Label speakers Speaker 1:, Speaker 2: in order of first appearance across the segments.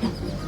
Speaker 1: Good, good.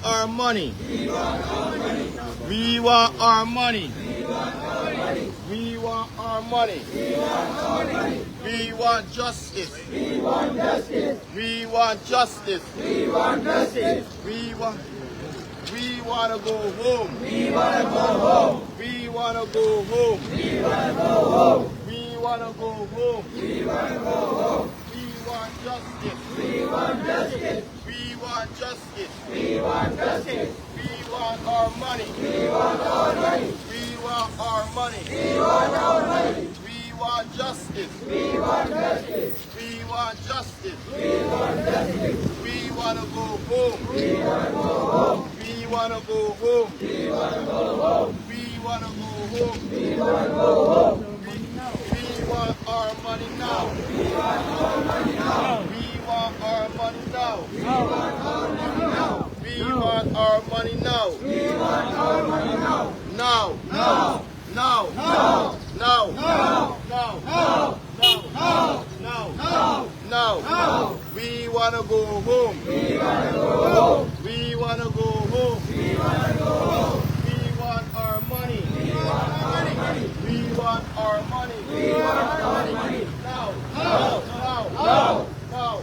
Speaker 1: our money. We want our money. We want our money. We want justice. We want justice. We want justice. We want justice. We want to go home. We want to go home. We want to go home. We want to go home. We want to go home. We want to go home. We want justice. We want justice. We want justice. We want justice. We want our money. We want our money. We want our money. We want our money. We want justice. We want justice. We want justice. We want justice. We want to go home. We want to go home. We want to go home. We want to go home. We want to go home. We want to go home. We want our money now. We want our money now. We want our money now. We want our money now. We want our money now. We want our money now. Now. Now. Now. Now. Now. Now. Now. Now. Now. Now. Now. We want to go home. We want to go home. We want to go home. We want to go home. We want our money. We want our money. We want our money. We want our money. Now. Now. Now. Now. Now.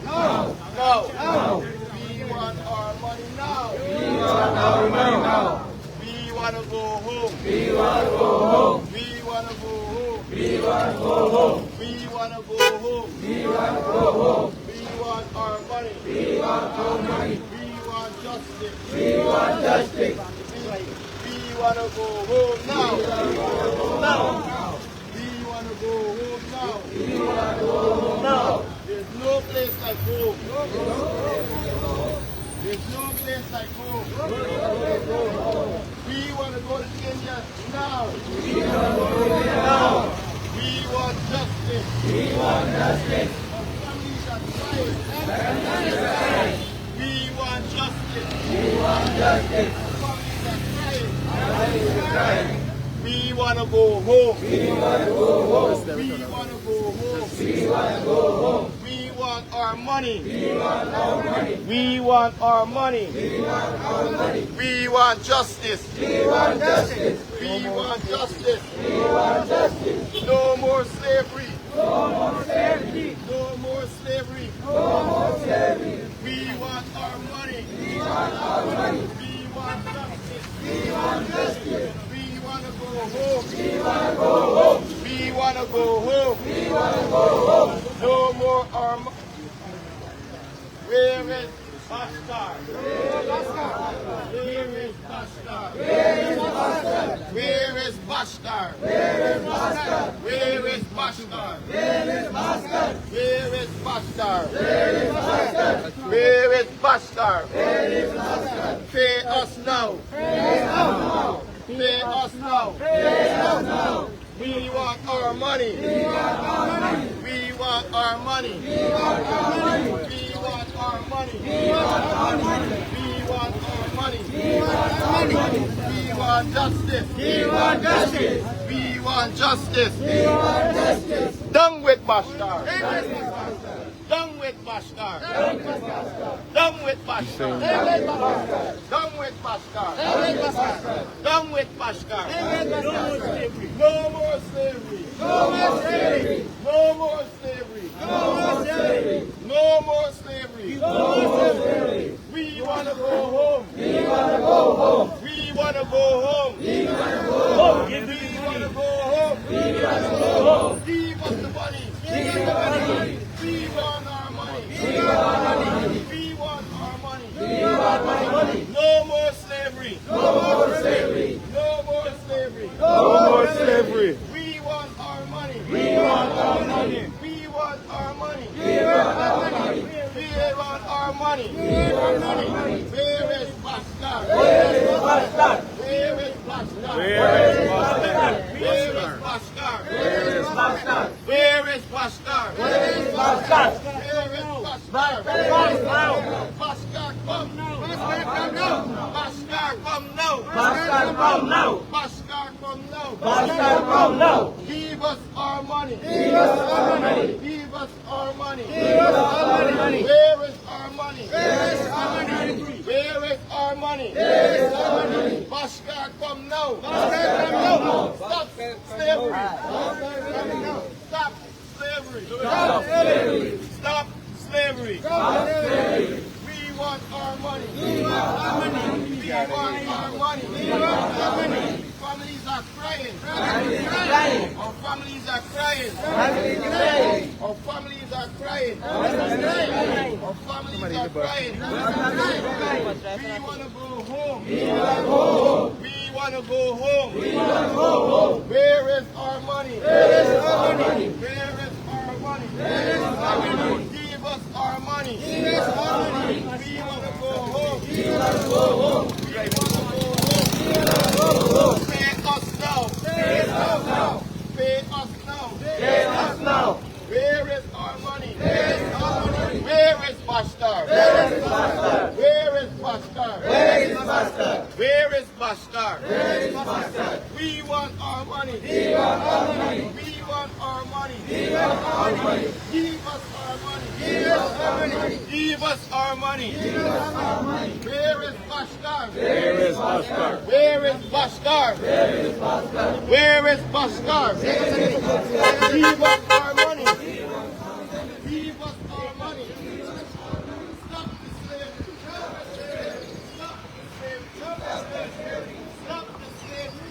Speaker 1: Now. Now. We want our money now. We want our money now. We want to go home. We want to go home. We want to go home. We want to go home. We want to go home. We want to go home. We want our money. We want our money. We want justice. We want justice. We want to go home now. Now. We want to go home now. We want to go home now. There's no place like home. There's no place like home. We want to go to Kenya now. We want to go to Kenya now. We want justice. We want justice. Our families are crying. We want justice. We want justice. Our families are crying. We want to go home. We want to go home. We want to go home. We want to go home. We want our money. We want our money. We want our money. We want our money. We want justice. We want justice. We want justice. We want justice. No more slavery. No more slavery. No more slavery. No more slavery. We want our money. We want our money. We want justice. We want justice. We want to go home. We want to go home. We want to go home. We want to go home. No more arm. Where is Bashar? Where is Bashar? Where is Bashar? Where is Bashar? Where is Bashar? Where is Bashar? Where is Bashar? Where is Bashar? Where is Bashar? Where is Bashar? Where is Bashar? Pay us now. Pay us now. Pay us now. Pay us now. We want our money. We want our money. We want our money. We want our money. We want our money. We want our money. We want our money. We want our money. We want justice. We want justice. We want justice. We want justice. Done with Bashar. Done with Bashar. Done with Bashar. Done with Bashar. Done with Bashar. No more slavery. No more slavery. No more slavery. No more slavery. No more slavery. No more slavery. We want to go home. We want to go home. We want to go home. We want to go home. We want to go home. We want to go home. Give us the money. Give us the money. We want our money. We want our money. We want our money. We want our money. No more slavery. No more slavery. No more slavery. No more slavery. We want our money. We want our money. We want our money. We want our money. We want our money. We want our money. Where is Bashar? Where is Bashar? Where is Bashar? Where is Bashar? Where is Bashar? Where is Bashar? Where is Bashar? Where is Bashar? Where is Bashar? Bashar, come now. Bashar, come now. Bashar, come now. Bashar, come now. Bashar, come now. Give us our money. Give us our money. Give us our money. Give us our money. Where is our money? Where is our money? Where is our money? Where is our money? Bashkar, come now. Bashkar, come now. Stop slavery. Stop slavery. Stop slavery. Stop slavery. Stop slavery. We want our money. We want our money. We want our money. We want our money. Families are crying. Our families are crying. Our families are crying. Our families are crying. We want to go home. We want to go home. Where is our money? Where is our money? Where is our money? Where is our money? Give us our money. Give us our money. We want to go home. We want to go home. We want to go home. Pay us now. Pay us now. Pay us now. Pay us now. Where is our money? Where is our money? Where is Bashkar? Where is Bashkar? Where is Bashkar? Where is Bashkar? Where is Bashkar? Where is Bashkar? We want our money. We want our money. We want our money. We want our money. Give us our money. Give us our money. Give us our money. Give us our money. Where is Bashkar? Where is Bashkar? Where is Bashkar? Where is Bashkar? Where is Bashkar? Give us our money. Give us our money. Stop the slavery. Stop the slavery. Stop the slavery. Stop the slavery.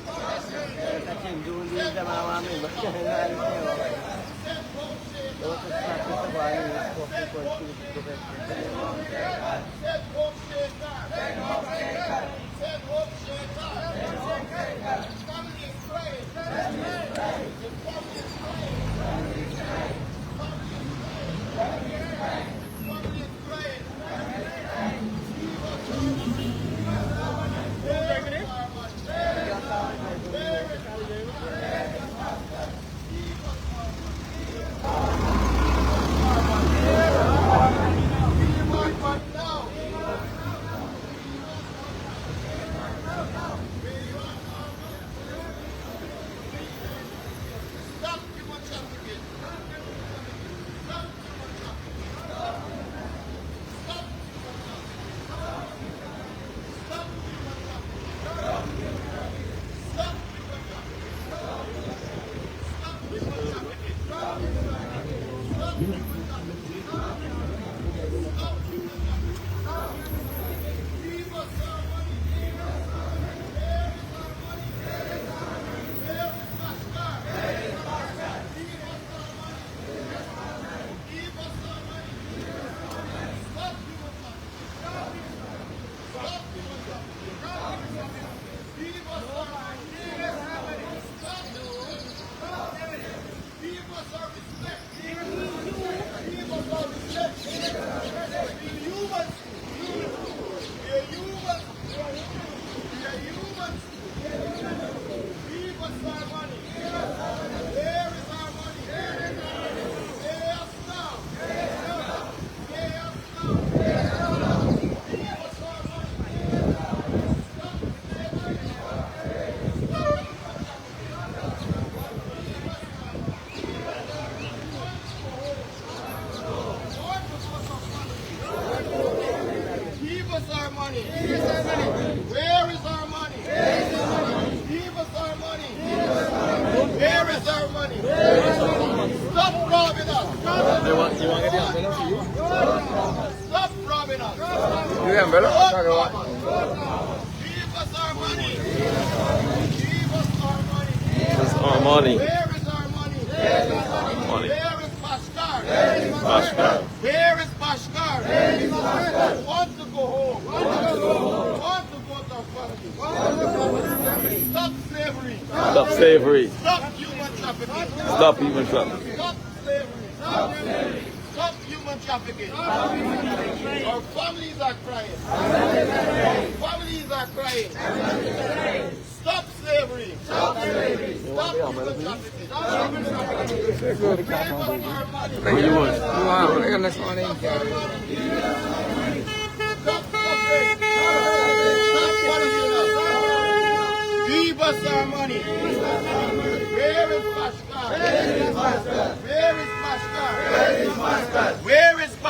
Speaker 1: Stop robbing us.
Speaker 2: Give
Speaker 1: us our money. Give us our money.
Speaker 2: us our money.
Speaker 1: Where is our money? Where is Bashkar?
Speaker 2: Bashkar.
Speaker 1: Where is Bashkar? Want to go home. Want to go to our family. Stop slavery.
Speaker 2: Stop slavery.
Speaker 1: Stop human trafficking.
Speaker 2: Stop human trafficking.
Speaker 1: Stop slavery. Stop human trafficking. Our families are crying. Families are crying. Stop slavery. Stop slavery. Stop human trafficking. Stop human trafficking. Give us our money.
Speaker 2: What do you want?
Speaker 1: Stop suffering. Stop punishing us. Give us our money. Where is Bashkar? Where is Bashkar? Where is Bashkar? Where is Bashkar?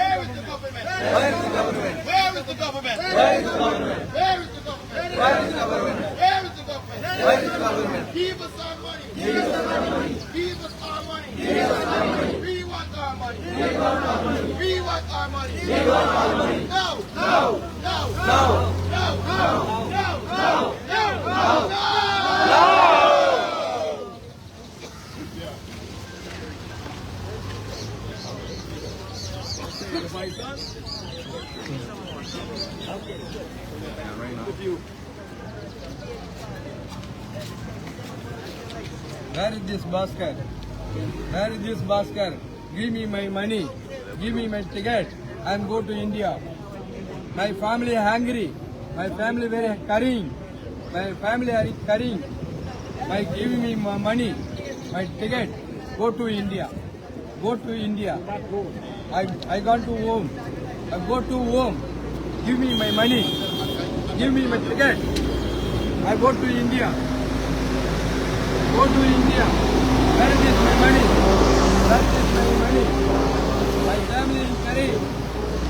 Speaker 1: money. We want our money. No. No. No. No. No. No. No. No. No. No.
Speaker 3: Where is this basket? Where is this basket? Give me my money. Give me my ticket. And go to India. My family hungry. My family very carrying. My family are carrying. My give me my money. My ticket. Go to India. Go to India. I gone to home. I go to home. Give me my money. Give me my ticket. I go to India. Go to India. Where is my money? Where is my money? My family in Kerry.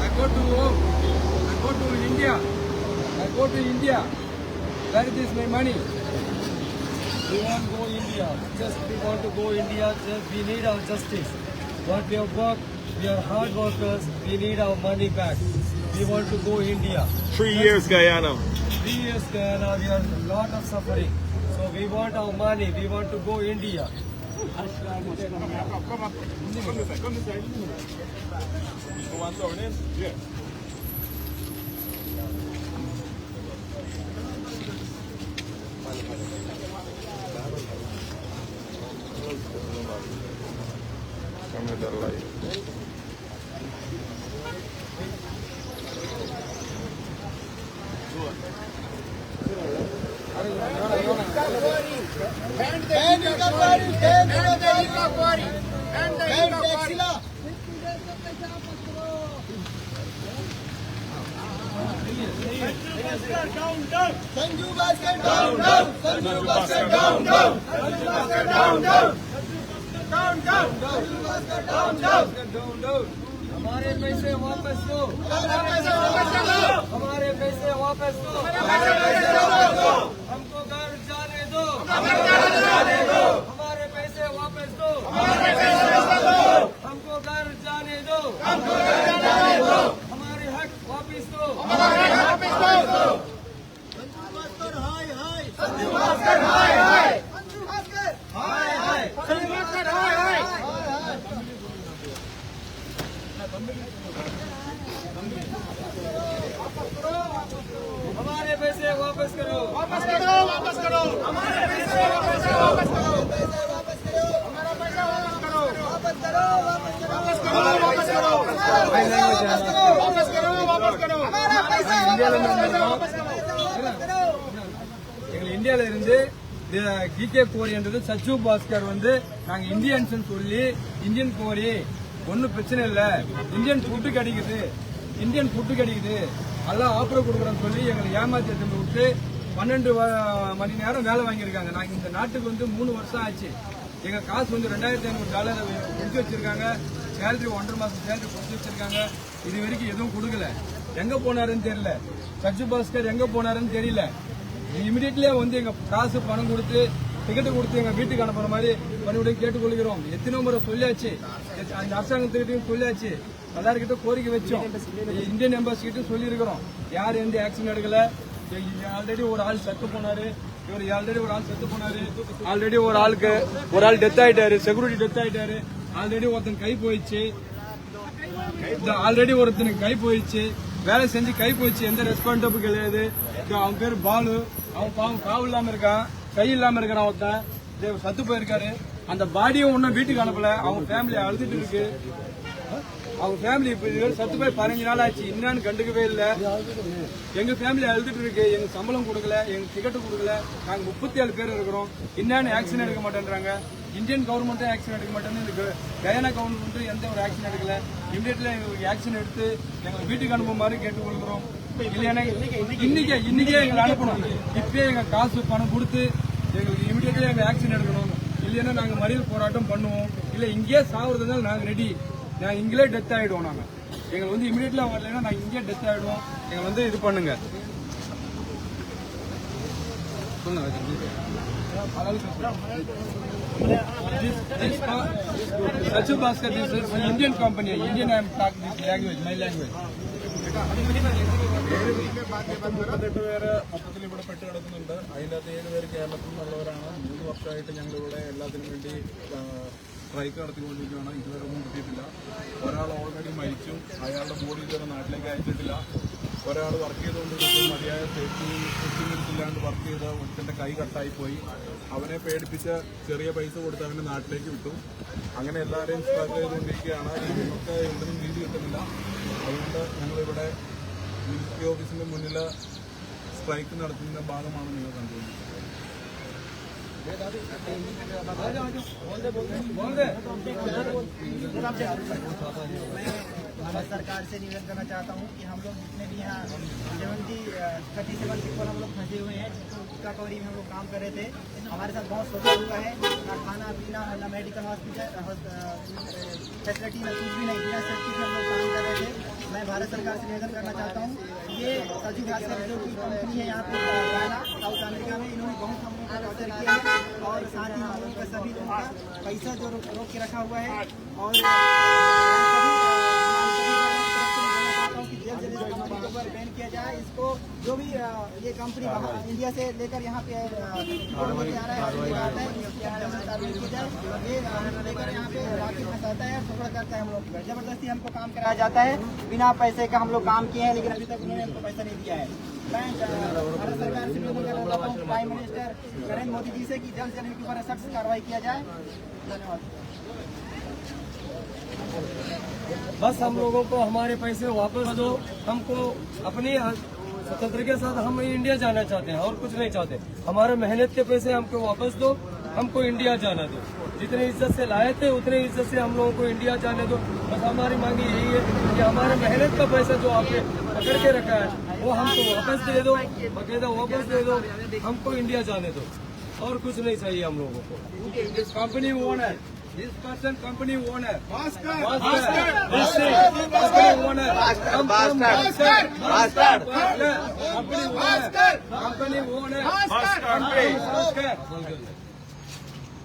Speaker 3: I go to home. I go to India. I go to India. Where is my money?
Speaker 4: We want to go India. We want to go India. We need our justice. What we have worked, we are hard workers. We need our money back. We want to go India.
Speaker 2: 3 years Guyana.
Speaker 4: 3 years Guyana, we are a lot of suffering. So we want our money. We want to go India.
Speaker 1: Come this side. You want to turn in? Yeah.
Speaker 2: Come with that light.
Speaker 1: And the Sanju basket down, down. Sanju basket down, down. Sanju basket down, down. Down, down. Sanju basket down, down.
Speaker 4: हमारे पैसे वापस दो.
Speaker 1: हमारे पैसे वापस दो.
Speaker 4: हमारे पैसे वापस दो.
Speaker 1: हमारे पैसे वापस दो.
Speaker 4: हमको घर जाने दो.
Speaker 1: हमें घर जाने दो.
Speaker 4: हमारे पैसे वापस दो.
Speaker 1: हमारे पैसे वापस दो.
Speaker 4: हमको घर जाने दो.
Speaker 1: हमको घर जाने दो.
Speaker 4: हमारे हक वापस दो.
Speaker 1: हमारे हक वापस दो. संजू भास्कर हाय हाय. संजू भास्कर हाय हाय. संजू भास्कर हाय हाय.
Speaker 4: हमारे पैसे वापस करो.
Speaker 1: वापस करो, वापस करो. हमारे पैसे वापस करो. वापस करो. पैसे वापस करो. हमारा पैसा वापस करो. वापस करो, वापस करो. वापस करो, वापस करो. हमारा पैसा वापस करो. वापस करो, वापस करो. हमारा पैसा वापस करो.
Speaker 3: எங்கள் இந்தியாவில இருந்து கிகே கோரின்றது சச்சு பாஸ்கர் வந்து நாங்க இந்தியன்ஸ் சொல்லி இந்தியன் கோரி ஒன்னும் பிரச்சனை இல்ல, இந்தியன் ஃபுட்டு கிடைக்குது, இந்தியன் ஃபுட்டு கிடைக்குது, எல்லாம் ஆஃபர் கொடுக்குறோம்னு சொல்லி எங்களை ஏமாத்தி விட்டு 12 மணி நேரம் வேலை வாங்கியிருக்காங்க. நாங்க இந்த நாட்டுக்கு வந்து 3 வருஷம் ஆச்சு. எங்க காசு வந்து $2500 கொடுத்து வச்சிருக்காங்க. சேலரி 1.5 மாசம் சேலரி கொடுத்து வச்சிருக்காங்க. இது வரைக்கும் எதுவும் கொடுக்கல. எங்க போனாருன்னு தெரியல. சச்சு பாஸ்கர் எங்க போனாருன்னு தெரியல. இமிடியட்லியா வந்து எங்க காசு பணம் கொடுத்து டிக்கெட் கொடுத்து எங்க வீட்டுக்கு அனுப்புற மாதிரி மறுபடியும் கேட்டுக்கொள்கிறோம். எத்தனை முறை சொல்லியாச்சு, அந்த அரசாங்கத்துக்கிட்டையும் சொல்லியாச்சு, எல்லாருக்கிட்ட கோரிக்கை வச்சோம். இந்தியன் எம்பசி கிட்ட சொல்லி இருக்கிறோம். யார் எந்த ஆக்ஷன் எடுக்கல. ஆல்ரெடி ஒரு ஆள் செத்து போனாரு. இவர் ஆல்ரெடி ஒரு ஆள் செத்து போனாரு. ஆல்ரெடி ஒரு ஆள் டெத் ஆயிட்டாரு. செக்யூரிட்டி டெத் ஆயிட்டாரு. ஆல்ரெடி ஒருத்தன் கை போயிடுச்சு. ஆல்ரெடி ஒருத்தனுக்கு கை போயிடுச்சு. வேலை செஞ்சு கை போயிடுச்சு. எந்த ரெஸ்பான்சிபிள் கிடையாது. அவன் பேரு பாலு. அவன் பாவம் காவு இல்லாம இருக்கான், கை இல்லாம இருக்கிறான். ஒருத்தன் சத்து போயிருக்காரு. அந்த பாடியும் ஒன்னும் வீட்டுக்கு அனுப்பல. அவங்க ஃபேமிலி அழுதுட்டு இருக்கு. அவங்க ஃபேமிலி இப்ப சத்து போய் 15 நாள் ஆச்சு. என்னன்னு கண்டுக்கவே இல்ல. எங்க ஃபேமிலி அழுதுட்டு இருக்கு. எங்க சம்பளம் கொடுக்கல, எங்க டிக்கெட் கொடுக்கல. நாங்க 37 பேர் இருக்கிறோம். என்னன்னு ஆக்ஷன் எடுக்க மாட்டேன்றாங்க. இந்தியன் கவர்மெண்ட்டும் ஆக்ஷன் எடுக்க மாட்டேன்னு கயானா கவர்மெண்ட்டும் எந்த ஒரு ஆக்ஷன் எடுக்கல. இமிடியட்ல எங்களுக்கு ஆக்ஷன் எடுத்து எங்களை வீட்டுக்கு அனுப்புமாறு கேட்டுக்கொள்கிறோம். இல்லையா இன்னைக்கே எங்களை அனுப்பணும். இப்பயே எங்க காசு பணம் கொடுத்து எங்களுக்கு இமிடியட்லி எங்க ஆக்ஷன் எடுக்கணும். இல்லைன்னா நாங்க மறியல் போராட்டம் பண்ணுவோம். இல்ல இங்கேயே சாவுறதுனால நாங்க ரெடி. நாங்க இங்கே டெத் ஆயிடுவோம். நாங்க எங்களுக்கு வந்து இமிடியட்லா வரலைன்னா நாங்க இங்கே டெத் ஆயிடுவோம். எங்களை வந்து இது பண்ணுங்க. Sachu Bhaskar, this is an Indian company. Indian, I am talking this language, my language.
Speaker 5: 38 പേര് മൊത്തത്തിൽ ഇവിടെ പെട്ട് കിടക്കുന്നുണ്ട്. അതിനകത്ത് 7 പേര് കേരളത്തിൽ നിന്നുള്ളവരാണ്. 3 വർഷമായിട്ട് ഞങ്ങളിവിടെ എല്ലാത്തിനും വേണ്ടി സ്ട്രൈക്ക് നടത്തിക്കൊണ്ടിരിക്കുകയാണ്. ഇതുവരെ ഒന്നും കിട്ടിയിട്ടില്ല. ഒരാൾ ഓൾറെഡി മരിച്ചു. അയാളുടെ ബോഡി ഇതുവരെ നാട്ടിലേക്ക് അയച്ചിട്ടില്ല. ഒരാൾ വർക്ക് ചെയ്തുകൊണ്ടിരിക്കുമ്പോൾ മതിയായ സേഫ്റ്റി എക്സ്പീരിയൻസ് ഇല്ലാണ്ട് വർക്ക് ചെയ്ത് ഒരുത്തൻ്റെ കൈ കട്ടായി പോയി. അവനെ പേടിപ്പിച്ച് ചെറിയ പൈസ കൊടുത്ത് അവനെ നാട്ടിലേക്ക് വിട്ടു. അങ്ങനെ എല്ലാവരെയും സ്ട്രഗിൾ ചെയ്തുകൊണ്ടിരിക്കുകയാണ്. നമുക്ക് എന്തിനും നീതി കിട്ടുന്നില്ല. അതുകൊണ്ട് ഞങ്ങളിവിടെ മിനിസ്ട്രി ഓഫീസിന്റെ മുന്നിൽ സ്ട്രൈക്ക് നടത്തുന്നതിന്റെ ഭാഗമാണ് നിങ്ങൾ കണ്ടുകൊണ്ടിരിക്കുന്നത്.
Speaker 6: भारत सरकार से निवेदन करना चाहता हूँ कि हम लोग जितने भी यहाँ 37 पीपल हम लोग फंसे हुए हैं, जिसको रिकवरी में हम लोग काम कर रहे थे, हमारे साथ बहुत शोषण हुआ है। ना खाना पीना, ना मेडिकल हॉस्पिटल फैसिलिटी, ना कुछ भी नहीं, बिना सेफ्टी से हम लोग काम कर रहे थे। मैं भारत सरकार से निवेदन करना चाहता हूँ, ये सजू भास्कर जो की कंपनी है यहाँ पे गायना साउथ अमेरिका में, इन्होंने बहुत हम लोग का टॉर्चर किया है और साथ ही हम लोग का सभी लोगों का पैसा जो रोक के रखा हुआ है। और बैन किया जाए इसको, जो भी ये कंपनी इंडिया से लेकर यहाँ पे आ रहा है, ये लेकर यहाँ पे राखी फंसाता है, टुकड़ा करता है हम लोग, जबरदस्ती हमको काम कराया जाता है। बिना पैसे का हम लोग काम किए हैं, लेकिन अभी तक उन्होंने हमको पैसा नहीं दिया है। मैं भारत सरकार से निवेदन करना चाहता हूँ प्राइम मिनिस्टर नरेंद्र मोदी जी से कि जल्द से जल्द इनके ऊपर सख्त कार्रवाई किया जाए। धन्यवाद।
Speaker 4: बस हम लोगों को हमारे पैसे वापस दो। हमको अपनी स्वतंत्र के साथ हम इंडिया जाना चाहते हैं और कुछ नहीं चाहते। हमारे मेहनत के पैसे हमको वापस दो, हमको इंडिया जाना दो। जितने इज्जत से लाए थे उतने इज्जत से हम लोगों को इंडिया जाने दो। बस हमारी मांगी यही है कि हमारे मेहनत का पैसा जो आपने पकड़ के रखा है वो हमको वापस दे दो, बकायदा वापस दे दो, हमको इंडिया जाने दो और कुछ नहीं चाहिए हम लोगों को।
Speaker 3: Company owner. This person company owner.
Speaker 1: Bhaskar.
Speaker 3: Company owner. Company owner.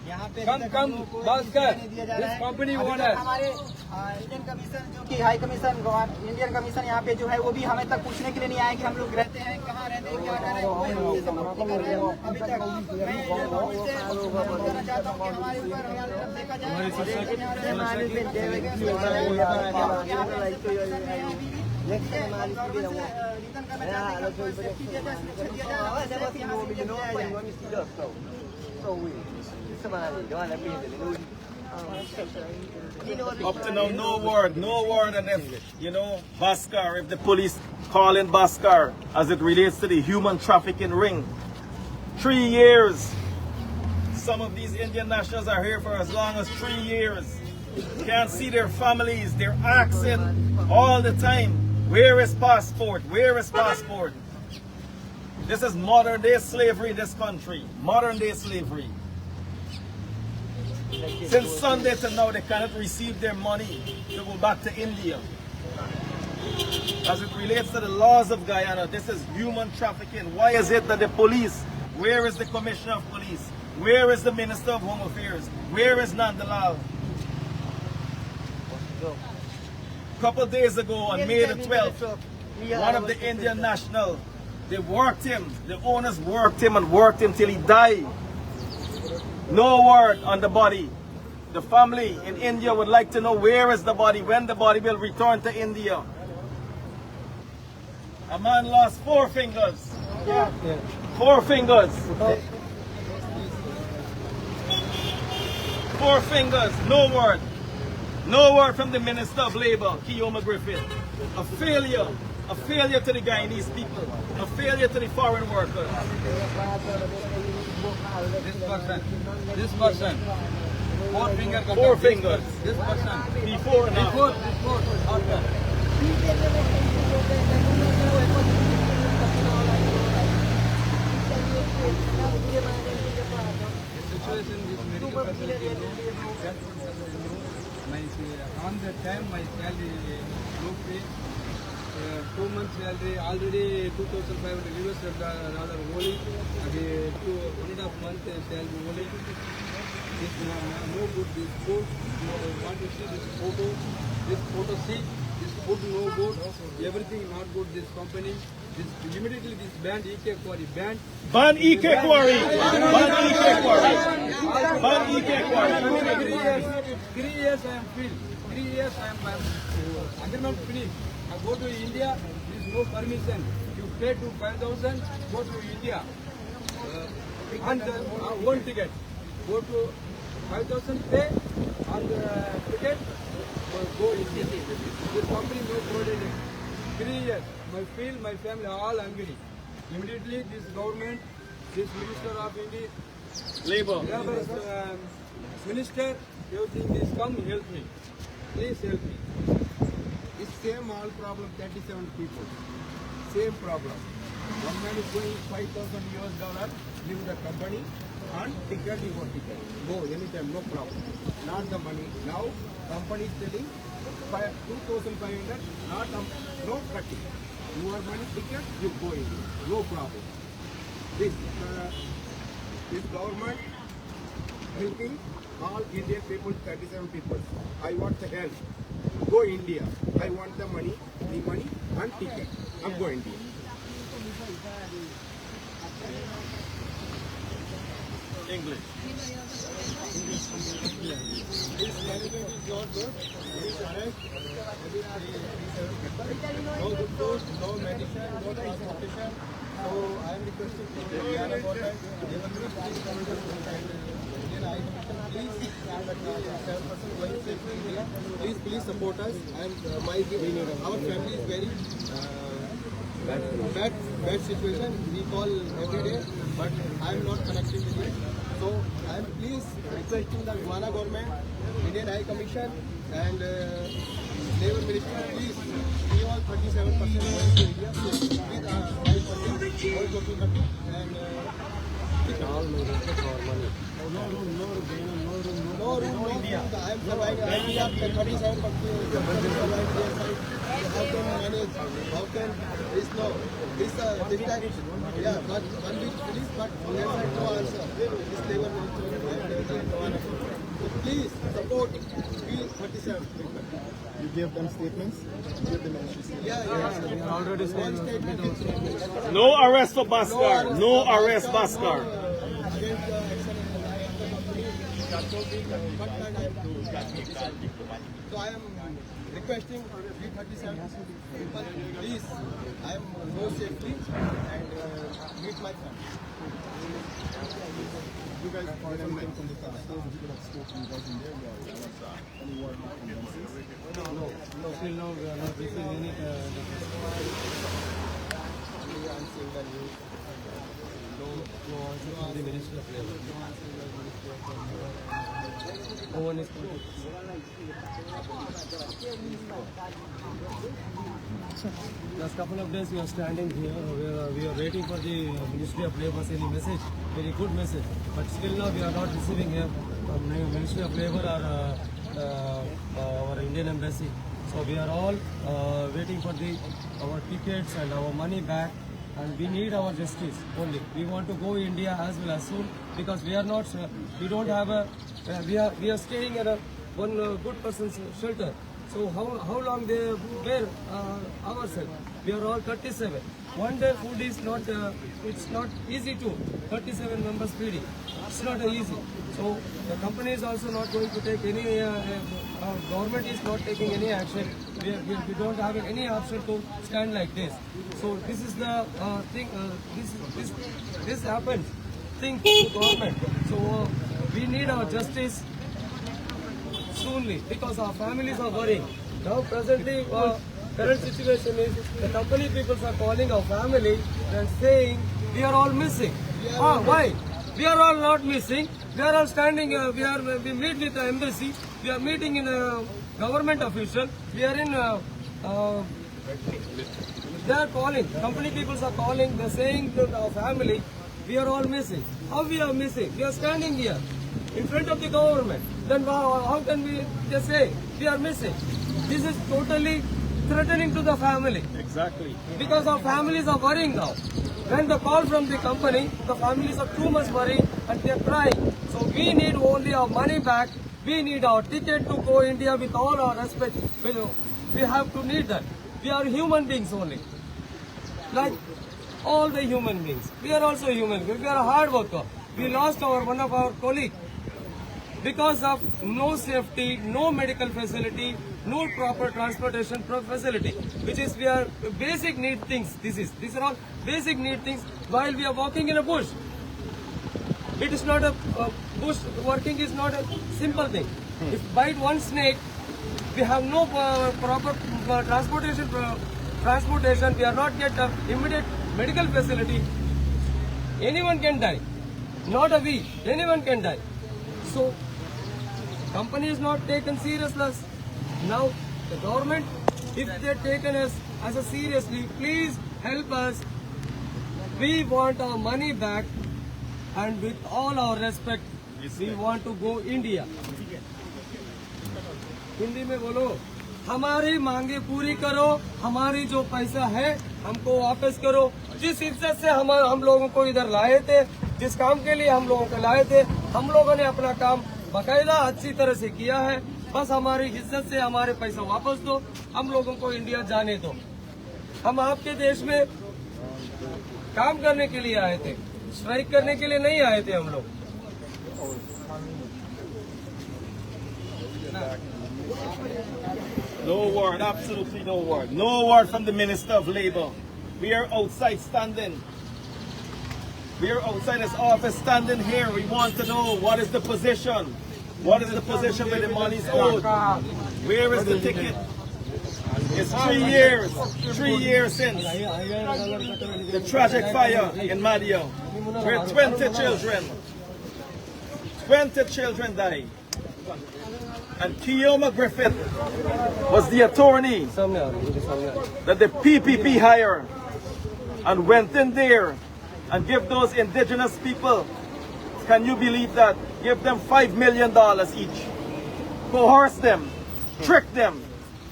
Speaker 6: यहाँ पे
Speaker 3: Come, Bhaskar. This company owner.
Speaker 6: हमारे इंडियन कमीशन जो कि हाई कमीशन इंडियन कमीशन यहाँ पे जो है वो भी हमें तक पूछने के लिए नहीं आए कि हम लोग रहते हैं कहाँ, रहते हैं क्या कर रहे हैं, कोई हमसे संपर्क नहीं कर रहे हैं अभी तक। मैं कहना चाहता हूँ कि हमारे ऊपर हमारे तरफ देखा जाए,
Speaker 2: Up to now, no word, and if, Bhaskar, if the police call in Bhaskar as it relates to the human trafficking ring. 3 years. Some of these Indian nationals are here for as long as 3 years. Can't see their families, they're asking all the time, where is passport, where is passport? This is modern day slavery in this country, modern day slavery. Since Sunday to now, they cannot receive their money to go back to India. As it relates to the laws of Guyana, this is human trafficking. Why is it that the police, where is the Commissioner of Police? Where is the Minister of Home Affairs? Where is Nandalal? A couple days ago, on May the 12th, one of the Indian nationals, they worked him, the owners worked him and worked him till he died. No word on the body. The family in India would like to know where is the body, when the body will return to India. A man lost 4 fingers. 4 fingers. 4 fingers, no word. No word from the Minister of Labour, Keoma Griffith. A failure to the Guyanese people. A failure to the foreign workers.
Speaker 3: This person. 4 fingers.
Speaker 2: 4 fingers.
Speaker 3: This person.
Speaker 2: Before now.
Speaker 3: Before, after. Situation is medical facility on the time my salary low pay 2 months salary, already $2,500 only. Again, 1.5 month salary only. This no good. This food. You want to see this photo? This photo see. This food no good. Everything not good. This company. This immediately this banned EK Quarry banned.
Speaker 2: Ban EK Quarry. Ban EK Quarry. Ban EK Quarry.
Speaker 3: 3 years I am field. 3 years I am agreement finished. I go to India. There is no permission. You pay to 5,000. Go to India. And one ticket. Go to 5,000 pay and ticket. Go India. This company no provided. 3 years. My field, my family all angry. Immediately this government, this Minister of India,
Speaker 2: Labor.
Speaker 3: Minister, everything is come help me. Please help me.
Speaker 1: It's same all problem, 37 people. Same problem. One man is going $5,000 leave the company and ticket you got ticket. Go anytime, no problem. Not the money. Now company is telling 2,500, not no cutting. Your money ticket, you go in. No problem. This government helping all Indian people, 37 people. I want the help. Go India. I want the money and ticket. I'm going India.
Speaker 2: English.
Speaker 1: This management is not good. Please arrest. No good food, no medicine, no transportation. So I am requesting to the Guyana Mohhammed, Indian High Commission, please, 7% going safe to India. Please support us. And our family is very bad situation. We call every day, but I am not connecting with it. So I am please requesting the Guyana government, Indian High Commission, and Labour Ministry, please give all 37% going to India. So with 5% all go to country and all no room for money. No room. I am surviving. I have 37%. How can manage? How can this no? This difficult. Yeah, but one week police, but never no answer. This Labour Ministry. So please support P37 people. You give them statements. Give them issues. Yeah. We are already saying statement.
Speaker 2: No arrest for Bhaskar. No arrest Bhaskar.
Speaker 1: Against the action in the company, what can I do? So I am requesting P37 people, please. I am no safety and meet my family. You guys find anything from the past? You could have spoken about in there. Any word from them? No.
Speaker 4: Still now we are not receiving any.
Speaker 1: I'm saying that you.
Speaker 4: No answer from the Ministry of Labour. No one is contacting. Last couple of days we are standing here. We are waiting for the Ministry of Labour sending message, very good message. But still now we are not receiving here from the Ministry of Labour or our Indian Embassy. So we are all waiting for our tickets and our money back. And we need our justice only. We want to go India as well as soon because we are not. We don't have a. We are staying at one good person's shelter. So how long they bear ourselves? We are all 37. One day food is not. It's not easy to 37 members feeding. It's not easy. So the company is also not going to take any. Government is not taking any action. We don't have any option to stand like this. So this is the thing. This happens. Thing to government. So we need our justice soonly because our families are worrying. Now presently, current situation is the company people are calling our family and saying we are all missing. Why? We are all not missing. We are all standing. We meet with the embassy. We are meeting in a government official. We are in. They are calling. Company people are calling. They are saying to our family, we are all missing. How we are missing? We are standing here in front of the government. Then how can we just say we are missing? This is totally threatening to the family.
Speaker 2: Exactly.
Speaker 4: Because our families are worrying now. When the call from the company, the families are too much worried and they are crying. So we need only our money back. We need our ticket to go India with all our respect. We have to need that. We are human beings only. Like all the human beings. We are also human beings. We are a hard worker. We lost one of our colleagues because of no safety, no medical facility, no proper transportation facility, which is we are basic need things. These are all basic need things while we are walking in a bush. It is not a bush working is not a simple thing. If bite one snake, we have no proper transportation. We are not get immediate medical facility. Anyone can die. Not a we. Anyone can die. So company is not taken seriously. Now the government, if they taken us as a seriously, please help us. We want our money back, and with all our respect, we want to go India. Hindi में बोलो, हमारी मांगे पूरी करो, हमारी जो पैसा है हमको वापस करो। जिस इज्जत से हम लोगों को इधर लाए थे, जिस काम के लिए हम लोगों को लाए थे, हम लोगों ने अपना काम बकायदा अच्छी तरह से किया है। बस हमारी इज्जत से हमारे पैसा वापस दो, हम लोगों को इंडिया जाने दो। हम आपके देश में काम करने के लिए आए थे, स्ट्राइक करने के लिए नहीं आए थे हम लोग।
Speaker 2: No word, absolutely no word. No word from the Minister of Labour. We are outside standing. We are outside his office standing here. We want to know what is the position. What is the position where the money is owed? Where is the ticket? It's 3 years. 3 years since the tragic fire in Madio, where 20 children. 20 children died. And Guyana Mohhammed was the attorney that the PPP hired and went in there and give those indigenous people, can you believe that? Give them $5 million each, coerce them, trick them,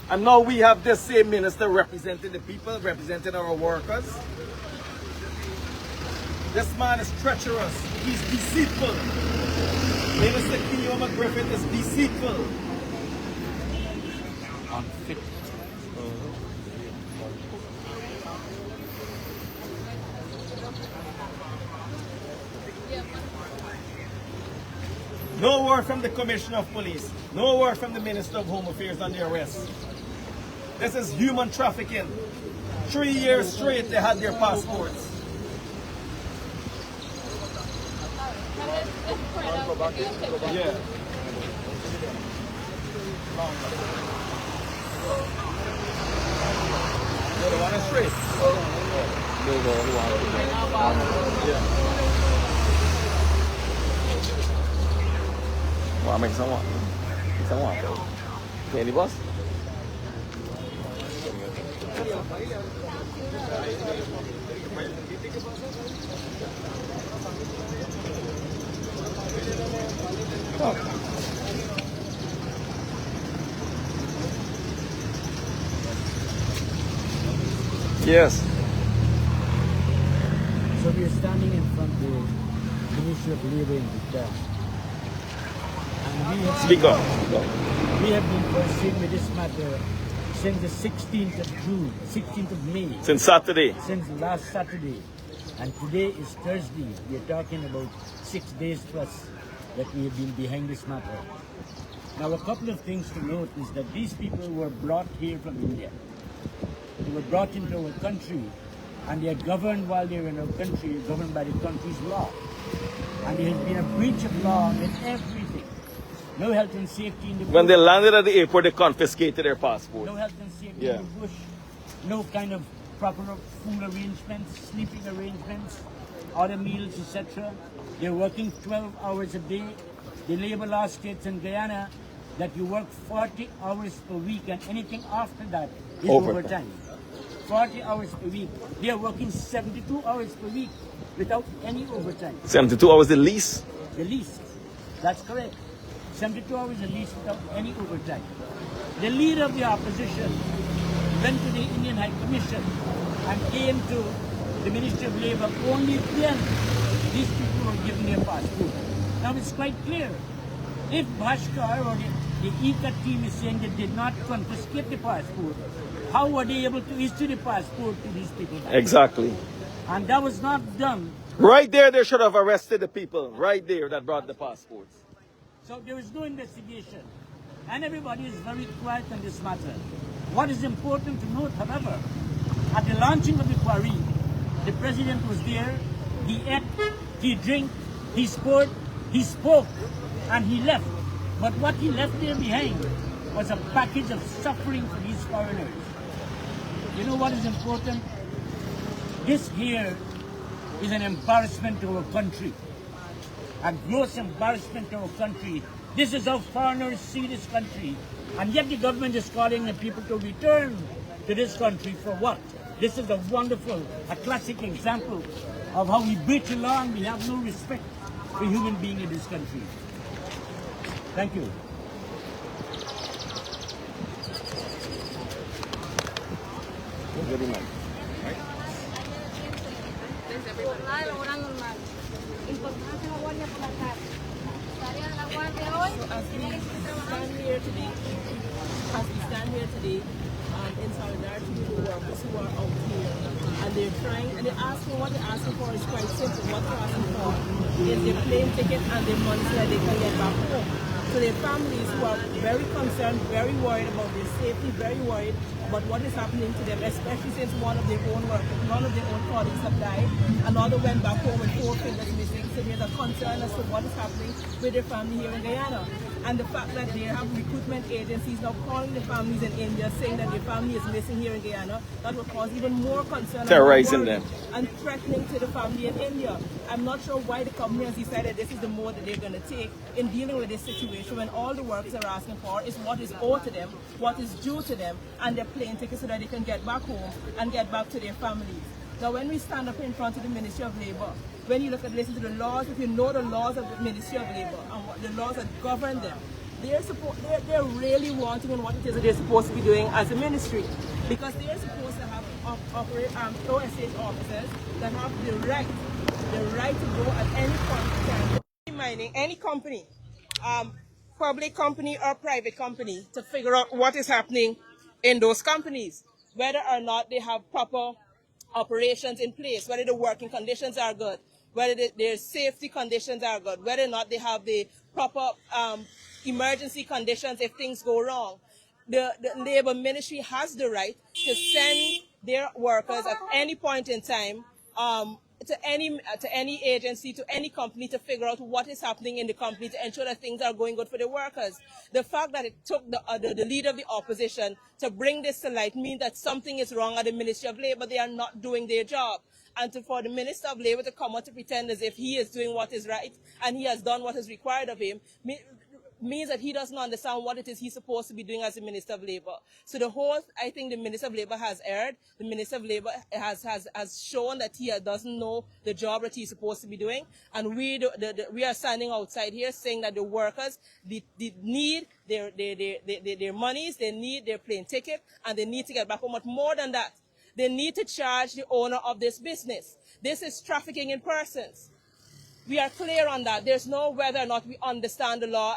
Speaker 2: and now we have this same minister representing the people, representing our workers. This man is treacherous, he's deceitful. Minister Guyana Mohhammed is deceitful. Unfit. No word from the Commissioner of Police. No word from the Minister of Home Affairs on the arrest. This is human trafficking. 3 years straight they had their passports. Yeah. Yeah, the one is straight.
Speaker 7: Wow, make someone. Candy boss? Yes.
Speaker 8: So we are standing in front of the Ministry of Labour in Guyana. And we have been pursuing with this matter since the 16th of June, 16th of May.
Speaker 2: Since Saturday.
Speaker 8: Since last Saturday. And today is Thursday. We are talking about 6 days plus that we have been behind this matter. Now a couple of things to note is that these people were brought here from India. They were brought into our country and they are governed while they are in our country, governed by the country's law. And there has been a breach of law in everything. No health and safety in the bush.
Speaker 2: When they landed at the airport, they confiscated their passport.
Speaker 8: No health and safety in the bush. No kind of proper food arrangements, sleeping arrangements, other meals, etc. They're working 12 hours a day. The labor law states in Guyana that you work 40 hours per week and anything after that is overtime. 40 hours per week. They are working 72 hours per week without any overtime.
Speaker 2: 72 hours the least?
Speaker 8: The least. That's correct. 72 hours the least without any overtime. The leader of the opposition went to the Indian High Commission and came to the Ministry of Labour, only then these people were given their passport. Now it's quite clear. If Bhaskar or the ICA team is saying they did not confiscate the passport, how were they able to issue the passport to these people?
Speaker 2: Exactly.
Speaker 8: And that was not done.
Speaker 2: Right there, they should have arrested the people right there that brought the passports.
Speaker 8: So there is no investigation. And everybody is very quiet on this matter. What is important to note, however, at the launching of the quarry, the president was there, he ate, he drank, he spoke, and he left. But what he left there behind was a package of suffering for these foreigners. You know what is important? This here is an embarrassment to our country. A gross embarrassment to our country. This is how foreigners see this country. And yet the government is calling the people to return to this country for what? This is a wonderful, a classic example of how we breach the law and we have no respect for human beings in this country. Thank you.
Speaker 7: Orang normal. Importante la guardia por la tarde. Estaría la guardia hoy.
Speaker 9: As we stand here today, in solidarity with the workers who are out here, and they're trying, and they're asking, what they're asking for is quite simple. What they're asking for is their plane ticket and their money so that they can get back home. So their families who are very concerned, very worried about their safety, very worried about what is happening to them, especially since one of their own colleagues have died, another went back home with 4 fingers missing. So there's a concern as to what is happening with their family here in Guyana. And the fact that they have recruitment agencies now calling the families in India saying that their family is missing here in Guyana, that will cause even more concern.
Speaker 2: Terrorizing them.
Speaker 9: And threatening to the family in India. I'm not sure why the company has decided this is the mode that they're going to take in dealing with this situation when all the workers are asking for is what is owed to them, what is due to them, and their plane tickets so that they can get back home and get back to their families. Now when we stand up in front of the Ministry of Labour, when you listen to the laws, if you know the laws of the Ministry of Labour and what the laws that govern them, they're really wanting on what it is that they're supposed to be doing as a ministry. Because they're supposed to have OSH officers that have the right to go at any point in time. Mining any company, public company or private company, to figure out what is happening in those companies, whether or not they have proper operations in place, whether the working conditions are good, whether their safety conditions are good, whether or not they have the proper emergency conditions if things go wrong. The Labour Ministry has the right to send their workers at any point in time to any agency, to any company, to figure out what is happening in the company to ensure that things are going good for the workers. The fact that it took the leader of the opposition to bring this to light means that something is wrong at the Ministry of Labour. They are not doing their job. And for the Minister of Labour to come out to pretend as if he is doing what is right and he has done what is required of him means that he doesn't understand what it is he's supposed to be doing as a Minister of Labour. So I think the Minister of Labour has erred. The Minister of Labour has shown that he doesn't know the job that he's supposed to be doing. And we are standing outside here saying that the workers need their monies, they need their plane ticket, and they need to get back home. But more than that, they need to charge the owner of this business. This is trafficking in persons. We are clear on that. There's no whether or not we understand the law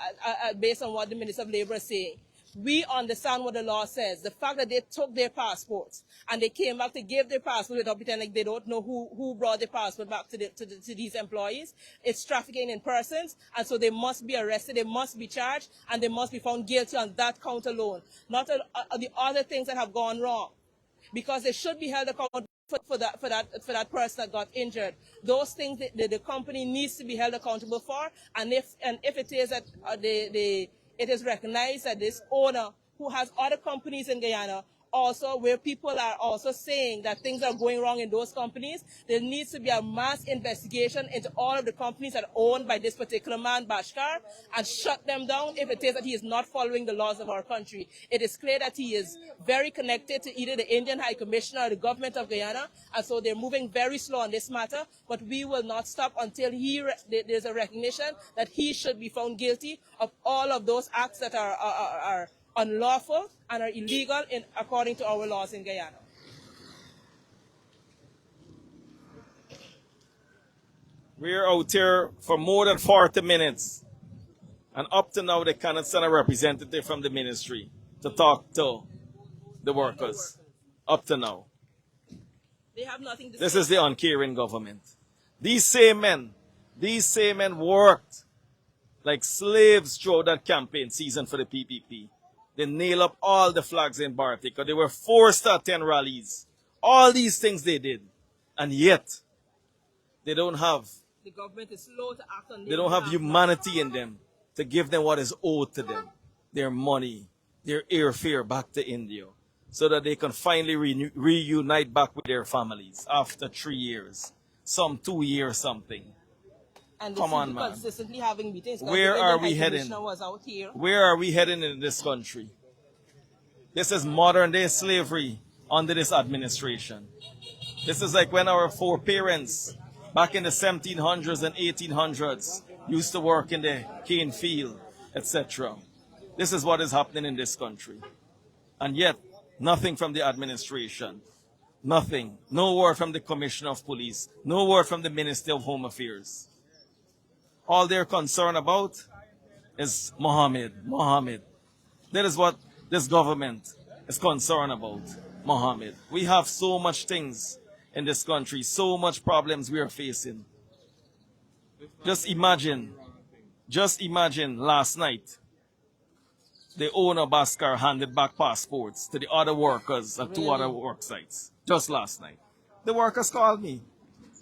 Speaker 9: based on what the Minister of Labour is saying. We understand what the law says. The fact that they took their passports and they came back to give their passport without pretending like they don't know who brought their passport back to these employees, it's trafficking in persons, and so they must be arrested, they must be charged, and they must be found guilty on that count alone, not the other things that have gone wrong, because they should be held accountable for that person that got injured. Those things the company needs to be held accountable for, and if it is that it is recognized that this owner, who has other companies in Guyana, also where people are also saying that things are going wrong in those companies, there needs to be a mass investigation into all of the companies that are owned by this particular man, Bhaskar, and shut them down if it is that he is not following the laws of our country. It is clear that he is very connected to either the Indian High Commissioner or the government of Guyana, and so they're moving very slow on this matter, but we will not stop until there's a recognition that he should be found guilty of all of those acts that are unlawful and are illegal according to our laws in Guyana.
Speaker 2: We're out here for more than 40 minutes. And up to now, they cannot send a representative from the ministry to talk to the workers. Up to now.
Speaker 9: They have nothing to
Speaker 2: This
Speaker 9: say.
Speaker 2: is the uncaring government. These same men worked like slaves throughout that campaign season for the PPP. They nail up all the flags in Bartica. They were forced to attend rallies. All these things they did. And yet, they don't have,
Speaker 9: The government is slow to act on
Speaker 2: they don't have humanity in them to give them what is owed to them. Their money, their airfare back to India, so that they can finally reunite back with their families after 3 years. Some 2 years something.
Speaker 9: And
Speaker 2: Come on, man.
Speaker 9: consistently having meetings.
Speaker 2: Where are we heading?
Speaker 9: Commissioner was out here.
Speaker 2: Where are we heading in this country? This is modern day slavery under this administration. This is like when our foreparents back in the 1700s and 1800s used to work in the cane field, etc. This is what is happening in this country. And yet, nothing from the administration. Nothing. No word from the Commissioner of Police. No word from the Ministry of Home Affairs. All they're concerned about is Mohammed. That is what this government is concerned about, Mohammed. We have so much things in this country, so much problems we are facing. Just imagine last night, the owner of Bhaskar handed back passports to the other workers at 2 other work sites. Just last night. The workers called me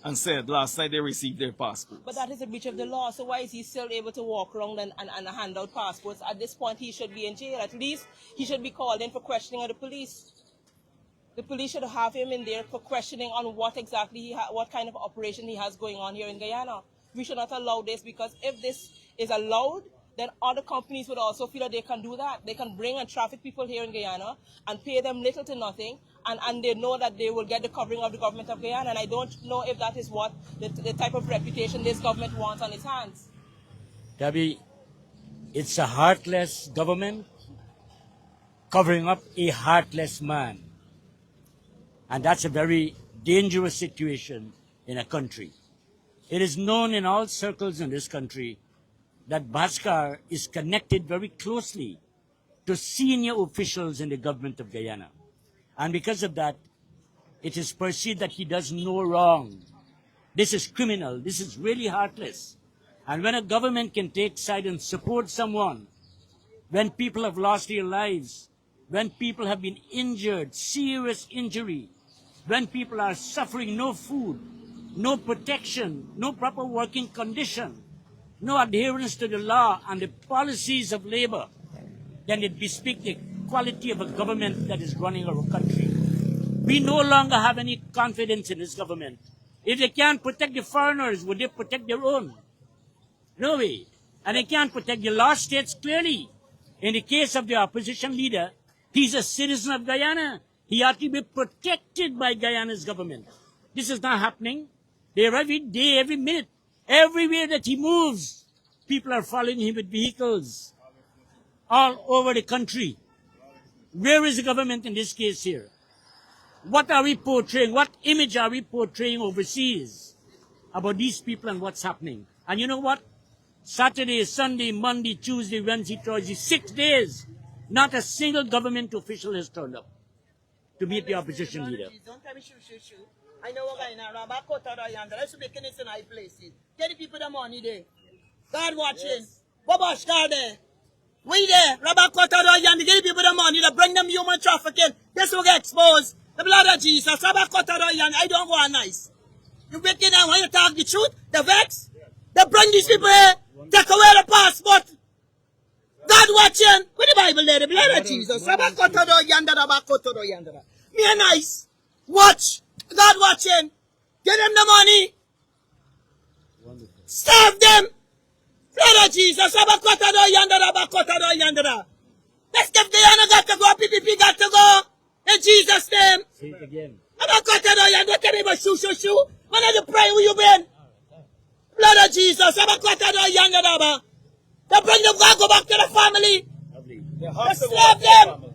Speaker 2: and said last night they received their passports.
Speaker 9: But that is a breach of the law, so why is he still able to walk around and hand out passports? At this point, he should be in jail. At least he should be called in for questioning of the police. The police should have him in there for questioning on what exactly what kind of operation he has going on here in Guyana. We should not allow this, because if this is allowed, then other companies would also feel that they can do that. They can bring and traffic people here in Guyana and pay them little to nothing, and they know that they will get the covering of the government of Guyana. And I don't know if that is what the type of reputation this government wants on its hands.
Speaker 8: Debbie, it's a heartless government covering up a heartless man. And that's a very dangerous situation in a country. It is known in all circles in this country that Bhaskar is connected very closely to senior officials in the government of Guyana. And because of that, it is perceived that he does no wrong. This is criminal. This is really heartless. And when a government can take side and support someone, when people have lost their lives, when people have been injured, serious injury, when people are suffering no food, no protection, no proper working condition, no adherence to the law and the policies of labor, then it bespeaks the quality of a government that is running our country. We no longer have any confidence in this government. If they can't protect the foreigners, would they protect their own? No way. And they can't protect the law states clearly. In the case of the opposition leader, he's a citizen of Guyana. He ought to be protected by Guyana's government. This is not happening. There every day, every minute, everywhere that he moves, people are following him with vehicles all over the country. Where is the government in this case here? What are we portraying? What image are we portraying overseas about these people and what's happening? And you know what? Saturday, Sunday, Monday, Tuesday, Wednesday, Thursday, 6 days, not a single government official has turned up to meet the opposition leader.
Speaker 10: Don't tell me shoot. I know what going on. About Kota yonder. I should be getting in high places. Get the people the money there. God watching. Babash God there. We there. Rabba Kota yonder. Get the people the money. They bring them human trafficking. This will get exposed. The blood of Jesus. Rabba Kota yonder. I don't go on nice. You wicked and when you talk the truth, the vex. They bring these people here. Take away the passport. God watching. With the Bible there. The blood of Jesus. Rabba Kota yonder. Rabba Kota yonder. Me a nice. Watch. God watching. Get them the money. Wonderful. Serve them. Blood of Jesus. Abakota do yandera. Let's give Guyana got to go. PPP got to go. In Jesus' name.
Speaker 8: Say it again.
Speaker 10: Abakota do yandera. Tell me about shoe. When are you praying? Where you been? Blood of Jesus. Abakota do yandera. They bring them. God go back to the family.
Speaker 8: Lovely.
Speaker 2: They
Speaker 10: To
Speaker 2: have to go
Speaker 10: slap
Speaker 2: back to their
Speaker 10: them.
Speaker 2: family.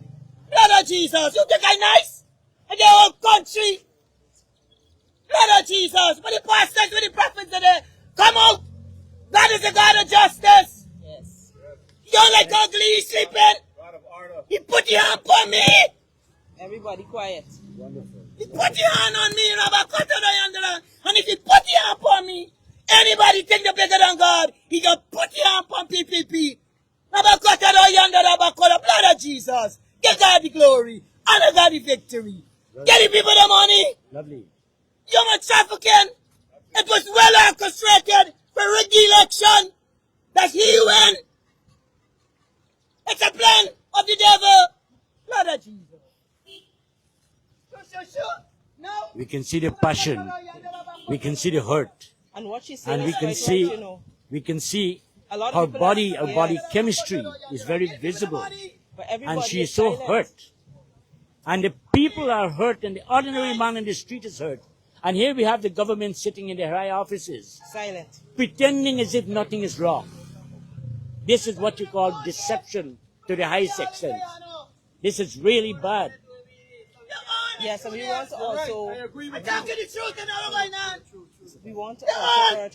Speaker 10: Blood of Jesus. You think I'm nice? In the whole country. Blood of Jesus. When the pastors, when the prophets are there, come out. God is a God of justice.
Speaker 9: Yes.
Speaker 10: You don't like ugly, you sleeping.
Speaker 2: God of order.
Speaker 10: He put your hand on me.
Speaker 9: Everybody quiet.
Speaker 10: He put your hand on me, and if he put your hand on me, anybody think they're bigger than God, he can put your hand on PPP. Blood of Jesus. Give God the glory. Honor God the victory. Get the people the money.
Speaker 8: Lovely.
Speaker 10: Human trafficking. It was well orchestrated for rig the election. That he win. It's a plan of the devil. Blood of Jesus. No.
Speaker 8: We can see the passion. We can see the hurt.
Speaker 9: And what she's saying
Speaker 8: And we
Speaker 9: is
Speaker 8: can
Speaker 9: quite
Speaker 8: see,
Speaker 9: right, you know.
Speaker 8: we can see
Speaker 9: A lot of
Speaker 8: her
Speaker 9: people
Speaker 8: body,
Speaker 9: are-
Speaker 8: her body
Speaker 9: yes.
Speaker 8: chemistry is very visible.
Speaker 9: But everybody
Speaker 8: And she
Speaker 9: is
Speaker 8: is so
Speaker 9: silent.
Speaker 8: hurt. And the people are hurt, and the ordinary man in the street is hurt. And here we have the government sitting in their high offices,
Speaker 9: Silent.
Speaker 8: pretending as if nothing is wrong. This is what you call deception to the highest extent. This is really bad.
Speaker 9: Yes, and we want to also urge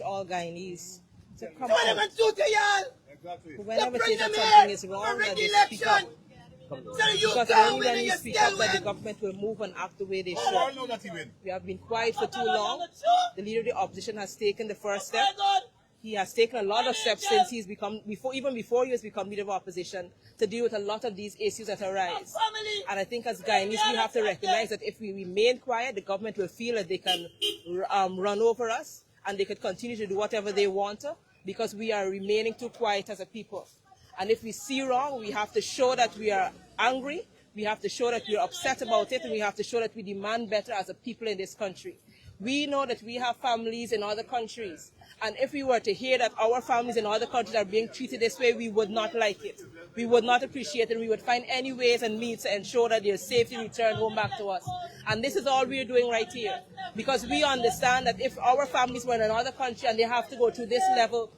Speaker 9: all Guyanese to come out. Whenever they say that something is wrong, that they speak up. Because only when we speak up that the government will move and act the way they should. We have been quiet for too long. The leader of the opposition has taken the first step. He has taken a lot of steps since he's become, even before he has become leader of opposition, to deal with a lot of these issues that arise. And I think as Guyanese, we have to recognize that if we remain quiet, the government will feel that they can run over us and they could continue to do whatever they want to, because we are remaining too quiet as a people. And if we see wrong, we have to show that we are angry, we have to show that we are upset about it, and we have to show that we demand better as a people in this country. We know that we have families in other countries, and if we were to hear that our families in other countries are being treated this way, we would not like it. We would not appreciate it, and we would find any ways and means to ensure that their safety return home back to us. And this is all we're doing right here, because we understand that if our families were in another country and they have to go through this level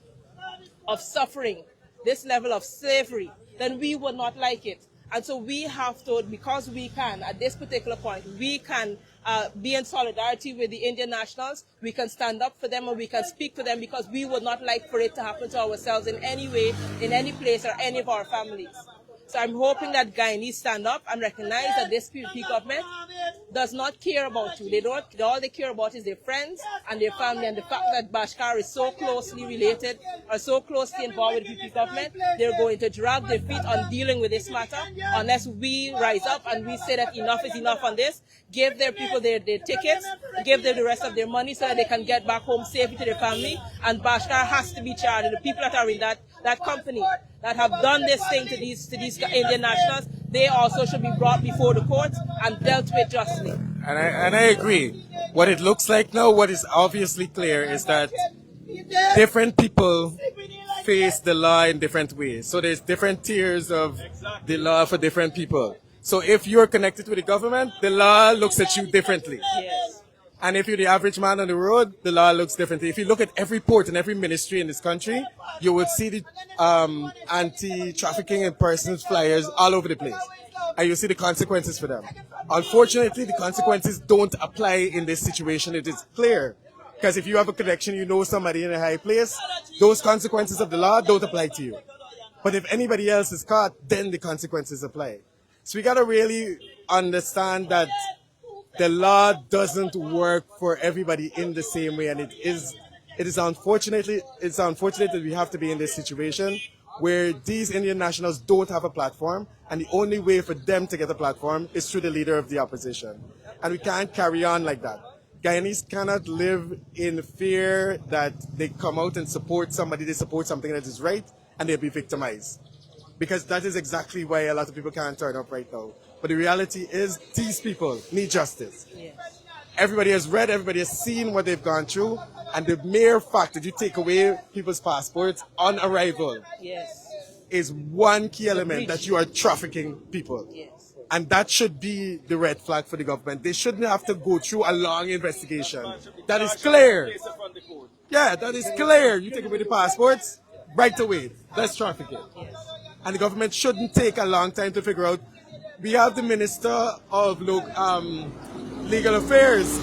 Speaker 9: of suffering, this level of slavery, then we would not like it. And so we have to, because we can, at this particular point, we can be in solidarity with the Indian nationals, we can stand up for them and we can speak for them, because we would not like for it to happen to ourselves in any way, in any place, or any of our families. So I'm hoping that Guyanese stand up and recognize that this PPP government does not care about you. They don't. All they care about is their friends and their family, and the fact that Bashkar is so closely related or so closely involved with the PPP government, they're going to drag their feet on dealing with this matter unless we rise up and we say that enough is enough on this, give their people their tickets, give them the rest of their money so that they can get back home safely to their family, and Bashkar has to be charged. And the people that are in that company that have done this thing to these Indian nationals, they also should be brought before the courts and dealt with justly.
Speaker 1: And I agree. What it looks like now, what is obviously clear, is that different people face the law in different ways. So there's different tiers of the law for different people. So if you're connected with the government, the law looks at you differently.
Speaker 9: Yes.
Speaker 1: And if you're the average man on the road, the law looks differently. If you look at every port and every ministry in this country, you will see the anti-trafficking in persons flyers all over the place. And you'll see the consequences for them. Unfortunately, the consequences don't apply in this situation. It is clear. Because if you have a connection, you know somebody in a high place, those consequences of the law don't apply to you. But if anybody else is caught, then the consequences apply. So we got to really understand that the law doesn't work for everybody in the same way, and it is unfortunate that we have to be in this situation where these Indian nationals don't have a platform, and the only way for them to get a platform is through the leader of the opposition. And we can't carry on like that. Guyanese cannot live in fear that they come out and support somebody, they support something that is right, and they'll be victimized. Because that is exactly why a lot of people can't turn up right now. But the reality is, these people need justice.
Speaker 9: Yes.
Speaker 1: Everybody has read, everybody has seen what they've gone through, and the mere fact that you take away people's passports on arrival is one key element that you are trafficking people.
Speaker 9: Yes.
Speaker 1: And that should be the red flag for the government. They shouldn't have to go through a long investigation. That is clear. Yeah, that is clear. You take away the passports, right away. That's trafficking.
Speaker 9: Yes.
Speaker 1: and the government shouldn't take a long time to figure out. We have the Minister of Legal Affairs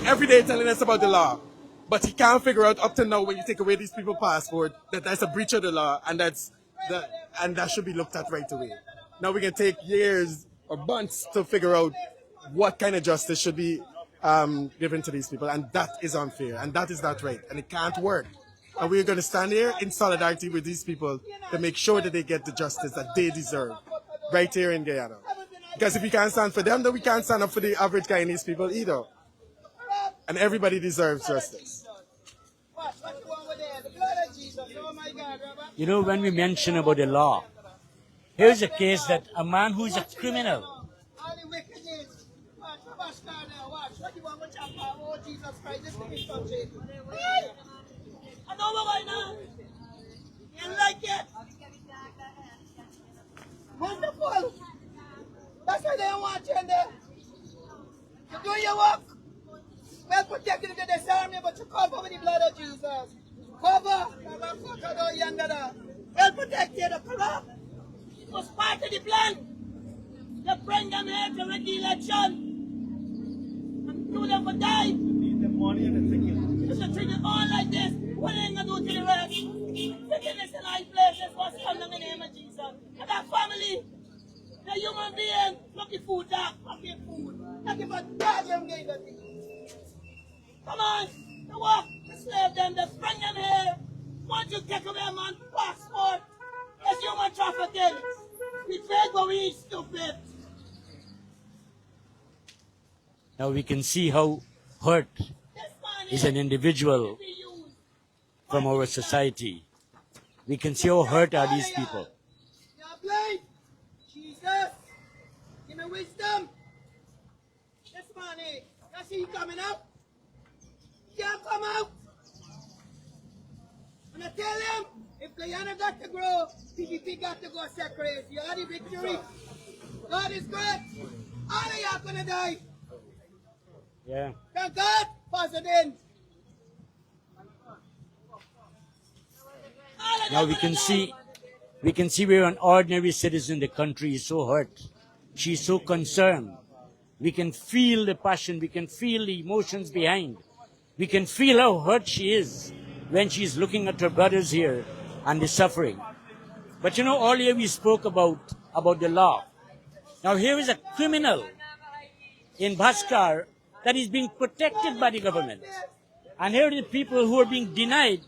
Speaker 1: every day telling us about the law, but he can't figure out up to now when you take away these people's passport that that's a breach of the law, and that should be looked at right away. Now we can take years or months to figure out what kind of justice should be given to these people, and that is unfair, and that is not right, and it can't work. And we're going to stand here in solidarity with these people to make sure that they get the justice that they deserve right here in Guyana. Because if we can't stand for them, then we can't stand up for the average Guyanese people either. And everybody deserves justice.
Speaker 8: You know, when we mention about the law, here's a case that a man who is a criminal,
Speaker 10: I know what right now. You like it? Wonderful. That's why they don't want you in there. You do your work. Well protected against this army, but you cover with the blood of Jesus. Cover. Well protected, the corrupt. It was part of the plan. To bring them here to rig the election. And do them for die. You should treat it all like this. What are they going to do to the rest? Sitting this in high places, what's coming in the name of Jesus? And that family, the human being, looking food, dog, fucking food. Looking for goddamn niggas. Come on, to work, to slave them, to bring them here. Once you take away a man's passport, it's human trafficking. We beg, but we ain't stupid.
Speaker 8: now we can see how hurt is an individual from our society. We can see how hurt are these people.
Speaker 10: Jesus, give me wisdom. This money, I see you coming up. You can't come out. And I tell them, if Guyana got to grow, PPP got to go separate. You are the victory. God is good. All of y'all gonna die.
Speaker 8: Yeah.
Speaker 10: Thank God, President.
Speaker 8: Now we can see where an ordinary citizen in the country is so hurt. She's so concerned. We can feel the passion. We can feel the emotions behind. We can feel how hurt she is when she's looking at her brothers here and the suffering. But you know, earlier we spoke about the law. Now here is a criminal in Bhaskar that is being protected by the government. And here are the people who are being denied.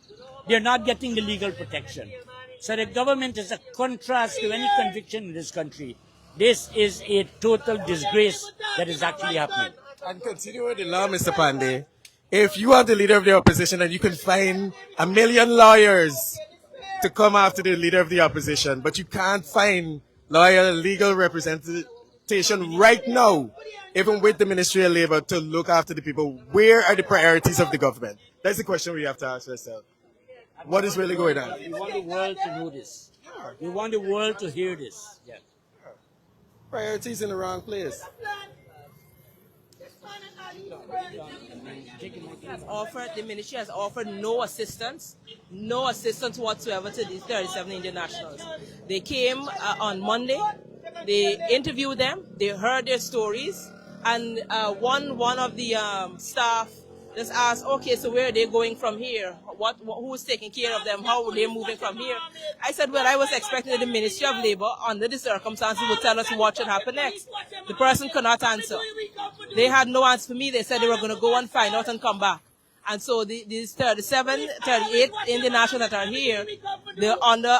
Speaker 8: They're not getting the legal protection. So the government is a contrast to any conviction in this country. This is a total disgrace that is actually happening.
Speaker 1: And continue with the law, Mr. Pandey. If you are the leader of the opposition and you can find 1 million lawyers to come after the leader of the opposition, but you can't find legal representation right now, even with the Ministry of Labour, to look after the people, where are the priorities of the government? That's the question we have to ask ourselves. What is really going on?
Speaker 8: We want the world to know this. We want the world to hear this. Yeah.
Speaker 1: Priorities in the wrong place.
Speaker 9: The ministry has offered no assistance whatsoever to these 37 Indian nationals. They came on Monday, they interviewed them, they heard their stories, and one of the staff just asked, okay, so where are they going from here? Who's taking care of them? How are they moving from here? I said, well, I was expecting that the Ministry of Labour, under the circumstances, would tell us what should happen next. The person could not answer. They had no answer for me. They said they were going to go and find out and come back. And so these 38 Indian nationals that are here, they're under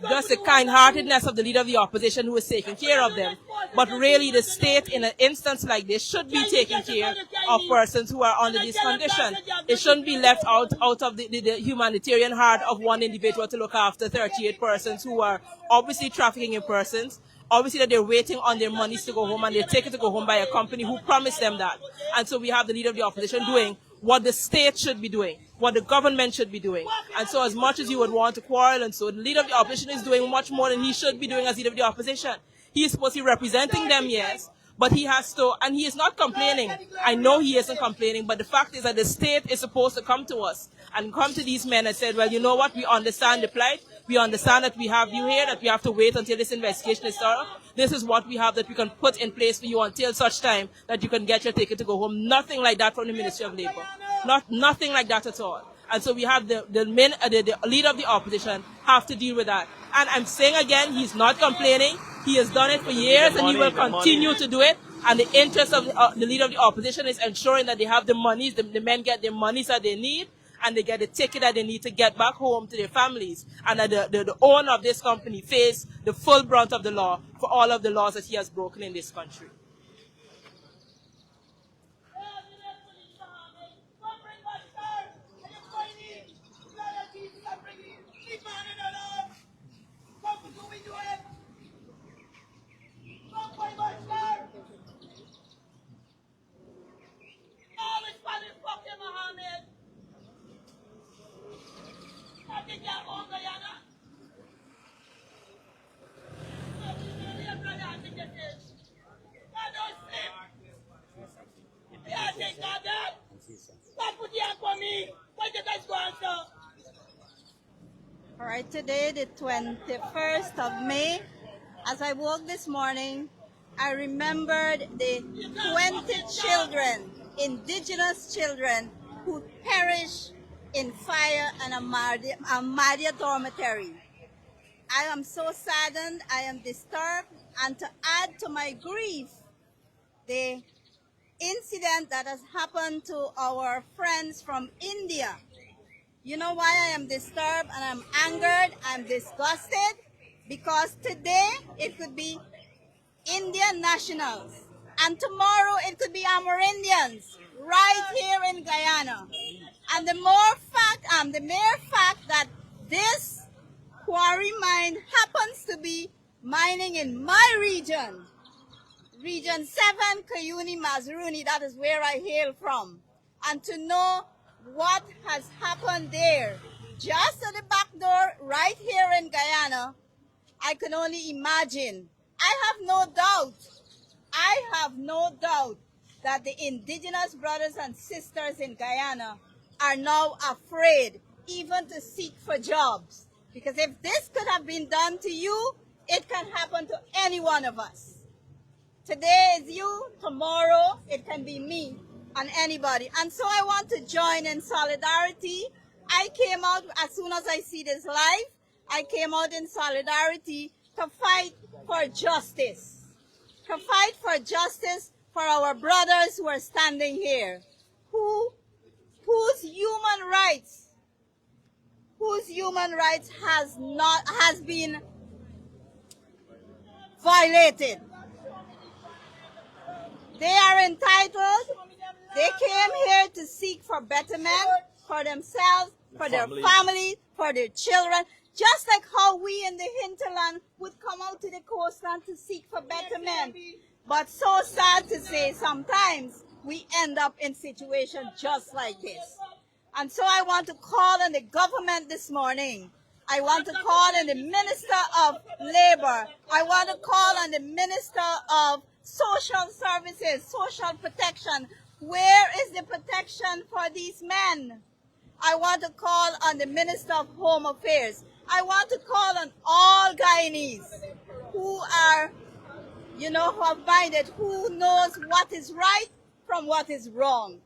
Speaker 9: just the kind-heartedness of the leader of the opposition who is taking care of them. But really, the state, in an instance like this, should be taking care of persons who are under these conditions. It shouldn't be left out of the humanitarian heart of one individual to look after 38 persons who are obviously trafficking in persons. Obviously that they're waiting on their monies to go home, and they're taken to go home by a company who promised them that. And so we have the leader of the opposition doing what the state should be doing, what the government should be doing. And so as much as you would want to quarrel, and so the leader of the opposition is doing much more than he should be doing as leader of the opposition. He is supposed to be representing them, yes, But he has to, and he is not complaining. I know he isn't complaining, but the fact is that the state is supposed to come to us and come to these men and say, well, you know what, we understand the plight. We understand that we have you here, that we have to wait until this investigation is thorough. This is what we have that we can put in place for you until such time that you can get your ticket to go home. Nothing like that from the Ministry of Labor. Nothing like that at all. And so we have the leader of the opposition have to deal with that. And I'm saying again, he's not complaining. He has done it for years and he will continue to do it. And the interest of the leader of the opposition is ensuring that they have the monies, the men get the monies that they need, and they get the ticket that they need to get back home to their families. And that the owner of this company face the full brunt of the law for all of the laws that he has broken in this country.
Speaker 7: All right, today, the 21st of May, as I woke this morning, I remembered the 20 children, indigenous children, who perished in fire and Ahmadiyya dormitory. I am so saddened, I am disturbed, and to add to my grief, the incident that has happened to our friends from India. You know why I am disturbed and I'm angered, I'm disgusted? Because today it could be Indian nationals and tomorrow it could be Amerindians right here in Guyana. And the mere fact that this quarry mine happens to be mining in my region, Region 7, Cuyuni, Mazruni, that is where I hail from. And to know what has happened there, just at the back door, right here in Guyana, I can only imagine. I have no doubt that the indigenous brothers and sisters in Guyana are now afraid even to seek for jobs. Because if this could have been done to you, it can happen to any one of us. Today is you, tomorrow it can be me and anybody. And so I want to join in solidarity. I came out, as soon as I see this live, I came out in solidarity to fight for justice. To fight for justice for our brothers who are standing here, whose human rights has been violated. They are entitled. They came here to seek for betterment for themselves, for their families, for their children, just like how we in the hinterland would come out to the coastland to seek for betterment. But so sad to say, sometimes we end up in situations just like this. And so I want to call on the government this morning. I want to call on the Minister of Labor. I want to call on the Minister of Social Services, Social Protection. Where is the protection for these men? I want to call on the Minister of Home Affairs. I want to call on all Guyanese who are, who have minded, who knows what is right from what is wrong.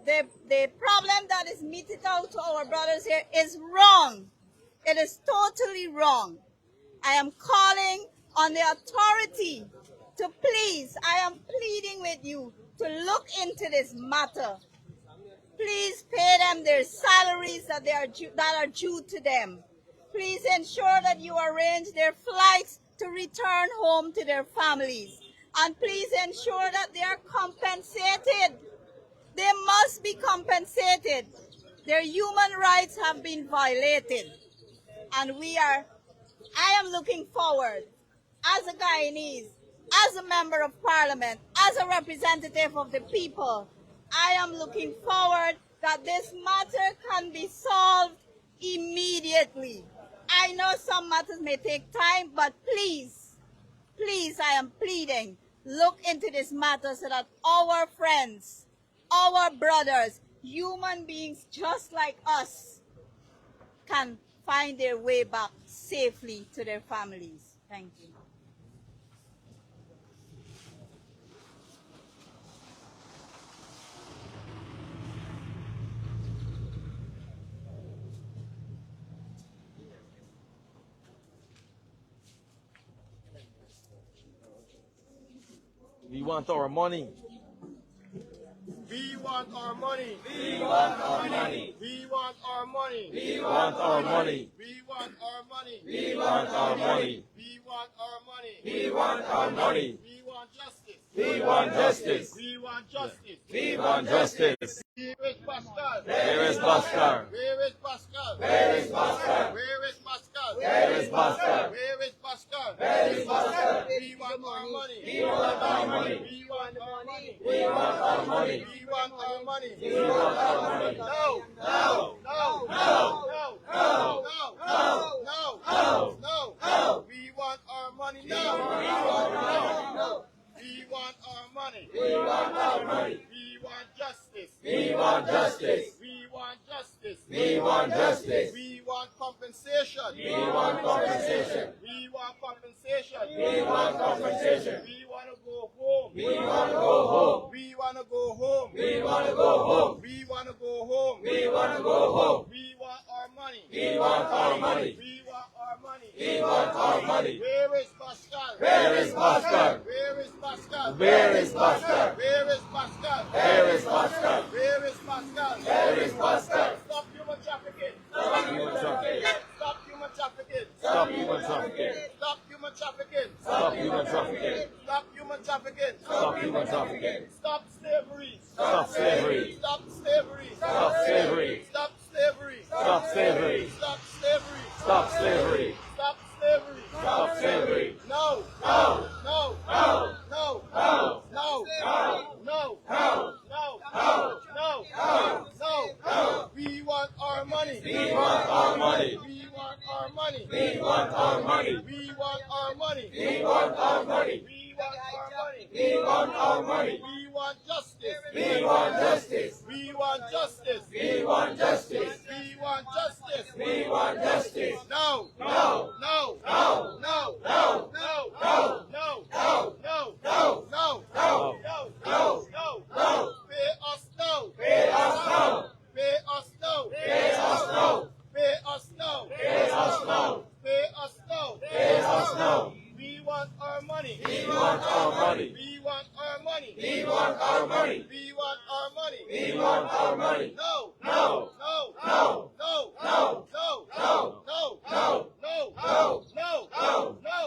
Speaker 7: The problem that is meted out to our brothers here is wrong. It is totally wrong. I am calling on the authority to please, I am pleading with you to look into this matter. Please pay them their salaries that are due to them. Please ensure that you arrange their flights to return home to their families. And please ensure that they are compensated. They must be compensated. Their human rights have been violated. And I am looking forward, as a Guyanese, as a member of parliament, as a representative of the people, I am looking forward that this matter can be solved immediately. I know some matters may take time, but please, I am pleading, look into this matter so that our friends, our brothers, human beings just like us, can find their way back safely to their families. Thank you.
Speaker 2: We want our money.
Speaker 1: We want our money.
Speaker 2: We want our money.
Speaker 1: We want our money.
Speaker 2: We want our money.
Speaker 1: We want our money.
Speaker 2: We want our money.
Speaker 1: We want our money.
Speaker 2: We want our money.
Speaker 1: We want justice.
Speaker 2: We want justice.
Speaker 1: We want justice.
Speaker 2: We want justice.
Speaker 1: Where is Pascal?
Speaker 2: Where is Pascal?
Speaker 1: Where is Pascal?
Speaker 2: Where is Pascal?
Speaker 1: Where is Pascal?
Speaker 2: Where is Pascal?
Speaker 1: Where is Pascal?
Speaker 2: Where is Pascal?
Speaker 1: We want our money.
Speaker 2: We want our money.
Speaker 1: We want our money.
Speaker 2: We want our money.
Speaker 1: We want our money.
Speaker 2: We want our money.
Speaker 1: No, no, no, no, no, no, no, no, no, no. We want our money now. We want our money.
Speaker 2: We want our money.
Speaker 1: We want justice.
Speaker 2: We want justice.
Speaker 1: We want justice.
Speaker 2: We want justice.
Speaker 1: We want compensation.
Speaker 2: We want compensation.
Speaker 1: We want compensation.
Speaker 2: We want compensation.
Speaker 1: We want to go home.
Speaker 2: We want to go home.
Speaker 1: We want to go home.
Speaker 2: We want to go home.
Speaker 1: We want to go home.
Speaker 2: We want to go home.
Speaker 1: We want our money.
Speaker 2: We want our money.
Speaker 1: We want our money.
Speaker 2: We want our money.
Speaker 1: Where is Pascal?
Speaker 2: Where is Pascal?
Speaker 1: Where is Pascal?
Speaker 2: Where is Pascal?
Speaker 1: Where is Pascal?
Speaker 2: Where is Pascal?
Speaker 1: Where is Pascal?
Speaker 2: Where is Pascal?
Speaker 1: Stop human trafficking.
Speaker 2: Stop human trafficking.
Speaker 1: Stop human trafficking.
Speaker 2: Stop human trafficking.
Speaker 1: Stop human trafficking.
Speaker 2: Stop human trafficking.
Speaker 1: Stop human trafficking.
Speaker 2: Stop human trafficking.
Speaker 1: Stop slavery.
Speaker 2: Stop slavery.
Speaker 1: Stop slavery.
Speaker 2: Stop slavery.
Speaker 1: Stop slavery.
Speaker 2: Stop slavery.
Speaker 1: Stop slavery.
Speaker 2: Stop slavery.
Speaker 1: Stop slavery.
Speaker 2: Stop slavery.
Speaker 1: No.
Speaker 2: No.
Speaker 1: No.
Speaker 2: No.
Speaker 1: No.
Speaker 2: No.
Speaker 1: No.
Speaker 2: No.
Speaker 1: No.
Speaker 2: No.
Speaker 1: No.
Speaker 2: No.
Speaker 1: No. No. We want our money.
Speaker 2: We want our money.
Speaker 1: We want our money.
Speaker 2: We want our money.
Speaker 1: We want our money.
Speaker 2: We want our money.
Speaker 1: We want our money.
Speaker 2: We want our money.
Speaker 1: We want justice.
Speaker 2: We want justice.
Speaker 1: We want justice.
Speaker 2: We want justice.
Speaker 1: We want justice.
Speaker 2: We want justice.
Speaker 1: No.
Speaker 2: No.
Speaker 1: No.
Speaker 2: No.
Speaker 1: No.
Speaker 2: No.
Speaker 1: No.
Speaker 2: No.
Speaker 1: No.
Speaker 2: No.
Speaker 1: No.
Speaker 2: No.
Speaker 1: No.
Speaker 2: No.
Speaker 1: No.
Speaker 2: No.
Speaker 1: No.
Speaker 2: No.
Speaker 1: Pay us now.
Speaker 2: Pay us now.
Speaker 1: Pay us now.
Speaker 2: Pay us now.
Speaker 1: Pay us now.
Speaker 2: Pay us now.
Speaker 1: Pay us now.
Speaker 2: Pay us now.
Speaker 1: We want our money.
Speaker 2: We want our money.
Speaker 1: We want our money.
Speaker 2: We want our money.
Speaker 1: We want our money.
Speaker 2: We want our money.
Speaker 1: No.
Speaker 2: No.
Speaker 1: No.
Speaker 2: No.
Speaker 1: No.
Speaker 2: No.
Speaker 1: No.
Speaker 2: No.
Speaker 1: No.
Speaker 2: No.
Speaker 1: No.
Speaker 2: No.
Speaker 1: No.
Speaker 2: No.
Speaker 1: No.
Speaker 2: No.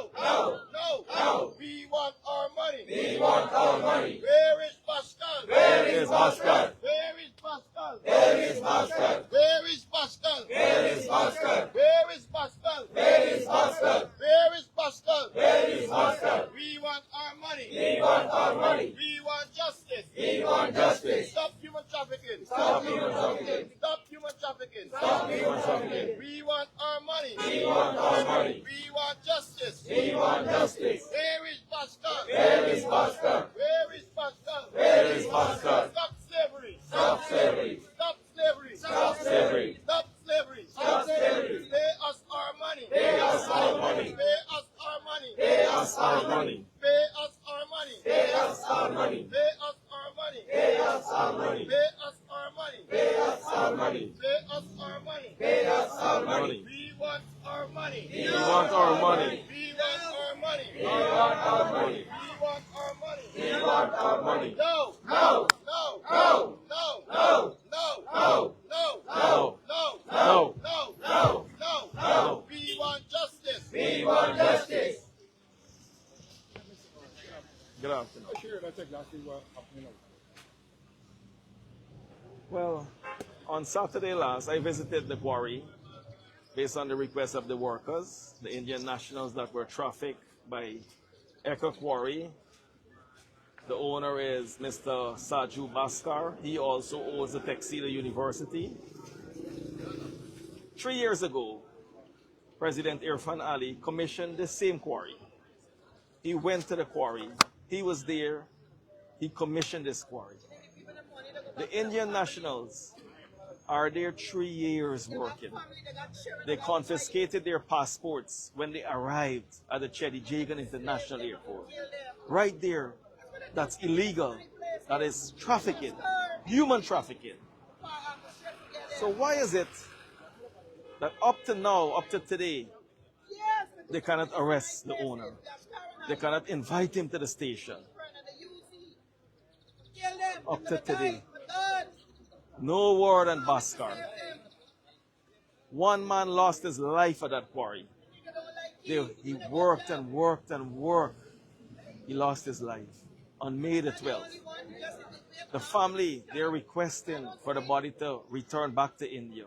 Speaker 1: No.
Speaker 2: No.
Speaker 1: We want our money.
Speaker 2: We want our money.
Speaker 1: Where is Pascal?
Speaker 2: Where is Pascal?
Speaker 1: Where is Pascal?
Speaker 2: Where is Pascal?
Speaker 1: Where is Pascal?
Speaker 2: Where is Pascal?
Speaker 1: Where is Pascal?
Speaker 2: Where is Pascal?
Speaker 1: Where is Pascal?
Speaker 2: Where is Pascal?
Speaker 1: We want our money.
Speaker 2: We want our money.
Speaker 1: We want justice.
Speaker 2: We want justice.
Speaker 1: Stop human trafficking.
Speaker 2: Stop human trafficking.
Speaker 1: Stop human trafficking.
Speaker 2: Stop human trafficking.
Speaker 1: We want our money.
Speaker 2: We want our money.
Speaker 1: We want justice.
Speaker 2: We want justice.
Speaker 1: Where is Pascal?
Speaker 2: Where is Pascal?
Speaker 1: Where is Pascal?
Speaker 2: Where is Pascal?
Speaker 1: Stop slavery.
Speaker 2: Stop slavery.
Speaker 1: Stop slavery.
Speaker 2: Stop slavery.
Speaker 1: Stop slavery.
Speaker 2: Stop slavery.
Speaker 1: Pay us our money.
Speaker 2: Pay us our money.
Speaker 1: Pay us our money.
Speaker 2: Pay us our money.
Speaker 1: Pay us our money.
Speaker 2: Pay us our money.
Speaker 1: Pay us our money.
Speaker 2: Pay us our money.
Speaker 1: Pay us our money.
Speaker 2: Pay us our money.
Speaker 1: Pay us our money.
Speaker 2: Pay us our money.
Speaker 1: We want our money.
Speaker 2: We want our money.
Speaker 1: We want our money.
Speaker 2: We want our money.
Speaker 1: We want our money.
Speaker 2: We want our money.
Speaker 1: No.
Speaker 2: No.
Speaker 1: No.
Speaker 2: No.
Speaker 1: No.
Speaker 2: No.
Speaker 1: No.
Speaker 2: No.
Speaker 1: No.
Speaker 2: No.
Speaker 1: No.
Speaker 2: No.
Speaker 1: No.
Speaker 2: No.
Speaker 1: No.
Speaker 2: No.
Speaker 1: We want justice.
Speaker 2: We want justice. Good afternoon.
Speaker 5: Sure, that's exactly what happened.
Speaker 2: Well, on Saturday last, I visited the quarry based on the request of the workers, the Indian nationals that were trafficked by Echo Quarry. The owner is Mr. Saju Bhaskar. He also owns the Texila University. 3 years ago, President Irfan Ali commissioned the same quarry. He went to the quarry. He was there. He commissioned this quarry. The Indian nationals are there 3 years working. They confiscated their passports when they arrived at the Chedi Jagan International Airport. Right there, that's illegal. That is trafficking, human trafficking. So why is it that up to now, up to today, they cannot arrest the owner? They cannot invite him to the station. Up to today. No word on Bhaskar. One man lost his life at that quarry. He worked and worked and worked. He lost his life on May the 12th. The family, they're requesting for the body to return back to India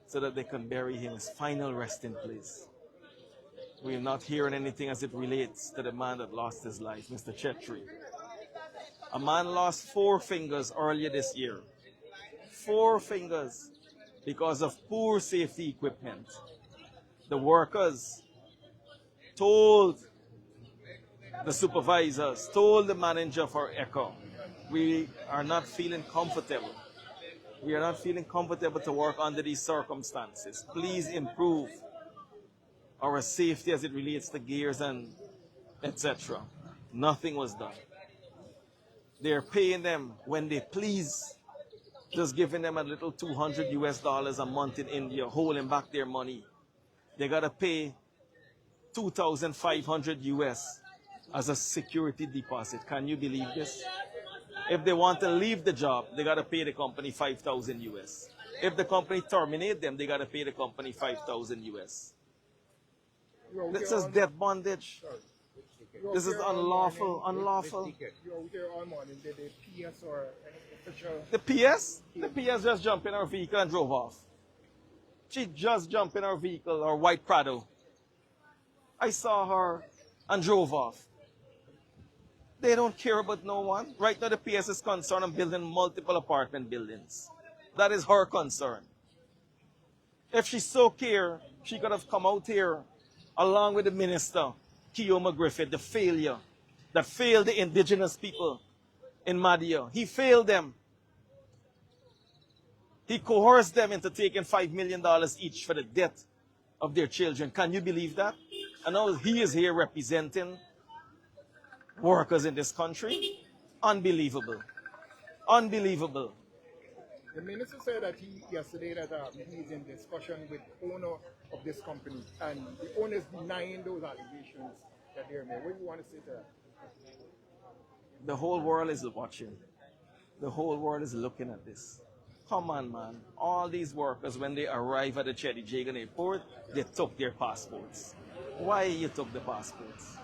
Speaker 2: so that they can bury him, his final resting place. We're not hearing anything as it relates to the man that lost his life, Mr. Chetri. A man lost 4 fingers earlier this year. 4 fingers because of poor safety equipment. The workers told the supervisors, told the manager for ECHO, we are not feeling comfortable. We are not feeling comfortable to work under these circumstances. Please improve our safety as it relates to gears and etc. Nothing was done. They're paying them when they please, just giving them a little $200 a month in India, holding back their money. They gotta pay $2,500 as a security deposit. Can you believe this? If they want to leave the job, they gotta pay the company $5,000. If the company terminate them, they gotta pay the company $5,000. This is death bondage. This is unlawful, unlawful. The PS? The PS just jumped in our vehicle and drove off. She just jumped in our vehicle, our white Prado. I saw her and drove off. They don't care about no one. Right now the PS is concerned on building multiple apartment buildings. That is her concern. If she so care, she could have come out here along with the minister, Kioma Griffith, the failure that failed the indigenous people in Madhya. He failed them. He coerced them into taking $5 million each for the death of their children. Can you believe that? And now he is here representing workers in this country. Unbelievable. Unbelievable.
Speaker 1: The minister said that yesterday that he's in discussion with the owner of this company, and the owner is denying those allegations that they're made. What do you want to say to that?
Speaker 2: The whole world is watching. The whole world is looking at this. Come on, man. All these workers, when they arrive at the Chedi Jagan airport, they took their passports. Why you took the passports?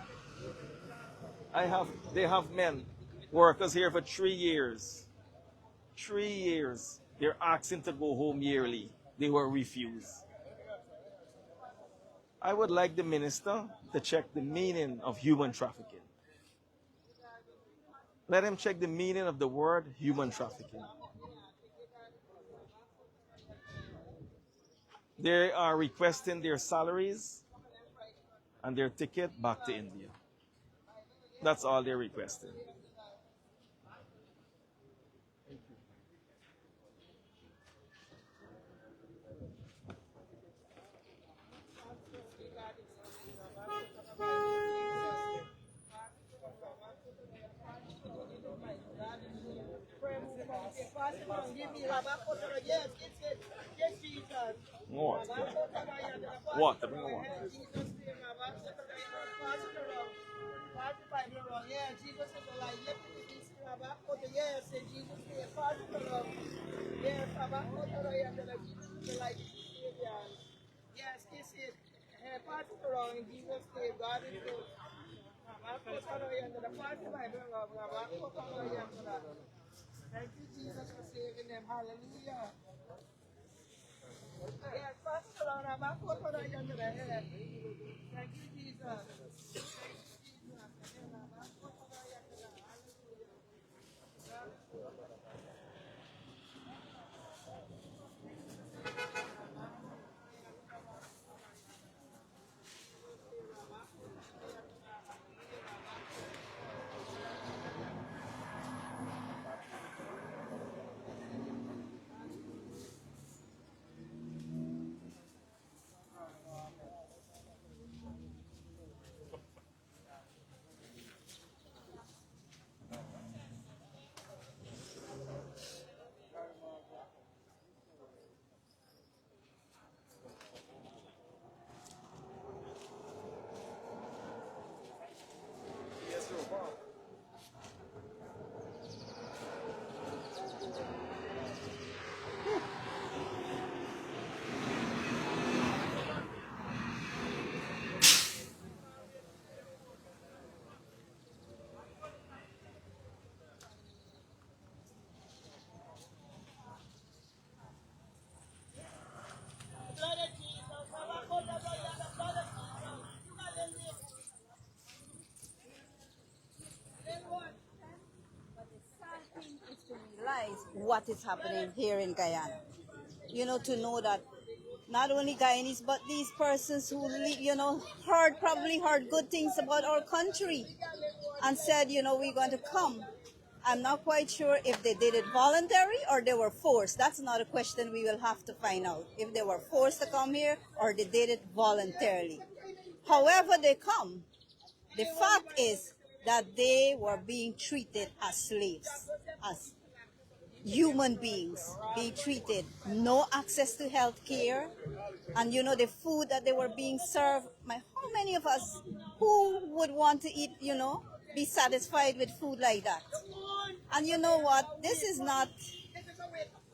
Speaker 2: They have men, workers here for 3 years. 3 years. They're asking to go home yearly. They were refused. I would like the minister to check the meaning of human trafficking. Let him check the meaning of the word human trafficking. They are requesting their salaries and their ticket back to India. That's all they're requesting. What? What? Bring on.
Speaker 10: Yeah, Jesus is alive. Yes, Jesus is alive. Yes, yes, this is part of the wrong. Jesus is God is good. Thank you, Jesus, for saving them. Hallelujah. Yes, Pastor, thank you, Jesus.
Speaker 7: what is happening here in Guyana. You know, to know that not only Guyanese, but these persons who, probably heard good things about our country and said, we're going to come. I'm not quite sure if they did it voluntary or they were forced. That's not a question we will have to find out. If they were forced to come here or they did it voluntarily. However they come, the fact is that they were being treated as slaves, as human beings being treated, no access to health care, and the food that they were being served. How many of us who would want to eat, be satisfied with food like that? And you know what? This is not,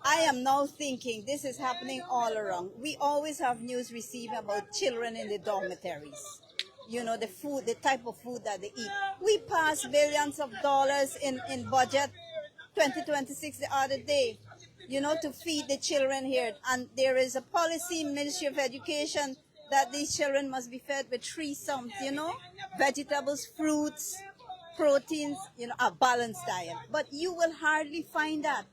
Speaker 7: I am now thinking this is happening all around. We always have news received about children in the dormitories. The food, the type of food that they eat. We passed billions of dollars in budget 2026 the other day, to feed the children here. And there is a policy, Ministry of Education, that these children must be fed with three sums, vegetables, fruits, proteins, a balanced diet. But you will hardly find that.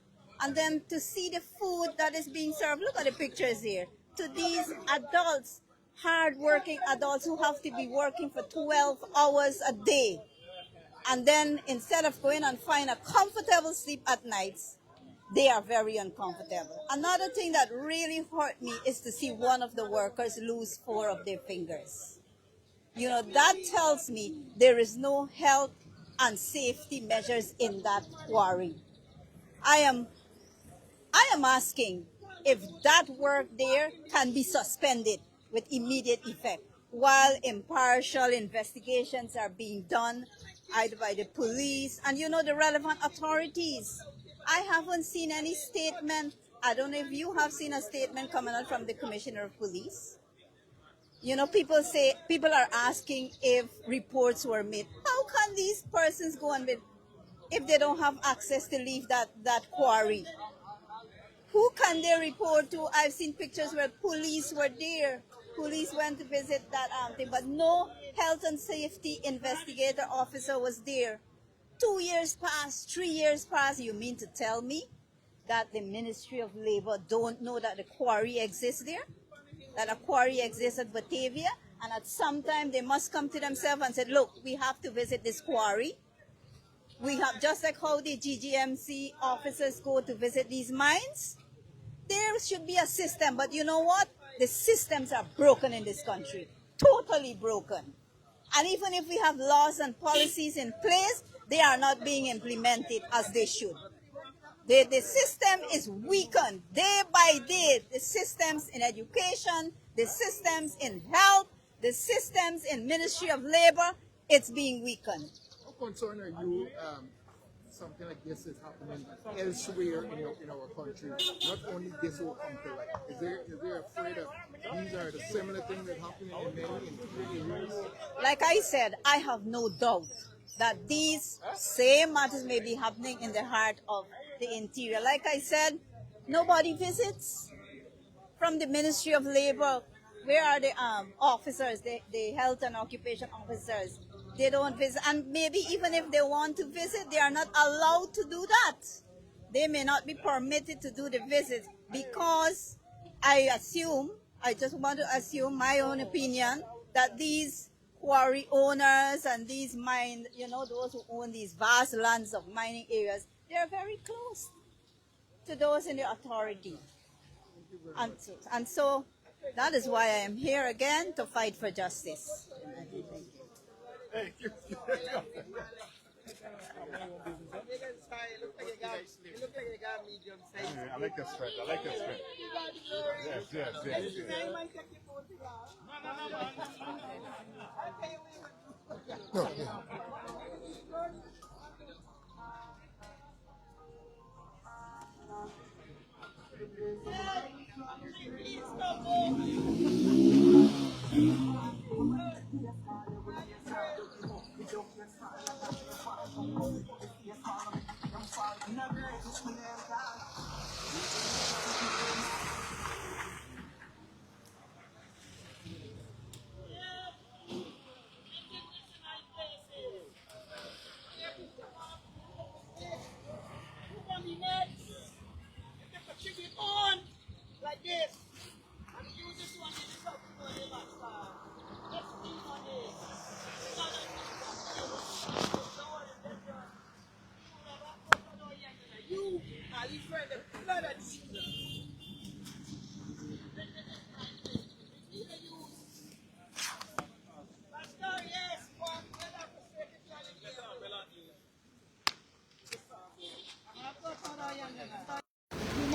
Speaker 7: And then to see the food that is being served, look at the pictures here, to these adults, hard-working adults who have to be working for 12 hours a day. And then instead of going and find a comfortable sleep at nights, they are very uncomfortable. Another thing that really hurt me is to see one of the workers lose 4 of their fingers. That tells me there is no health and safety measures in that quarry. I am asking if that work there can be suspended with immediate effect while impartial investigations are being done either by the police and the relevant authorities. I haven't seen any statement. I don't know if you have seen a statement coming out from the Commissioner of Police. People are asking if reports were made. How can these persons go on with if they don't have access to leave that quarry? Who can they report to? I've seen pictures where police were there. Police went to visit that thing, but no health and safety investigator officer was there. 2 years passed, 3 years passed. You mean to tell me that the Ministry of Labor don't know that the quarry exists there? That a quarry exists at Batavia? And at some time they must come to themselves and say, look, we have to visit this quarry. We have, just like how the GGMC officers go to visit these mines. There should be a system, but you know what? The systems are broken in this country, totally broken. And even if we have laws and policies in place, they are not being implemented as they should. The system is weakened day by day. The systems in education, the systems in health, the systems in Ministry of Labor, it's being weakened.
Speaker 1: How concerned are you something like this is happening elsewhere in our country? Not only this will come to light. Is there afraid of these are the similar things that happen in many areas?
Speaker 7: Like I said, I have no doubt that these same matters may be happening in the heart of the interior. Like I said, nobody visits from the Ministry of Labor. Where are the officers, the health and occupation officers? They don't visit, and maybe even if they want to visit, they are not allowed to do that. They may not be permitted to do the visit because I just want to assume my own opinion, that these quarry owners and these mine, those who own these vast lands of mining areas, they are very close to those in the authority. And so that is why I am here again to fight for justice.
Speaker 1: Thank you. I like that strength. I like that strength. Yes. No, yeah.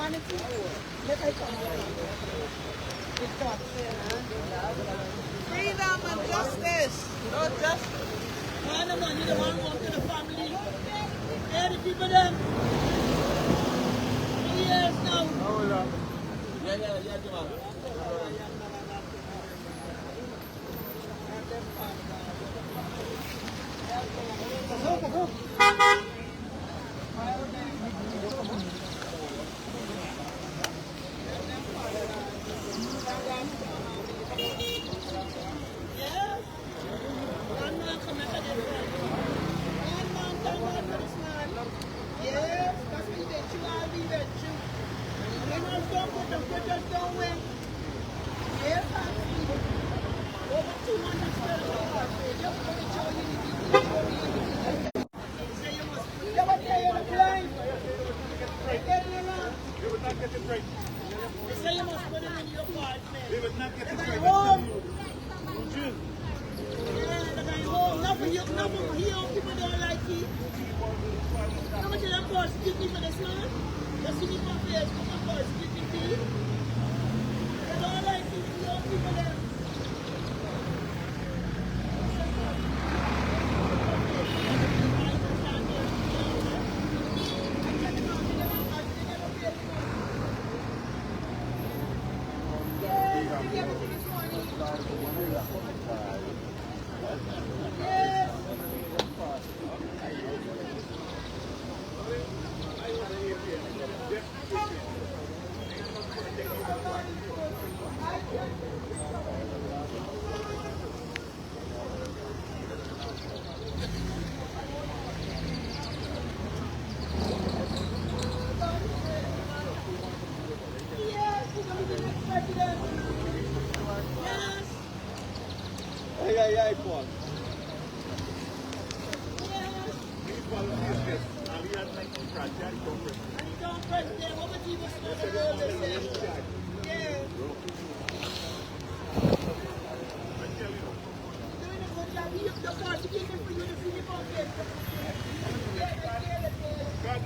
Speaker 10: humanity. Let I come. Freedom and justice. No justice. All the money they want to go to the family. Hey, the people them. 3 years now.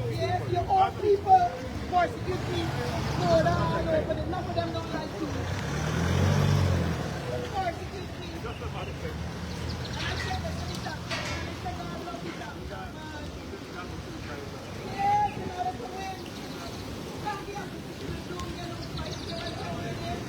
Speaker 10: Yes, your own people persecute people. No, no, no, but enough of them don't like you. Persecute people. And I said that to the doctor, and I said, God love the doctor, man. Yes, in order to win. Can't be happy to do get no fight, get no fight again.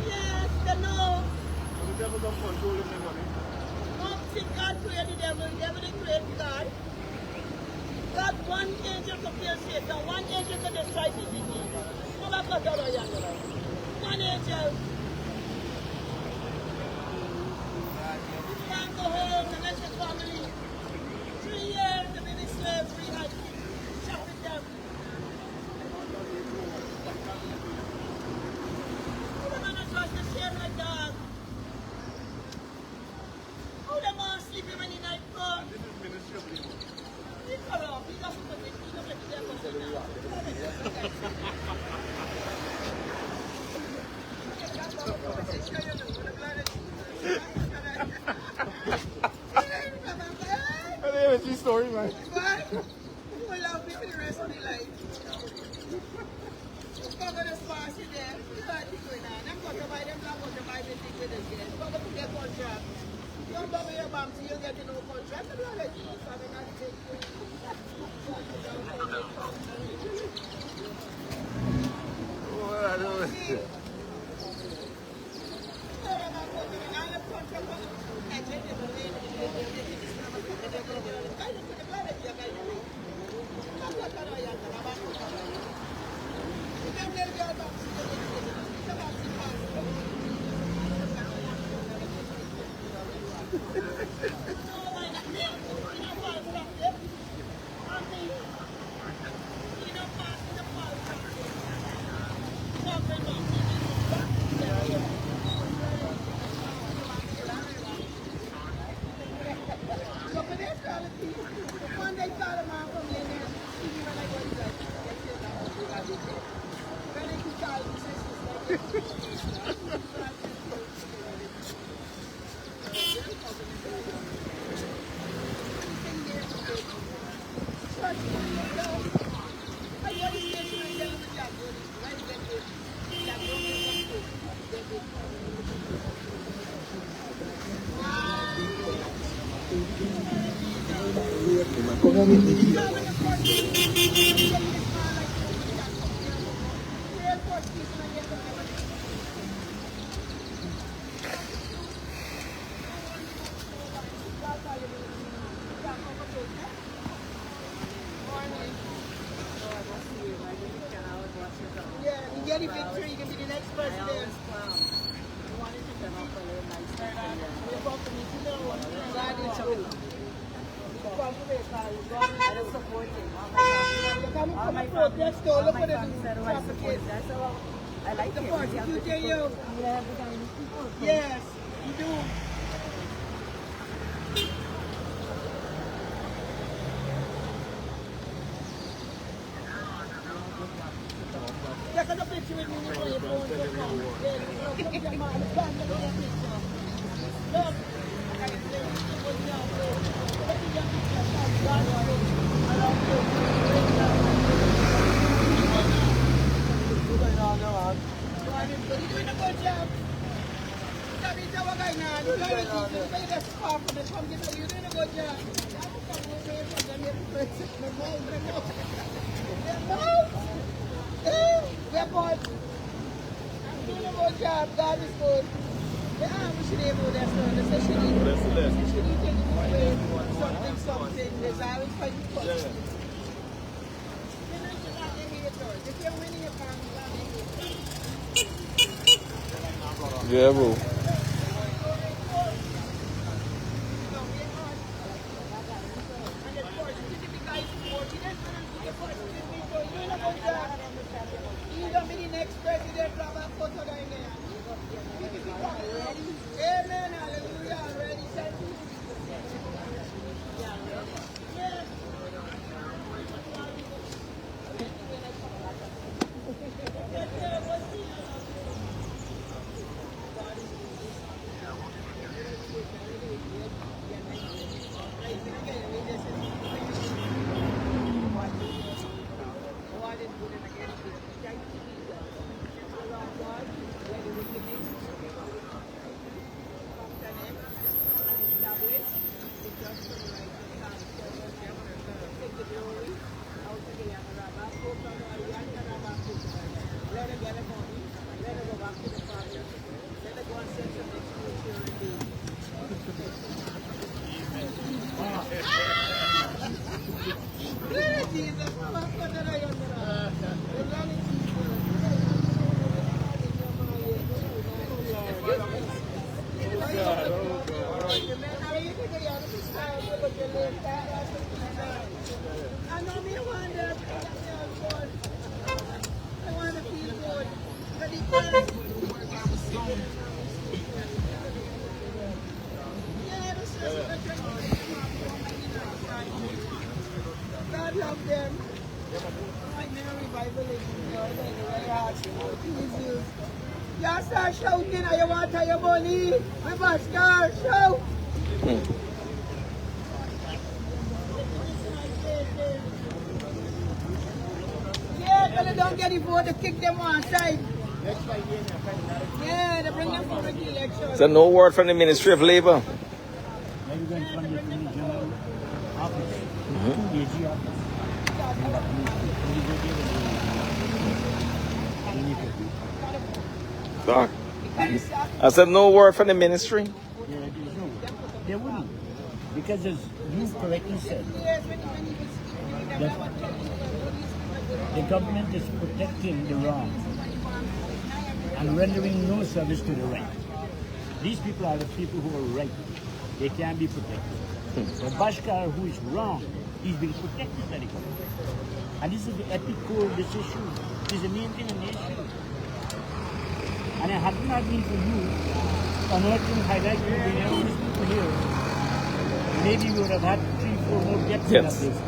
Speaker 10: Yes, they know. Don't think God created the devil didn't create God. God one angel to kill Satan, one angel to destroy people. One angel. Can't go home and let your family. 3 years to be slavery and shop with them. Who the man is just the shame like dog? Who the man sleeping when the night comes? This is ministry of evil. He corrupt. He doesn't put it. He doesn't let the devil sit down.
Speaker 1: That's your story, man.
Speaker 10: You will love me for the rest of your life. I'm going to pass you there. You got to go now. I'm going to buy them. I'm going to buy the thing with them again. I'm going to get contract. You don't bother your mom till you get no contract. I'm not letting you have an attitude. Yeah, you get a victory, you can be the next president. I like the prosecutor, you. Yes, you do. Take a picture with me before your phone goes down. Yeah, look, your man, look, take a picture. Look. God is good. The arm should be able to something. There's always fighting for it. If you're winning your family,
Speaker 2: Yeah, bro.
Speaker 10: he's gonna be the next president. Amen. Hallelujah. Ready, set. God love them. You start shouting, you want your money. We must start shout. Yeah, but they don't get it for to kick them one side. Yeah, they bring them for the election.
Speaker 2: So no word from the Ministry of Labor. Doc, I said no word from the ministry.
Speaker 8: They wouldn't, because as you correctly said, that the government is protecting the wrong and rendering no service to the right. These people are the people who are right. They can be protected. The Bashkar who is wrong, he's being protected by the government. And this is the epic core of this issue. It is the main thing in the issue. And had it not been for you unearthing, highlighting, bringing all these people here, maybe we would have had 3-4 more deaths in that place.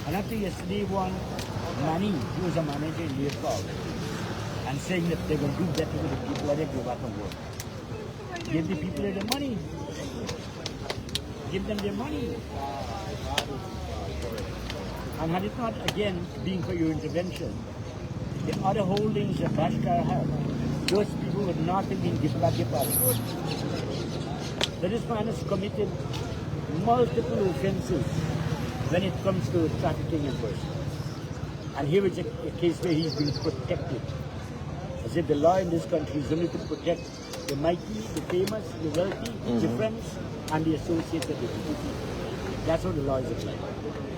Speaker 8: And after yesterday won money, he was a manager in Leopold, and saying that they will do better for the people when they go back and work. Give the people their money. Give them their money. And had it not, again, being for your intervention, the other holdings that Bashkar had, those people would not have been given back their passport. So this man has committed multiple offenses when it comes to trafficking in person. And here is a case where he's been protected. As if the law in this country is only to protect the mighty, the famous, the wealthy, the friends, and the associates of the people. That's how the law is applied.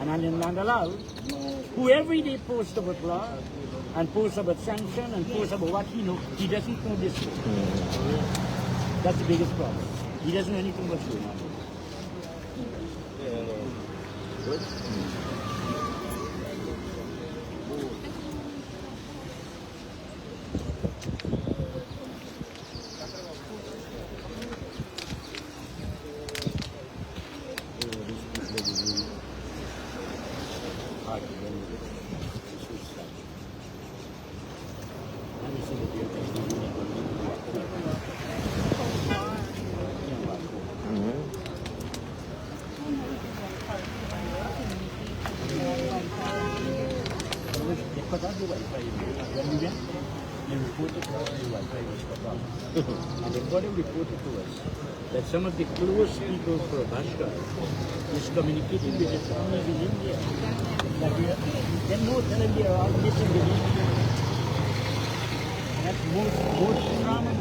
Speaker 8: And in Nandalal, who every day posts about law, and posts about sanction, and posts about what he knows, he doesn't know this. That's the biggest problem. He doesn't know anything what's going on. Good. And the body reported to us that some of the close people for Bashkar is communicating with the families in India. That they know that they are all missing the India. That's most trauma.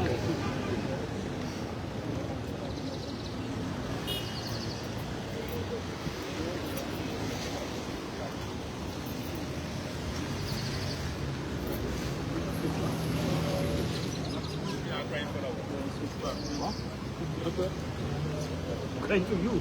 Speaker 8: Crying for you.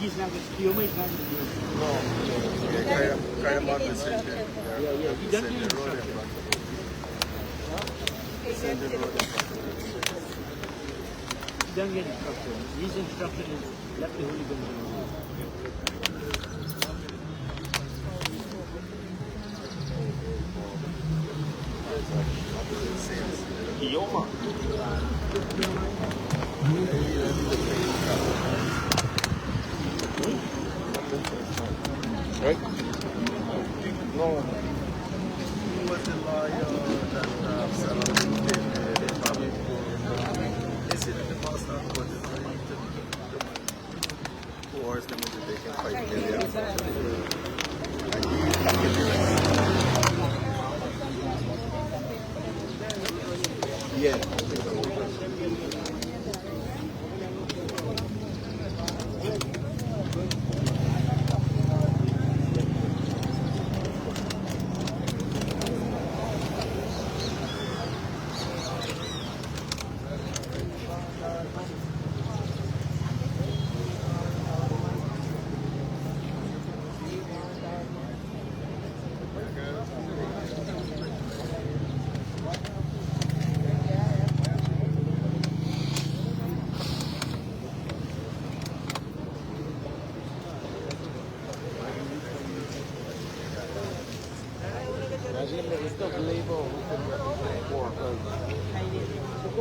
Speaker 8: He's not with Kioma, he's not with you.
Speaker 5: No, kind of about the same thing.
Speaker 8: Yeah, he doesn't
Speaker 5: Send the road in front. Send the road in front.
Speaker 8: He doesn't get instruction. His instruction is let the hooligans alone.
Speaker 2: Kioma.
Speaker 5: Right? No. Who was the lawyer that celebrated the family? Is it the pastor or the who owes them to take $5 million? And he packaged it. Yeah.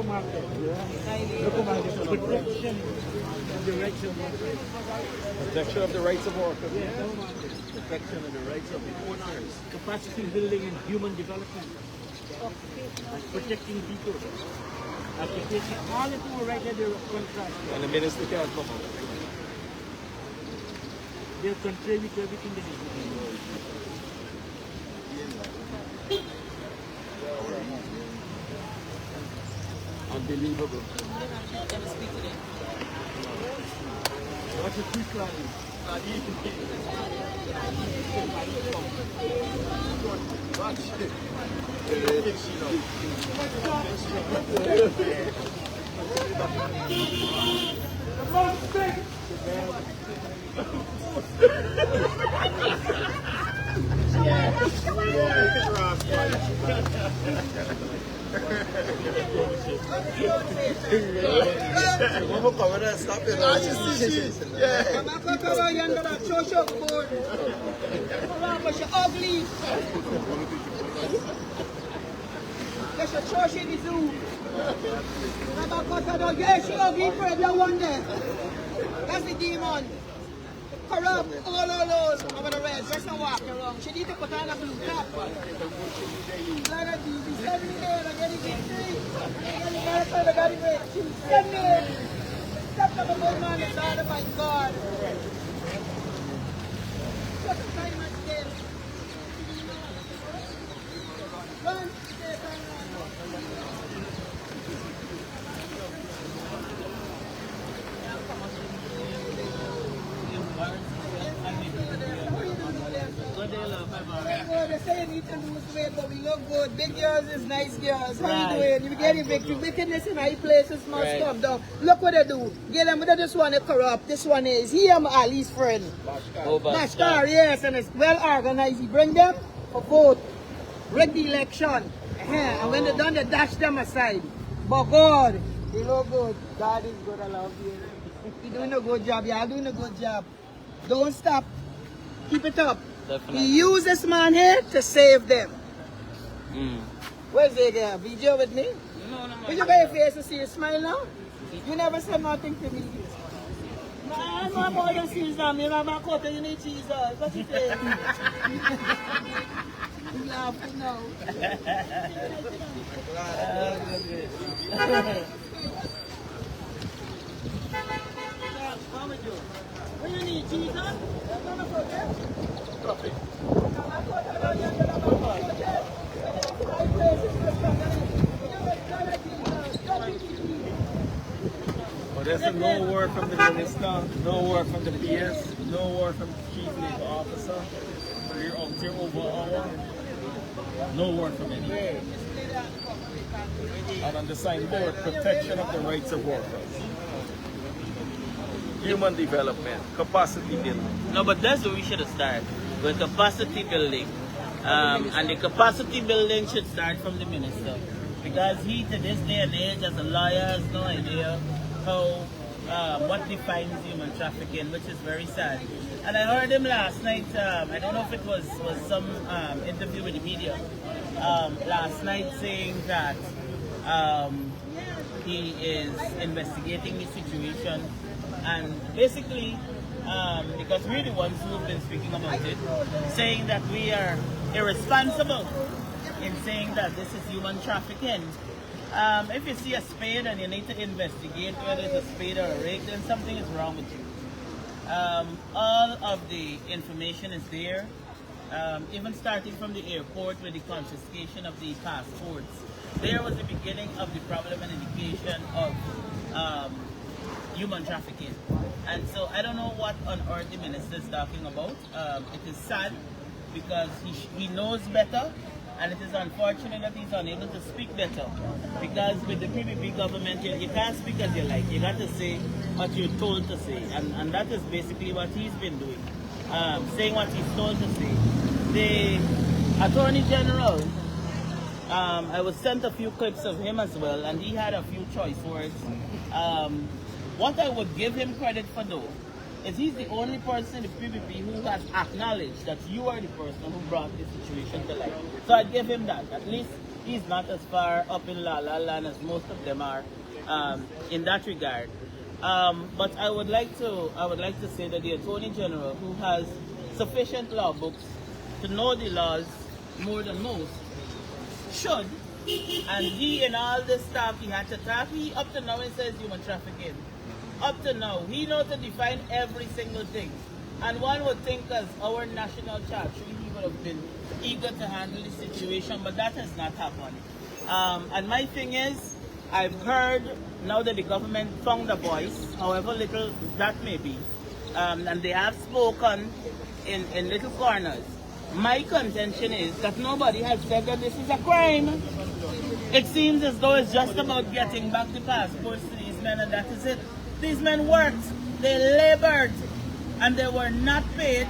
Speaker 8: local market. Local market. Protection of the rights of workers.
Speaker 2: Protection of the rights of workers.
Speaker 11: Protection of the rights of the workers.
Speaker 8: Capacity building and human development. And protecting people. Application, all of them are right there, they're contract.
Speaker 2: And the minister can't come out.
Speaker 8: They're contrary to everything that is going on.
Speaker 2: Unbelievable.
Speaker 8: What's a quick rally?
Speaker 11: Stop it.
Speaker 10: I'm not going to go yonder and show you board. But you're ugly. That's a church in the zoo. I'm not going to go. Yes, she ugly for everyone there. That's the demon. Corrupt, all over the red. Just not walk around. She need to put on a blue cap. Like a DB, send me there. I get it victory. I got it right. Send me. Stop the good man is out of my God. What a time I did. Run. They say you need to lose weight, but we look good. Big girls is nice girls. How you doing? You getting victory. Wickedness in high places must come down. Look what they do. Get them with this one is corrupt. This one is. He am Ali's friend. Bashkar, yes, and it's well organized. He bring them for vote. Rig the election. And when they're done, they dash them aside. But God, you look good. God is good. I love you. You're doing a good job. Y'all doing a good job. Don't stop. Keep it up.
Speaker 11: Definitely.
Speaker 10: He used this man here to save them. Where's the girl? Video with me?
Speaker 11: No.
Speaker 10: Did you get your face to see you smile now? You never said nothing to me. I'm not more than Caesar. I'm not going to you need Jesus. What you say? You laughing now. What you need, Jesus?
Speaker 2: But there's no word from the minister, no word from the PS, no word from the chief legal officer. We're out here over an hour. No word from anyone. And on the signboard, protection of the rights of workers. Human development, capacity building.
Speaker 11: No, but that's where we should have started, with capacity building. And the capacity building should start from the minister. Because he, to this day and age, as a lawyer, has no idea how, what defines human trafficking, which is very sad. And I heard him last night, I don't know if it was some interview with the media, last night saying that he is investigating the situation. And basically, because we're the ones who have been speaking about it, saying that we are irresponsible in saying that this is human trafficking. If you see a spade and you need to investigate whether it's a spade or a rake, then something is wrong with you. All of the information is there, even starting from the airport with the confiscation of the passports. There was the beginning of the problem and indication of human trafficking. And so I don't know what on earth the minister is talking about. It is sad because he knows better, and it is unfortunate that he's unable to speak better. Because with the PPP government, you can't speak as you like. You got to say what you're told to say, and that is basically what he's been doing, saying what he's told to say. The Attorney General, I was sent a few clips of him as well, and he had a few choice words. What I would give him credit for though, is he's the only person in the PPP who has acknowledged that you are the person who brought this situation to light. So I give him that. At least he's not as far up in La La Land as most of them are in that regard. But I would like to say that the Attorney General, who has sufficient law books to know the laws more than most, should, and he and all the staff he had to talk, he up to now he says human trafficking. Up to now, he knows to define every single thing. And one would think as our national charge, he would have been eager to handle the situation, but that has not happened. And my thing is, I've heard now that the government found a voice, however little that may be, and they have spoken in little corners. My contention is that nobody has said that this is a crime. It seems as though it's just about getting back the passports to these men, and that is it. These men worked, they labored, and they were not paid.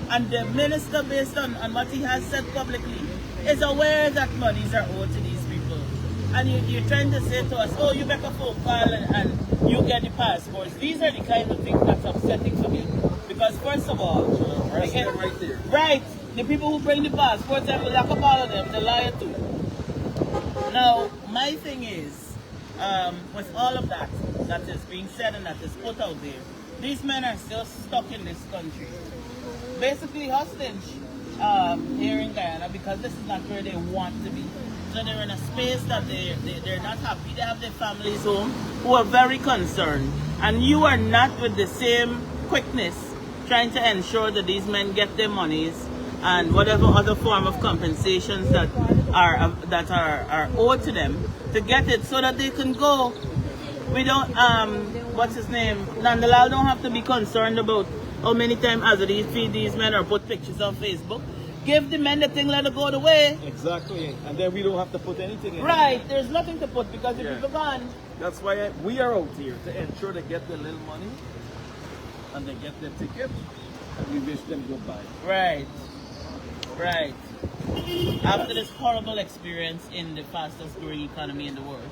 Speaker 11: And the minister, based on what he has said publicly, is aware that monies are owed to these people. And you're trying to say to us, oh, you make a phone call and you get the passports. These are the kind of things that's upsetting for me. Because first of all, right, the people who bring the passports, I will lock up all of them, the liar too. Now, my thing is, with all of that is being said and that is put out there, these men are still stuck in this country. Basically hostage here in Guyana, because this is not where they want to be. So they're in a space that they're not happy. They have their families home who are very concerned. And you are not with the same quickness trying to ensure that these men get their monies and whatever other form of compensations that are owed to them, to get it so that they can go. We don't, what's his name, Nandalal don't have to be concerned about how many times as these men or put pictures on Facebook. Give the men the thing, let it go the way.
Speaker 2: Exactly, and then we don't have to put anything in.
Speaker 11: Right, there's nothing to put because the people gone.
Speaker 2: That's why we are out here, to ensure they get their little money and they get their ticket, and we wish them goodbye.
Speaker 11: Right, right. After this horrible experience in the fastest growing economy in the world,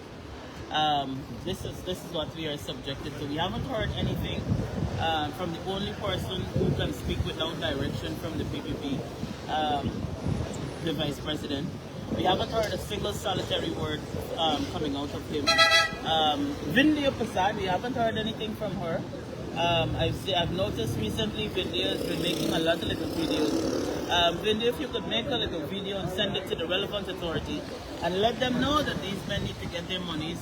Speaker 11: this is what we are subjected to. We haven't heard anything from the only person who can speak without direction from the PPP, the Vice President. We haven't heard a single solitary word coming out of him. Vindhya Prasad, we haven't heard anything from her. I've noticed recently Vindhya has been making a lot of little videos. Vindhya, if you could make a little video and send it to the relevant authority and let them know that these men need to get their monies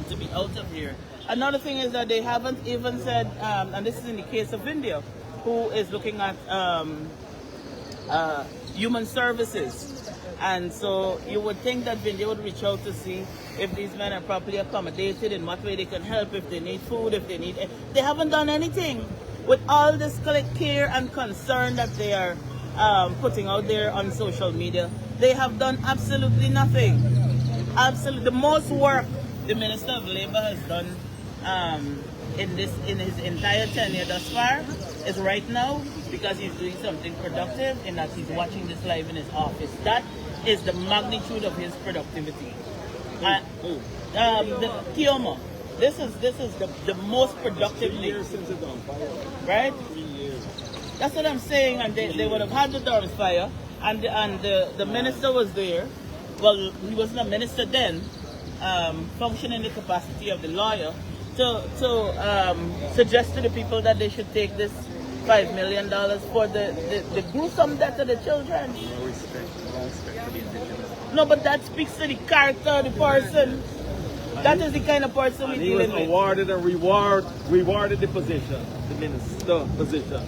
Speaker 11: to be out of here. Another thing is that they haven't even said, and this is in the case of Vindhya, who is looking at human services. And so you would think that Vindhya would reach out to see if these men are properly accommodated, in what way they can help, if they need food, if they need... They haven't done anything. With all this care and concern that they are putting out there on social media, they have done absolutely nothing. Absolutely. The most work the Minister of Labour has done in his entire tenure thus far is right now, because he's doing something productive, in that he's watching this live in his office. That is the magnitude of his productivity. The Kioma, this is the most productive league. Right?
Speaker 2: 3 years.
Speaker 11: That's what I'm saying, and they would have had the Dorms fire, and the minister was there. Well, he wasn't a minister then, functioning in the capacity of the lawyer, to suggest to the people that they should take this $5 million for the gruesome death of the children.
Speaker 2: No respect for the indigenous.
Speaker 11: No, but that speaks to the character of the person. That is the kind of person we're dealing with.
Speaker 2: He was awarded and rewarded the position, the minister position.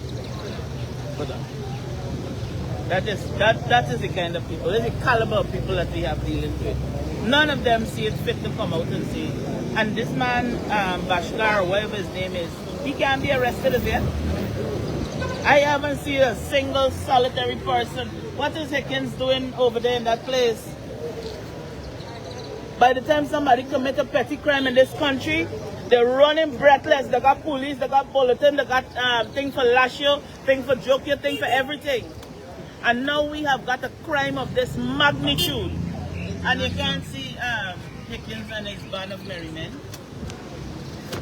Speaker 2: For that is the kind of people, that's the caliber of people that we have dealing with. None of them see it fit to come out and say, and this man, Bashkar, or whatever his name is, he can't be arrested as yet. I haven't seen a single solitary person. What is Hickens doing over there in that place? By the time somebody commit a petty crime in this country, they're running breathless. They got police, they got bulletin, they got thing for lash you, thing for joke you, thing for everything. And now we have got a crime of this magnitude. And you can't see Hickens and his band of merry men.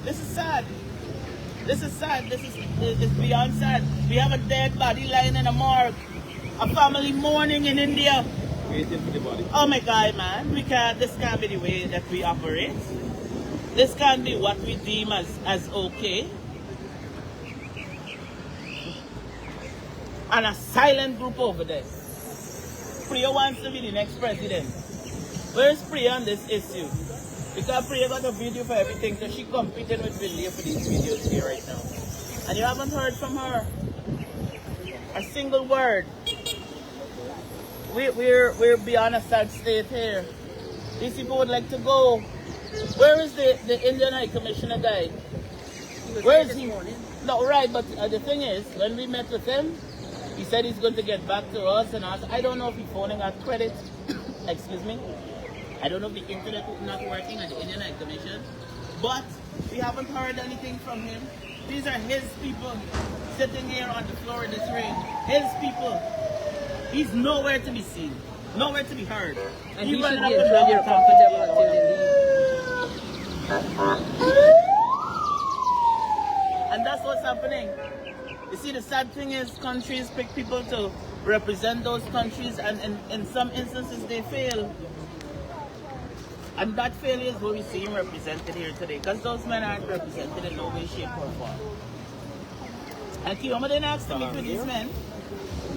Speaker 2: This is sad. This is sad. This is beyond sad. We have a dead body lying in a morgue. A family mourning in India. waiting for the body.
Speaker 11: Oh my God, man. This can't be the way that we operate. This can't be what we deem as okay. And a silent group over there. Priya wants to be the next president. Where's Priya on this issue? Because Priya got a video for everything, so she competing with Vinlia for these videos here right now. And you haven't heard from her a single word. We're beyond a sad state here. These people would like to go. Where is the Indian High Commissioner guy? Where is he? No, right, but the thing is, when we met with him, he said he's going to get back to us and us. I don't know if he's phoning out credit. Excuse me. I don't know if the internet is not working at the Indian High Commission. But we haven't heard anything from him. These are his people sitting here on the floor in this rain. His people. He's nowhere to be seen. Nowhere to be heard.
Speaker 9: And he should be very comfortable until they leave.
Speaker 11: And that's what's happening. You see, the sad thing is countries pick people to represent those countries, and in some instances they fail. And that failure is what we see represented here today, because those men aren't represented in no way, shape, or form. And Kiyoma didn't ask to meet with these men.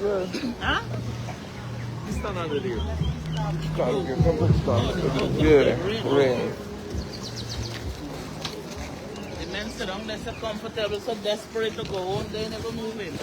Speaker 2: Yeah.
Speaker 11: Huh?
Speaker 2: Stand under there.
Speaker 11: Rain. The men sit down, they're so comfortable, so desperate to go home, they never move in.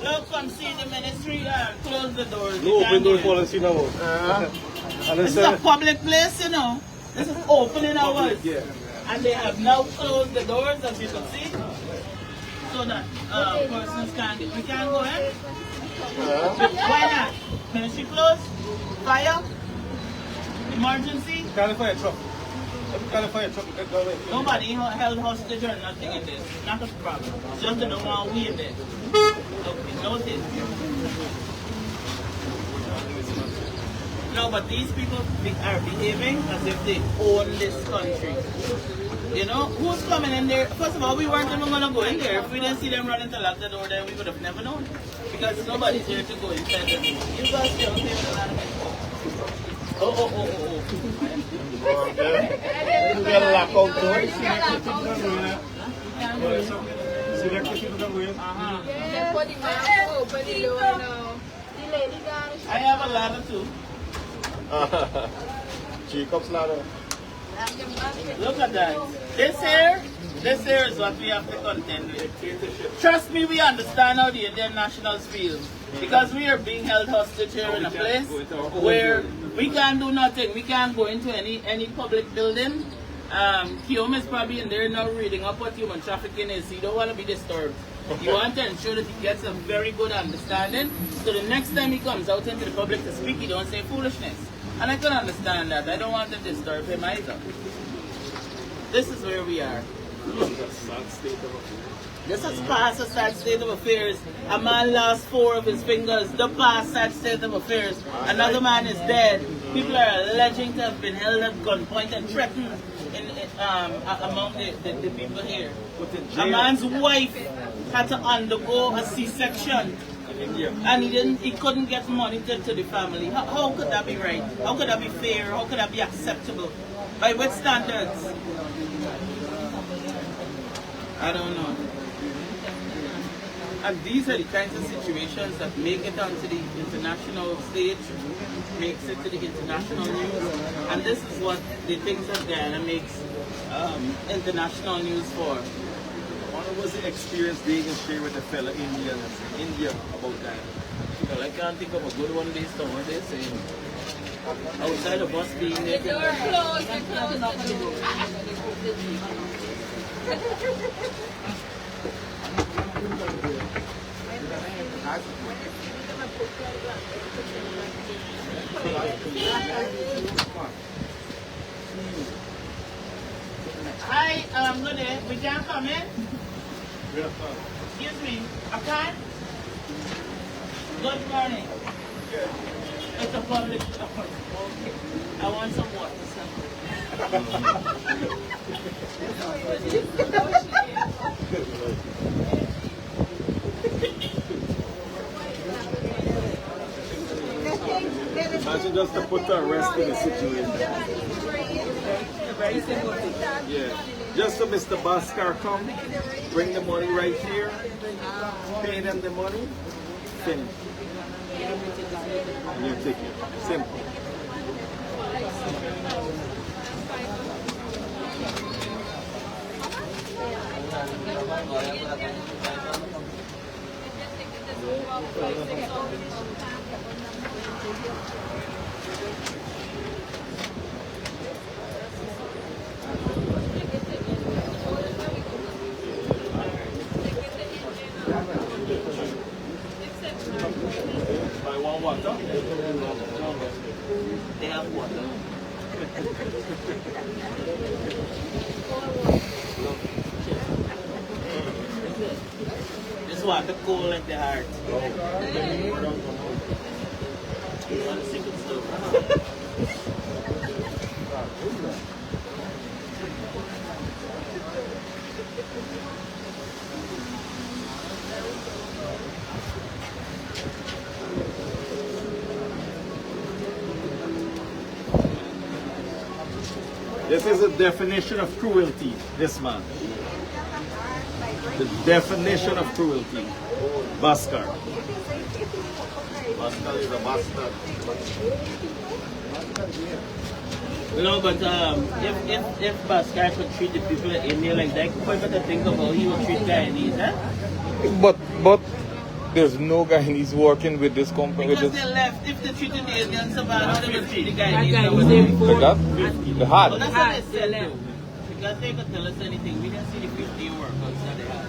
Speaker 11: Look, come see the ministry there. Close the doors.
Speaker 2: No open door policy now.
Speaker 11: This is a public place, you know. This is opening hours.
Speaker 2: Yeah.
Speaker 11: And they have now closed the doors, as you can see. So that persons can't get. We can't go in. Why not? Ministry closed? Fire? Emergency?
Speaker 2: Can't find a truck. Can't find a truck.
Speaker 11: Nobody held hostage or nothing in this. Not a problem. Just they don't want we in there. Okay, notice. No, but these people are behaving as if they own this country. You know, who's coming in there? First of all, we weren't even going to go in there. If we didn't see them running to lock the door, then we would have never known. Because nobody's here to go inside them. You guys don't pay with a lot of money. Oh.
Speaker 2: You got a lock out door.
Speaker 11: I have a ladder too.
Speaker 2: Jacob's ladder.
Speaker 11: Look at that. This here is what we have to contend with. Trust me, we understand how the Indian nationals feel. Because we are being held hostage here in a place where we can't do nothing. We can't go into any public building. Kiyomi is probably in there now reading up what human trafficking is. You don't want to be disturbed. You want to ensure that he gets a very good understanding, so the next time he comes out into the public to speak, he don't say foolishness. And I can understand that. I don't want to disturb him either. This is where we are. This is past a sad state of affairs. A man lost 4 of his fingers. The past sad state of affairs. Another man is dead. People are alleging to have been held at gunpoint and threatened among the people here. A man's wife had to undergo a C-section, and he couldn't get money to the family. How could that be right? How could that be fair? How could that be acceptable? By what standards? I don't know. And these are the kinds of situations that make it onto the international stage, makes it to the international news, and this is what the things that Guyana makes international news for.
Speaker 2: What was the experience they can share with the fellow Indians in India about Guyana?
Speaker 11: Well, I can't think of a good one based on what they're saying. Outside of us being there. The door closed, they closed the door. Hi, good day. We can come in? Excuse me. I can? Good morning. It's a public shower. Okay. I want some water, sir.
Speaker 2: Imagine just to put a rest in the situation.
Speaker 9: Very simple thing.
Speaker 2: Yeah. Just so Mr. Bhaskar come, bring the money right here, pay them the money, finish. And you take it. Simple. I want water.
Speaker 11: They have water. This water cold like the heart. On the second stove.
Speaker 2: This is the definition of cruelty, this man. The definition of cruelty. Bhaskar.
Speaker 1: Bhaskar is a bastard.
Speaker 11: No, but if Bhaskar could treat the people in India like that, quite better think of how he would treat Guyanese, huh?
Speaker 5: But there's no Guyanese working with this company.
Speaker 11: Because they left. If they treated the Indians so bad, how they would treat the Guyanese?
Speaker 5: Like that? They had.
Speaker 11: Well, that's what they said though. Because they could tell us anything. We didn't see the 50 workouts that they had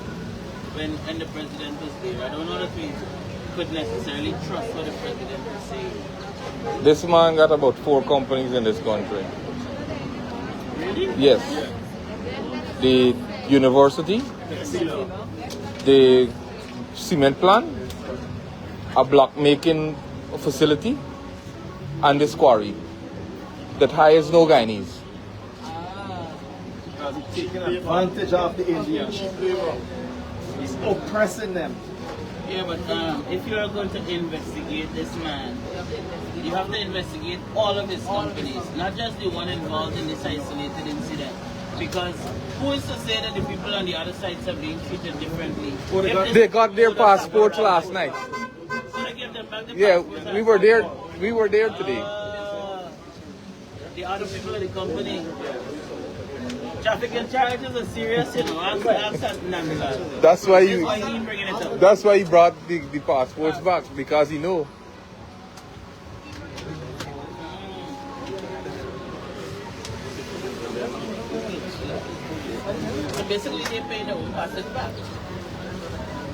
Speaker 11: when the president was there. I don't know that we could necessarily trust what the president was saying.
Speaker 5: This man got about 4 companies in this country.
Speaker 11: Really?
Speaker 5: Yes. The university, the cement plant, a block making facility, and this quarry that hires no Guyanese.
Speaker 2: Because he's taking advantage of the Indians. He's oppressing them.
Speaker 11: Yeah, but if you are going to investigate this man, you have to investigate all of his companies, not just the one involved in this isolated incident. Because who is to say that the people on the other sides are being treated differently?
Speaker 5: They got their passports last night.
Speaker 11: So they give them back the
Speaker 5: Yeah,
Speaker 11: passports
Speaker 5: we were there. We were there today.
Speaker 11: The other people in the company. Trafficking charges are serious, you know.
Speaker 5: That's why
Speaker 11: he bringing it up.
Speaker 5: That's why he brought the passports back, because he know.
Speaker 11: So basically, they pay their own passage back.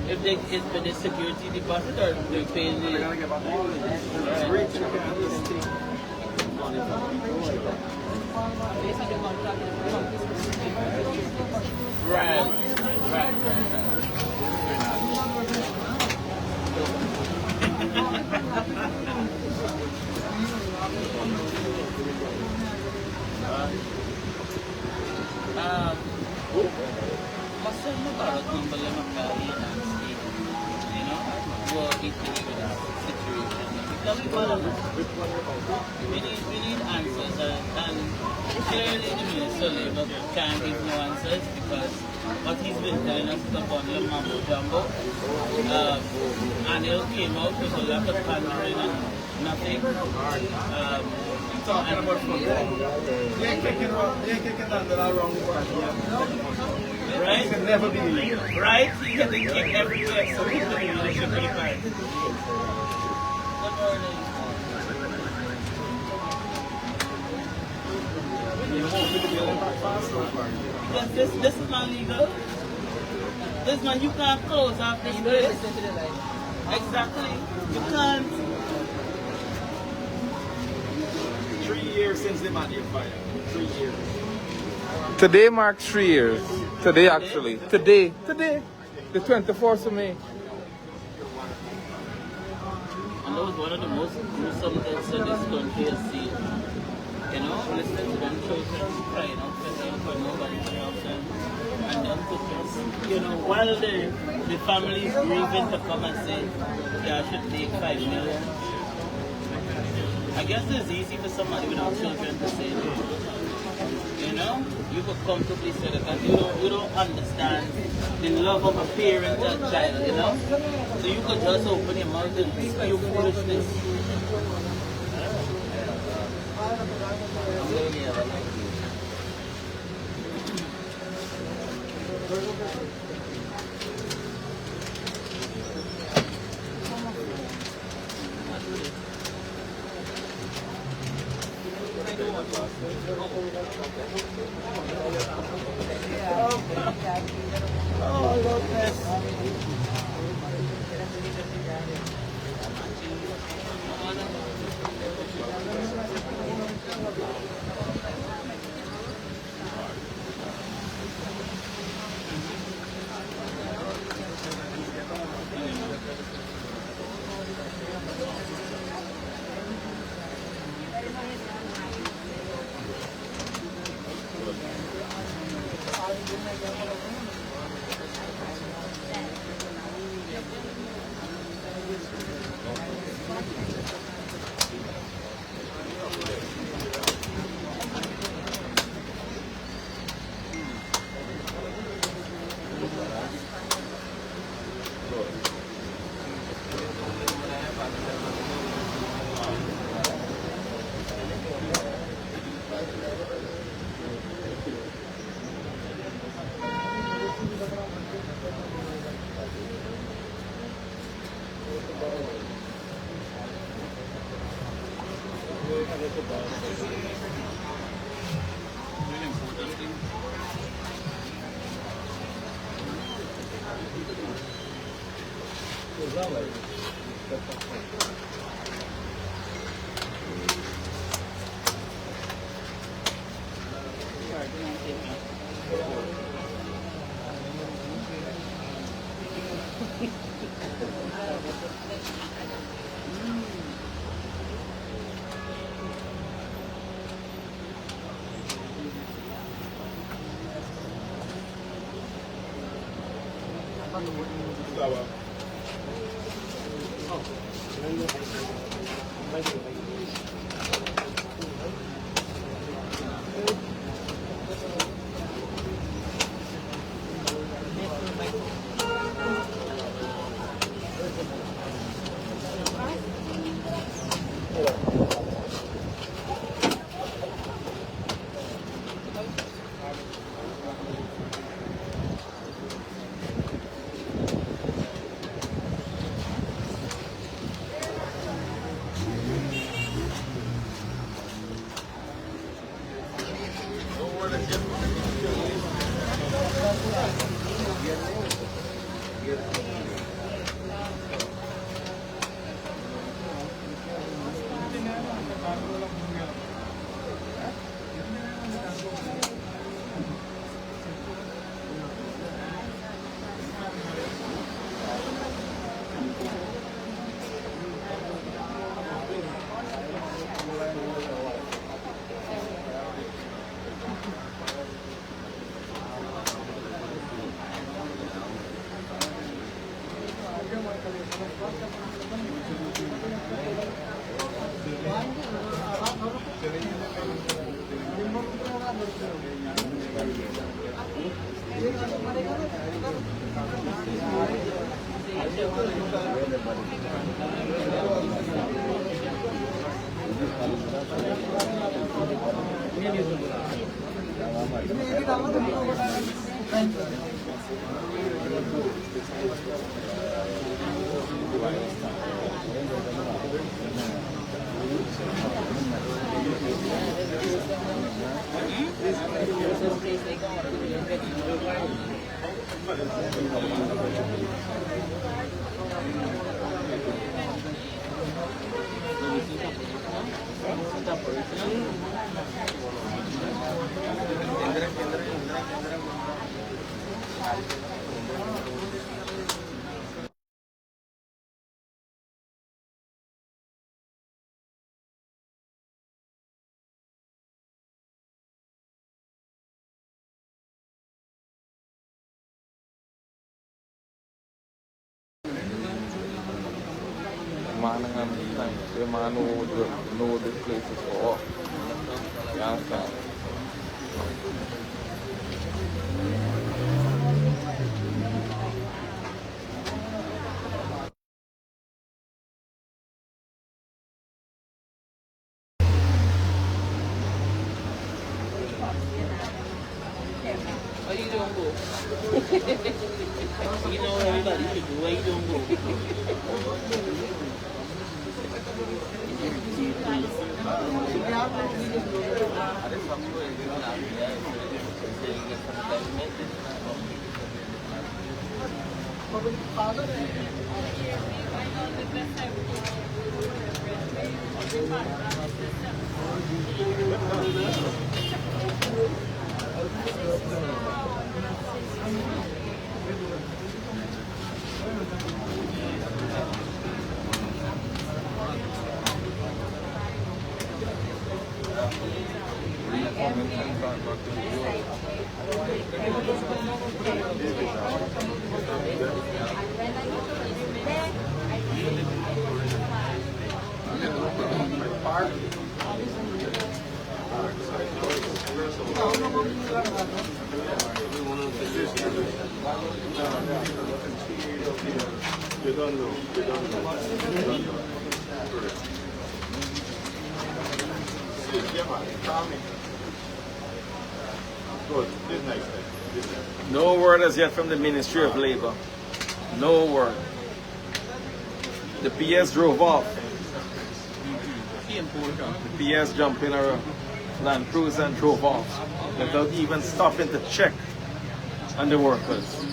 Speaker 11: If they is for the security deposit or they pay the. Right. Masal mo para kung bala magkali na state, you know, work it with that situation. Because we need answers, and clearly the Minister of Labour can't give no answers because what he's been telling us is a bundle of mambo jumbo. Anil came out with a lot of pandering and nothing.
Speaker 2: Talking about football. They're kicking under that wrong part.
Speaker 11: Right?
Speaker 2: It can never be legal.
Speaker 11: Right? He can kick everywhere, so he's going to be pretty fine. Good morning. Because this is not legal. This man, you can't close off this place. Exactly. You can't.
Speaker 2: 3 years since the Madian fire. 3 years.
Speaker 12: Today marks 3 years. Today, actually. Today. The 24th of May.
Speaker 11: And that was one of the most gruesome deaths that this country has seen. You know, listening to them children crying out for nobody to help them. And then to just, you know, while the family is grieving to come and say, yeah, I should take 5 million. I guess it's easy for somebody without children to say that. You know, you could comfortably say that because you don't understand the love of a parent and a child, you know? So you could just open your mouth and spew foolishness. Oh, goodness.
Speaker 12: Man understand. The man know the places for us. You understand?
Speaker 11: Why you don't go? You know everybody should do. Why you don't
Speaker 2: No word as yet from the Ministry of Labor. No word. The PS drove off. The PS jumped in a Land Cruiser and drove off without even stopping to check on the workers.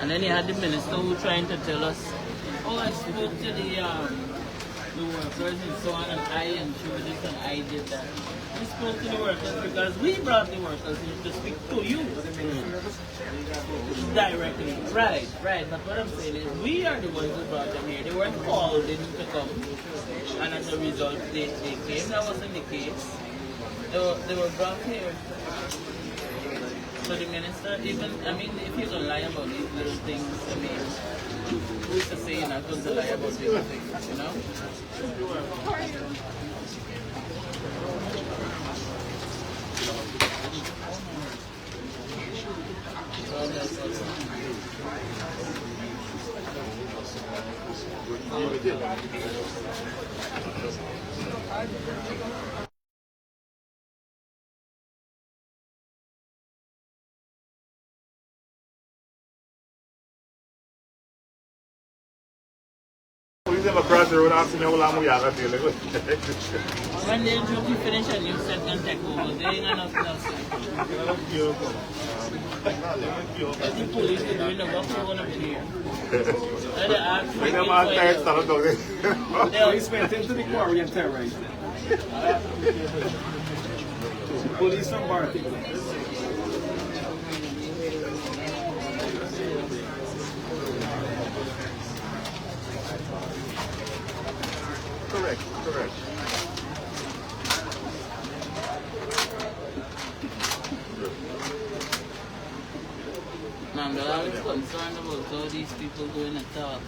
Speaker 11: And then you had the minister who trying to tell us, oh, I spoke to the workers and so on, and I ensured this and I did that. We spoke to the workers because we brought the workers here to speak to you directly. Right. But what I'm saying is we are the ones who brought them here. They weren't called in to come. And as a result, they came. That wasn't the case. They were brought here. So the minister, even, I mean, if you're going to lie about these little things, I mean, who's to say you're not going to lie about these things, you know?
Speaker 1: Police have across the road asking me how long we are going to deal.
Speaker 11: When they drop you finish and you set and take over, they ain't got nothing else. The police are doing the work, they want to be here. They ask
Speaker 1: When them are tired, start talking.
Speaker 2: Police went into the quarry and terrorized them. Police from Barty.
Speaker 1: Correct.
Speaker 11: Man, but I was concerned about all these people doing a talk.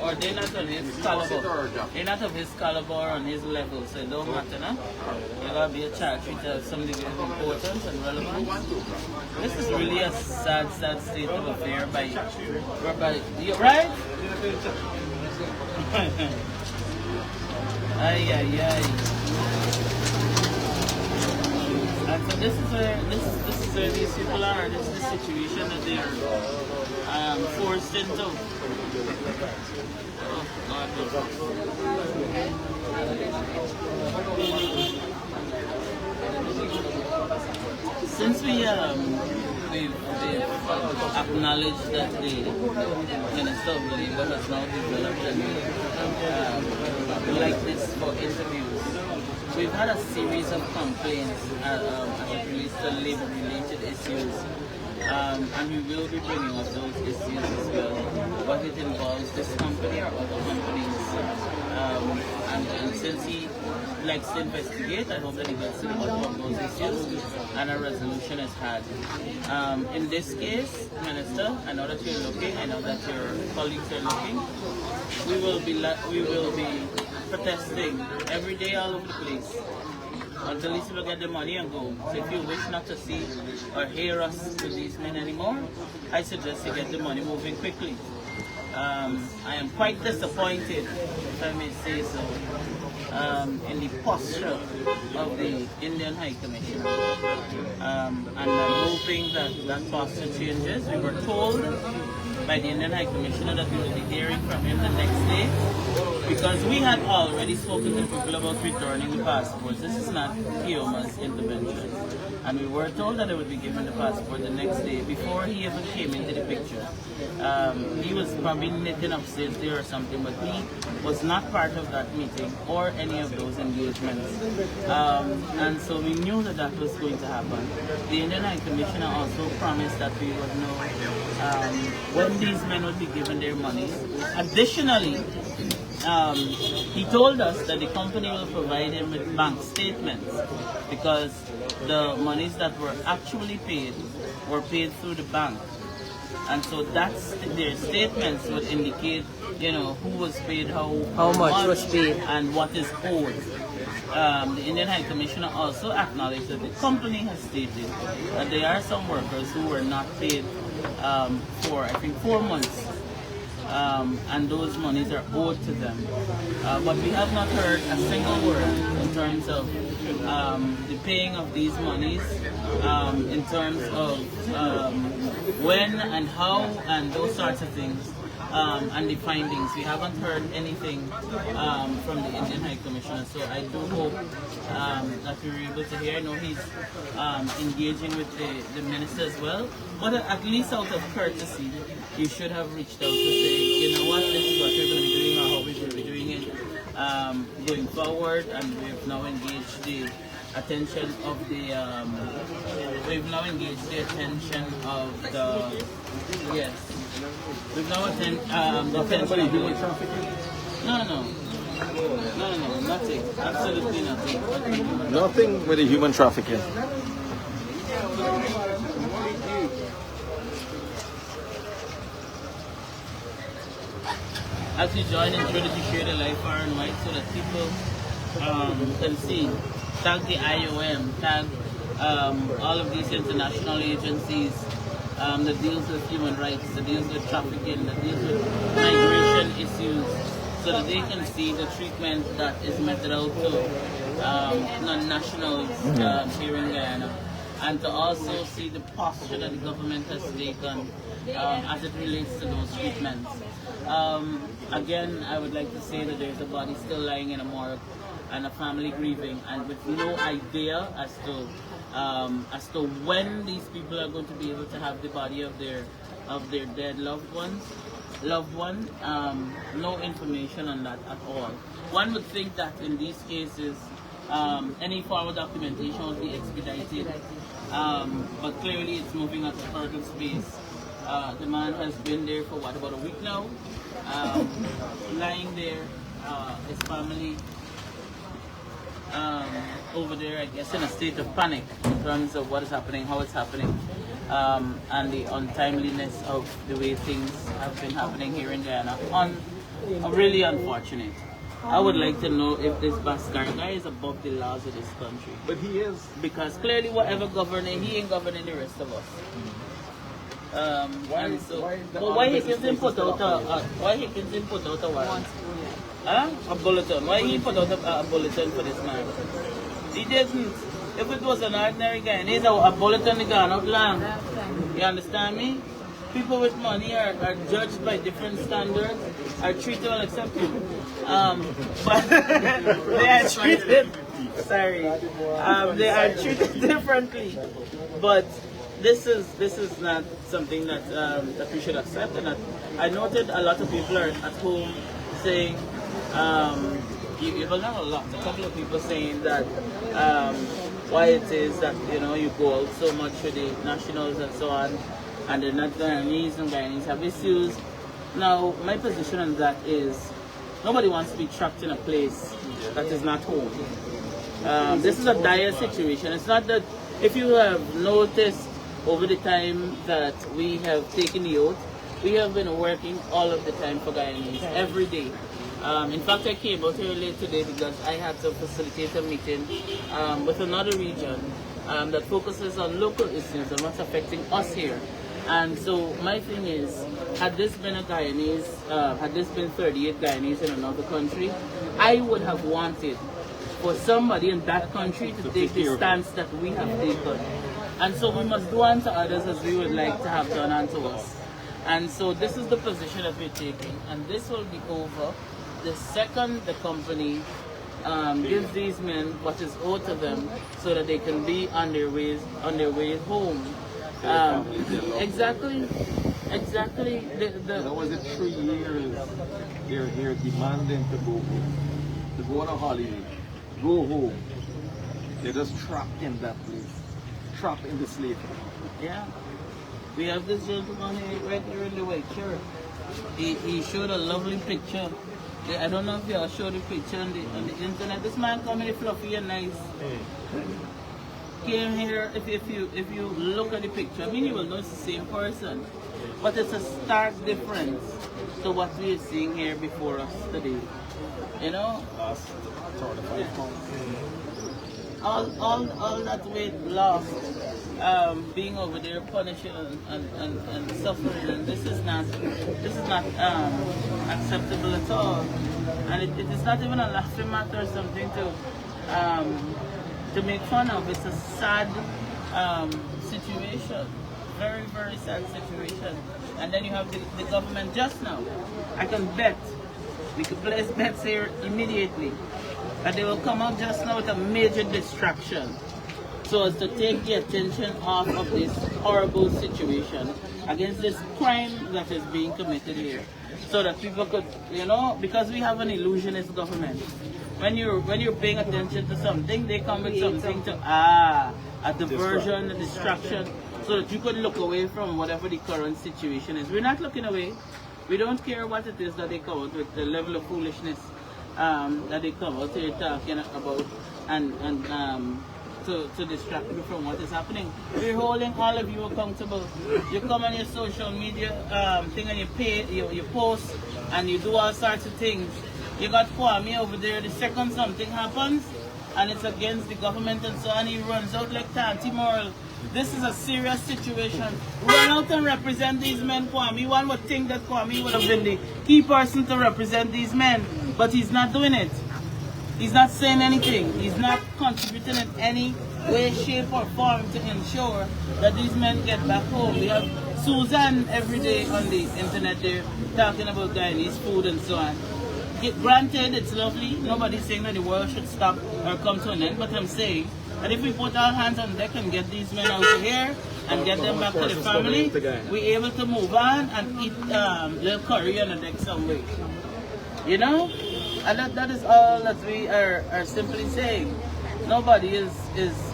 Speaker 11: Or they're not on his caliber. They're not of his caliber on his level, so it don't matter, no? You gotta be a child treated as something of importance and relevance. This is really a sad state of affair whereby you right? Ay. And so this is where these people are. This is the situation that they are forced into. Oh God. Since we we've acknowledged that the Minister of Labour has now developed a likeness for interviews. We've had a series of complaints as it relates to labour-related issues, and we will be bringing up those issues as well, what it involves this company or other companies. And since he likes to investigate, I hope that he gets to the bottom of those issues and a resolution is had. In this case, Minister, I know that you're looking, I know that your colleagues are looking. We will be protesting every day all over the place until these people get the money and go. So if you wish not to see or hear us to these men anymore, I suggest you get the money moving quickly. I am quite disappointed, if I may say so, in the posture of the Indian High Commissioner. And I'm hoping that that posture changes. We were told by the Indian High Commissioner that we will be hearing from him the next day, because we had already spoken to people about returning the passports. This is not Kioma's intervention. And we were told that they would be given the passport the next day before he even came into the picture. He was probably knitting upstairs there or something, but he was not part of that meeting or any of those engagements. And so we knew that that was going to happen. The Indian High Commissioner also promised that we would know when these men would be given their money. Additionally, he told us that the company will provide him with bank statements because the monies that were actually paid were paid through the bank. And so that's their statements would indicate, you know, who was paid, how much was paid, and what is owed. The Indian High Commissioner also acknowledged that the company has stated that there are some workers who were not paid for, I think, 4 months. And those monies are owed to them. But we have not heard a single word in terms of the paying of these monies, in terms of when and how and those sorts of things, and the findings. We haven't heard anything from the Indian High Commissioner, so I do hope that we were able to hear. I know he's engaging with the minister as well, but at least out of courtesy, you should have reached out to say, you know what, this is what we're going to be doing or how we will be doing it going forward, and we've now engaged the attention of the we've now engaged the attention of the we've now the attention of human trafficking. No, nothing, absolutely nothing.
Speaker 2: Nothing with the human trafficking.
Speaker 11: As you join in, try to share the live far and wide so that people can see. Tag the IOM, tag all of these international agencies that deals with human rights, that deals with trafficking, that deals with migration issues, so that they can see the treatment that is meted out to non-nationals here in Guyana, and to also see the posture that the government has taken as it relates to those treatments. Again, I would like to say that there's a body still lying in a morgue and a family grieving, and with no idea as to when these people are going to be able to have the body of their dead loved one. No information on that at all. One would think that in these cases, any form of documentation would be expedited, but clearly it's moving at a hurdle space. The man has been there for what, about a week now, lying there, his family over there, I guess, in a state of panic in terms of what is happening, how it's happening, and the untimeliness of the way things have been happening here in Guyana. Really unfortunate. I would like to know if this Bhaskar guy is above the laws of this country.
Speaker 2: But he is.
Speaker 11: Because clearly whatever governing, he ain't governing the rest of us. Why he can put out a warrant? A bulletin. Why he put out a bulletin for this man? He didn't. If it was an ordinary guy, and he's a bulletin the gun of land. You understand me? People with money are judged by different standards, are treated well except you. But they are treated. Sorry. They are treated differently. But this is not something that that we should accept, and that I noted a lot of people are at home saying, well, not a lot, a couple of people saying that why it is that you go out so much for the nationals and so on, and they're not Guyanese, and Guyanese have issues. Now, my position on that is nobody wants to be trapped in a place that is not home. This is a dire situation. It's not that, if you have noticed over the time that we have taken the oath, we have been working all of the time for Guyanese, every day. In fact, I came out here late today because I had to facilitate a meeting with another region that focuses on local issues and what's affecting us here. And so my thing is, had this been a Guyanese, had this been 38 Guyanese in another country, I would have wanted for somebody in that country to take the stance that we have taken. And so we must do unto others as we would like to have done unto us. And so this is the position that we're taking. And this will be over the second the company gives these men what is owed to them, so that they can be on their way home. Exactly.
Speaker 2: Was it 3 years they're here demanding to go on a holiday, go home. They're just trapped in that place, trapped in the slavery.
Speaker 11: Yeah. We have this gentleman here right here in the white shirt. He showed a lovely picture. I don't know if y'all showed the picture on the internet. This man coming fluffy and nice. Came here, if you look at the picture, I mean, you will know it's the same person. But it's a stark difference to what we are seeing here before us today. All that weight lost, being over there punishing and suffering, and this is not acceptable at all. And it is not even a laughing matter or something to make fun of. It's a sad situation, very, very sad situation. And then you have the government just now. I can bet, we could place bets here immediately, that they will come out just now with a major distraction, so as to take the attention off of this horrible situation against this crime that is being committed here, so that people could, because we have an illusionist government. When you're paying attention to something, they come with something to a diversion, a distraction, so that you could look away from whatever the current situation is. We're not looking away. We don't care what it is that they come out with, the level of foolishness that they come out here talking about, and to distract you from what is happening. We're holding all of you accountable. You come on your social media thing and you post and you do all sorts of things. You got Kwame over there, the second something happens and it's against the government and so on, he runs out like Tanti Moral. This is a serious situation. Run out and represent these men, Kwame. One would think that Kwame would have been the key person to represent these men, but he's not doing it. He's not saying anything. He's not contributing in any way, shape or form to ensure that these men get back home. We have Susan every day on the internet there talking about Guyanese food and so on. Granted, it's lovely. Nobody's saying that the world should stop or come to an end, but I'm saying that if we put our hands on deck and get these men out of here and get them back to the family, we're able to move on and eat little curry on the deck some way. And that is all that we are simply saying. Nobody is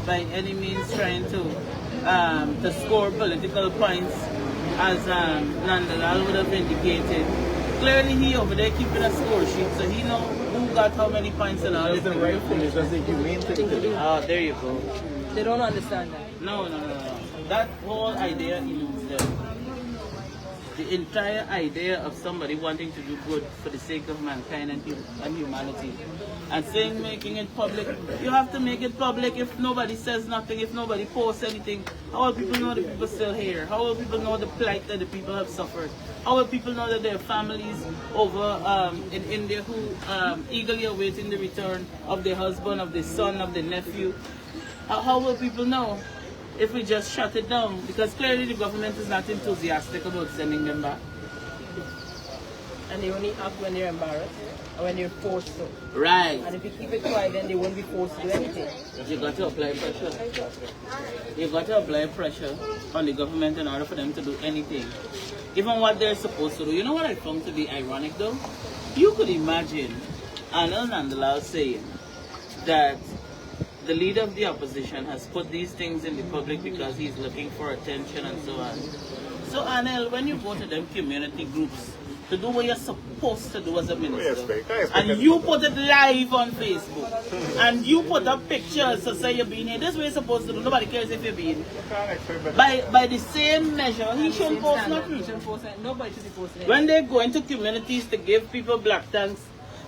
Speaker 11: by any means trying to score political points, as Nandalal would have indicated. Clearly he over there keeping a score sheet, so he know who got how many points and all.
Speaker 2: It's the right thing, it's just the humane thing to do.
Speaker 11: There you go.
Speaker 9: They don't understand that.
Speaker 11: No. That whole idea eludes them. The entire idea of somebody wanting to do good for the sake of mankind and humanity, and saying making it public, you have to make it public. If nobody says nothing, if nobody posts anything, how will people know the people still here? How will people know the plight that the people have suffered? How will people know that there are families over in India who eagerly awaiting the return of their husband, of their son, of their nephew? How will people know if we just shut it down? Because clearly the government is not enthusiastic about sending them back.
Speaker 9: And they only act when they're embarrassed. when they're forced to.
Speaker 11: Right.
Speaker 9: And if you keep it quiet, then they won't be forced to do anything.
Speaker 11: You got to apply pressure. You got to apply pressure on the government in order for them to do anything. Even what they're supposed to do. You know what I found to be ironic though? You could imagine Anil Nandalal saying that the leader of the opposition has put these things in the public because he's looking for attention and so on. So Anil, when you go to them community groups to do what you're supposed to do as a minister, and you put it live on Facebook, and you put up pictures to say you're being here, this is what you're supposed to do, nobody cares if you're being. By the same measure, he shouldn't post nothing.
Speaker 9: Nobody should be posting.
Speaker 11: When they go into communities to give people black tanks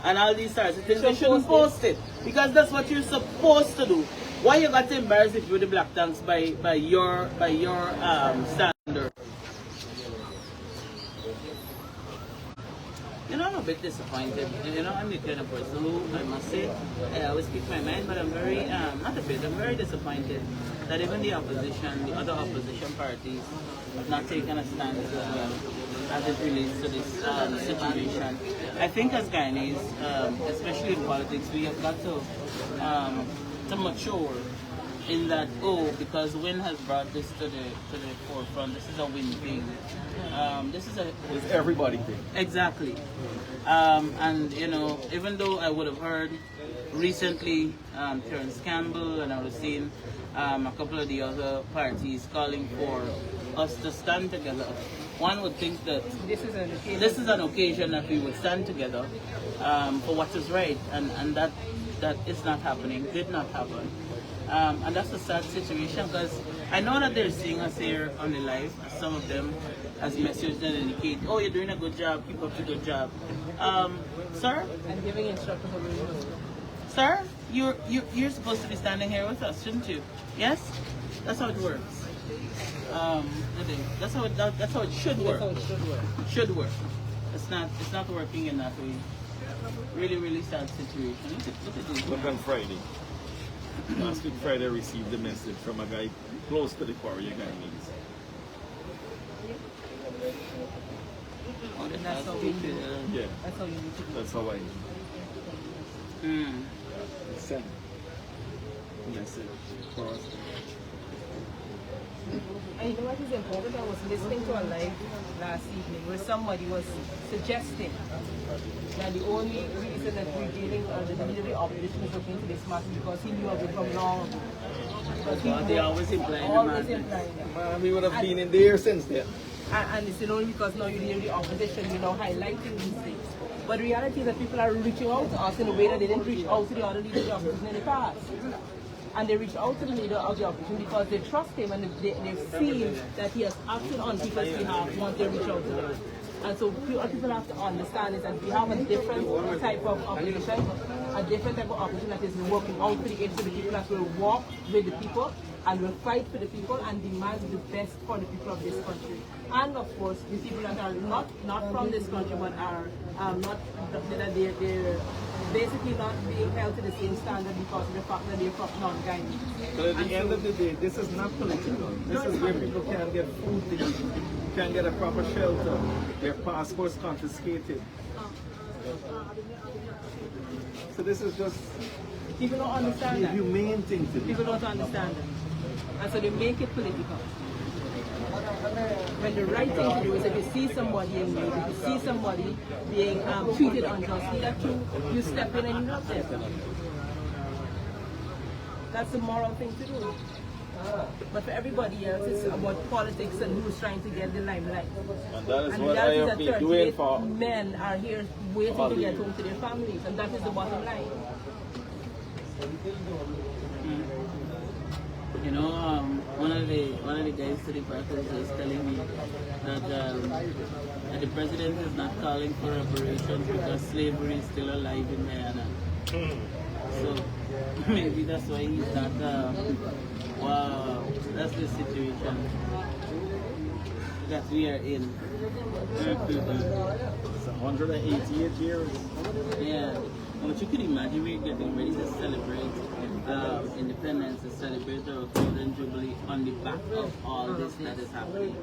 Speaker 11: and all these sorts of things, they shouldn't post it. Because that's what you're supposed to do. Why you got to embarrass if you're the black tanks by your standard? You know, I'm a bit disappointed. You know, I'm the kind of person who, I must say, I always speak my mind, but I'm very, not a bit, I'm very disappointed that even the opposition, the other opposition parties, have not taken a stand as well as it relates to this situation. I think as Guyanese, especially in politics, we have got to mature in that, because Win has brought this to the forefront, this is a Win thing. It's
Speaker 2: everybody thing.
Speaker 11: Exactly. And you know, even though I would have heard recently Terence Campbell, and I would have seen a couple of the other parties calling for us to stand together, one would think that this is an occasion that we would stand together for what is right, and that is not happening, did not happen. And that's a sad situation, because I know that they're seeing us here on the live. Some of them has messaged and indicate, oh, you're doing a good job, keep up the good job. Sir?
Speaker 9: And giving instructions over the
Speaker 11: Sir, you're supposed to be standing here with us, shouldn't you? Yes? That's how it works. That's how it should work.
Speaker 9: That's how it should work.
Speaker 11: Should work. It's not working in that way. Really, really sad situation. Look at this.
Speaker 2: Look on Friday. Last week Friday I received a message from a guy close to the quarry Guyanese.
Speaker 9: And that's how we do it.
Speaker 2: Yeah.
Speaker 9: That's how you need to do it.
Speaker 2: That's how I send a message for us.
Speaker 9: And you know what is important? I was listening to a live last evening where somebody was suggesting that the only reason that we're dealing the leader of the opposition is looking into this matter because he knew of it from long.
Speaker 11: They always implying that.
Speaker 2: We would have been in there since then.
Speaker 9: And it's only because now you're dealing with the opposition, you're now highlighting these things. But the reality is that people are reaching out to us in a way that they didn't reach out to the other leaders of the opposition in the past. And they reach out to the leader of the opposition because they trust him and they feel that he has acted on people's behalf once they reach out to him. And so what people have to understand is that we have a different type of opposition, a different type of opposition that is working out for the interest of the people, that will walk with the people and will fight for the people and demand the best for the people of this country. And of course, the people that are not from this country but are they're basically not being held to the same standard because of the fact that they're from non-Guyanese.
Speaker 2: But at the end of the day, this is not political. This is where people can't get food to eat, can't get a proper shelter, their passports confiscated. So this is just
Speaker 9: people don't understand
Speaker 2: the
Speaker 9: that.
Speaker 2: humane thing to do.
Speaker 9: People don't understand that. And so they make it political. When the right thing to do is if you see somebody in need, if you see somebody being treated unjustly, that you step in and you help them. That's the moral thing to do. But for everybody else, it's about politics and who's trying to get the limelight.
Speaker 2: And that is
Speaker 9: and
Speaker 2: what I have been doing for
Speaker 9: men are here waiting to get home to their families, and that is the bottom line.
Speaker 11: You know, one of the guys to the party was telling me that the president is not calling for reparations because slavery is still alive in Guyana. So maybe that's why he's not. Wow, that's the situation that we are in.
Speaker 2: It's 188 years.
Speaker 11: Yeah, but you could imagine we're getting ready to celebrate independence, to celebrate our Golden Jubilee on the back of all this that is happening.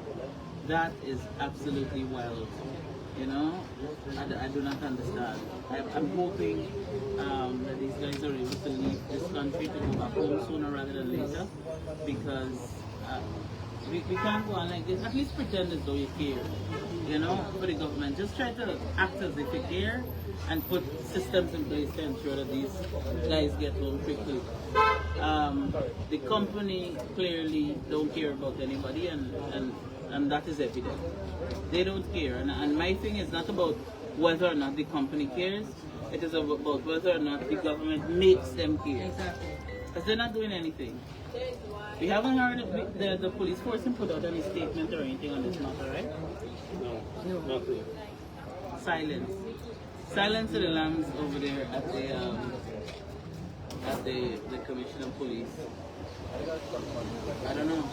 Speaker 11: That is absolutely wild. You know, I do not understand. I'm hoping that these guys are able to leave this country to go back home sooner rather than later, because we can't go on like this. At least pretend as though you care, you know, for the government. Just try to act as if you care and put systems in place to ensure that these guys get home quickly. The company clearly don't care about anybody, and that is evident. They don't care, and my thing is not about whether or not the company cares. It is about whether or not the government makes them care.
Speaker 9: Exactly.
Speaker 11: Because they're not doing anything. We haven't heard the police force put out any statement or anything on this matter, right?
Speaker 2: No, nothing.
Speaker 11: Silence. Silence to the lambs over there at the Commissioner of Police. I don't know.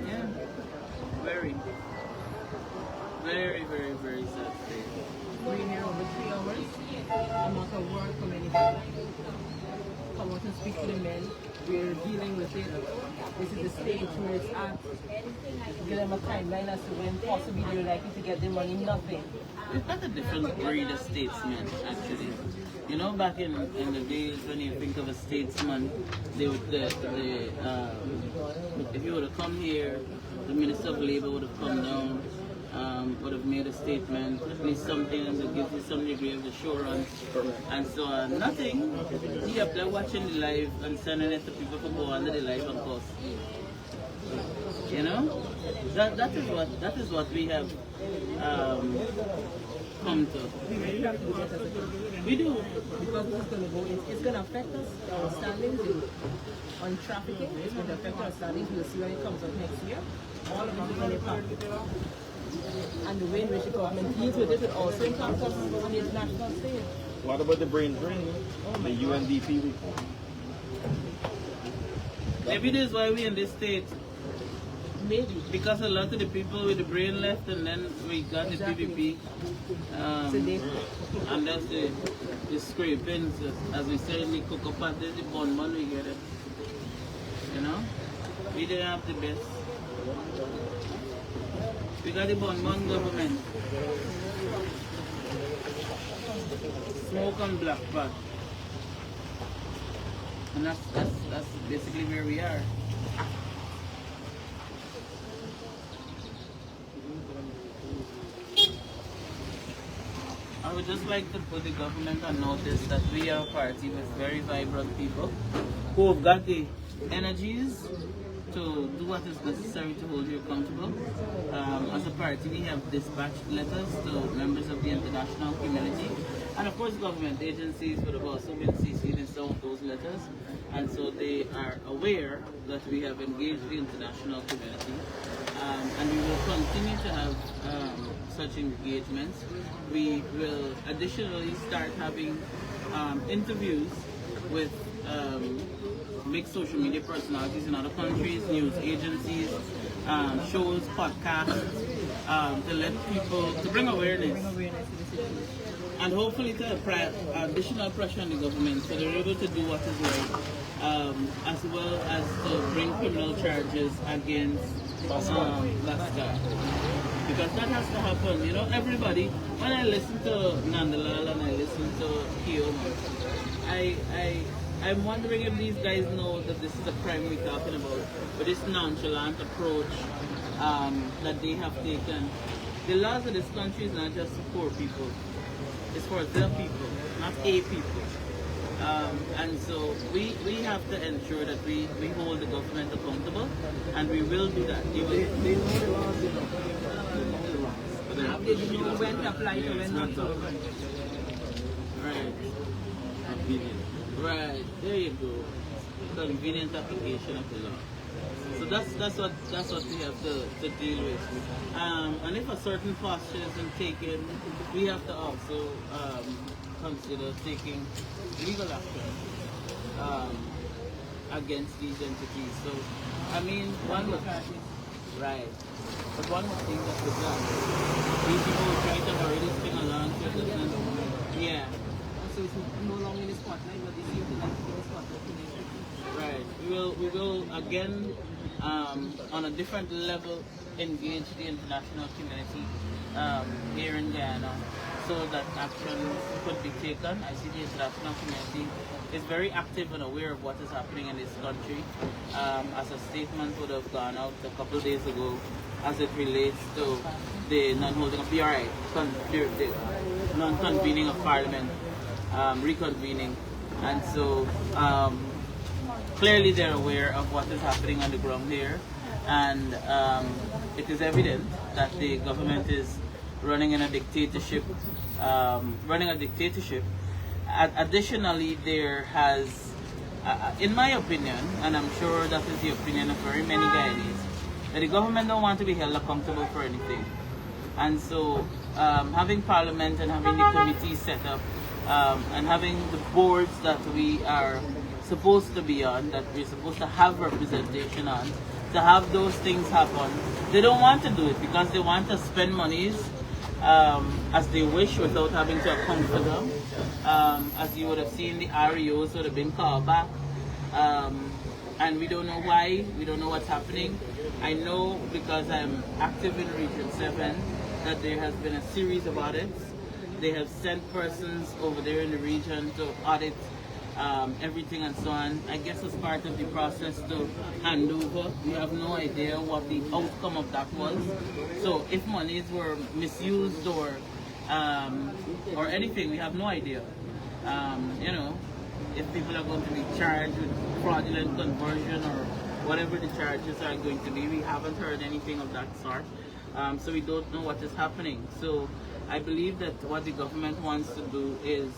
Speaker 11: Yeah. Very. Very, very, very sad state.
Speaker 9: We're here over 3 hours. I'm not a word from anybody. Come out and speak to the men. We're dealing with it. This is the stage where it's at. Give them a timeline as to when possibly you're likely to get the money. Nothing.
Speaker 11: We've got a different breed of statesmen, actually. You know, back in the days when you think of a statesman, they would, if you would have come here, the Minister of Labour would have come down, would have made a statement, at least something that gives you some degree of assurance, and so on. Nothing. He up there watching the live and sending it to people to go under the live, of course. You know, that is what we have come to.
Speaker 9: We really have to do that as a country.
Speaker 11: We do.
Speaker 9: Because this is going to go, it's going to affect us, our standings on trafficking. It's going to affect our standings. We'll see when it comes out next year. All of it is going to impact. And the way in which the government deals with it will also impact us on the international stage.
Speaker 2: What about the brain drain? The UNDP report.
Speaker 11: Maybe this is why we're in this state.
Speaker 9: Maybe.
Speaker 11: Because a lot of the people with the brain left, and then we got the PPP. And that's the scrapings. As we said in the cocoa pot, there's the bond we get it. You know? We didn't have the best. We got the bond government. Smoke and black pot. And that's basically where we are. I would just like to put the government on notice that we are a party with very vibrant people who have got the energies to do what is necessary to hold you accountable. As a party, we have dispatched letters to members of the international community, and of course government agencies would have also been CC'd in some of those letters, and so they are aware that we have engaged the international community, and we will continue to have such engagements. We will additionally start having interviews with big social media personalities in other countries, news agencies, shows, podcasts, to let people, to bring awareness. And hopefully to apply additional pressure on the government so they're able to do what is right, as well as to bring criminal charges against Bhaskar. Because that has to happen, you know, everybody, when I listen to Nandalal and I listen to Kiyoma, I'm wondering if these guys know that this is a crime we're talking about, but this nonchalant approach that they have taken. The laws of this country is not just for poor people, it's for the people, not a people. And so we have to ensure that we hold the government accountable, and we will do that. They know the laws, they know the laws. But they know when to apply to when not to. Right. Convenient. Right. There you go. Convenient application of the law. So that's what we have to deal with. And if a certain posture isn't taken, we have to also consider taking legal action against these entities. So, I mean, one would right, but one would think that with that, these people will try to hurry this thing along so it doesn't, yeah.
Speaker 9: So it's no longer in the spotlight, but they seem to like to be in the spotlight.
Speaker 11: Right. We will again, on a different level, engage the international community here in Guyana so that action could be taken. I see the international community is very active and aware of what is happening in this country. As a statement would have gone out a couple of days ago as it relates to the non-holding of PRI, the non-convening of Parliament, reconvening. And so clearly they're aware of what is happening on the ground here, and it is evident that the government is running in a dictatorship. Additionally, there has, in my opinion, and I'm sure that is the opinion of very many Guyanese, that the government don't want to be held accountable for anything. And so having Parliament and having the committees set up, and having the boards that we are supposed to be on, that we're supposed to have representation on, to have those things happen, they don't want to do it because they want to spend monies as they wish without having to account for them. As you would have seen, the REOs would have been called back, and we don't know why, we don't know what's happening. I know because I'm active in Region 7 that there has been a series of audits. They have sent persons over there in the region to audit everything and so on. I guess as part of the process to hand over, we have no idea what the outcome of that was. So if monies were misused or anything, we have no idea. You know, if people are going to be charged with fraudulent conversion or whatever the charges are going to be, we haven't heard anything of that sort. So we don't know what is happening. So I believe that what the government wants to do is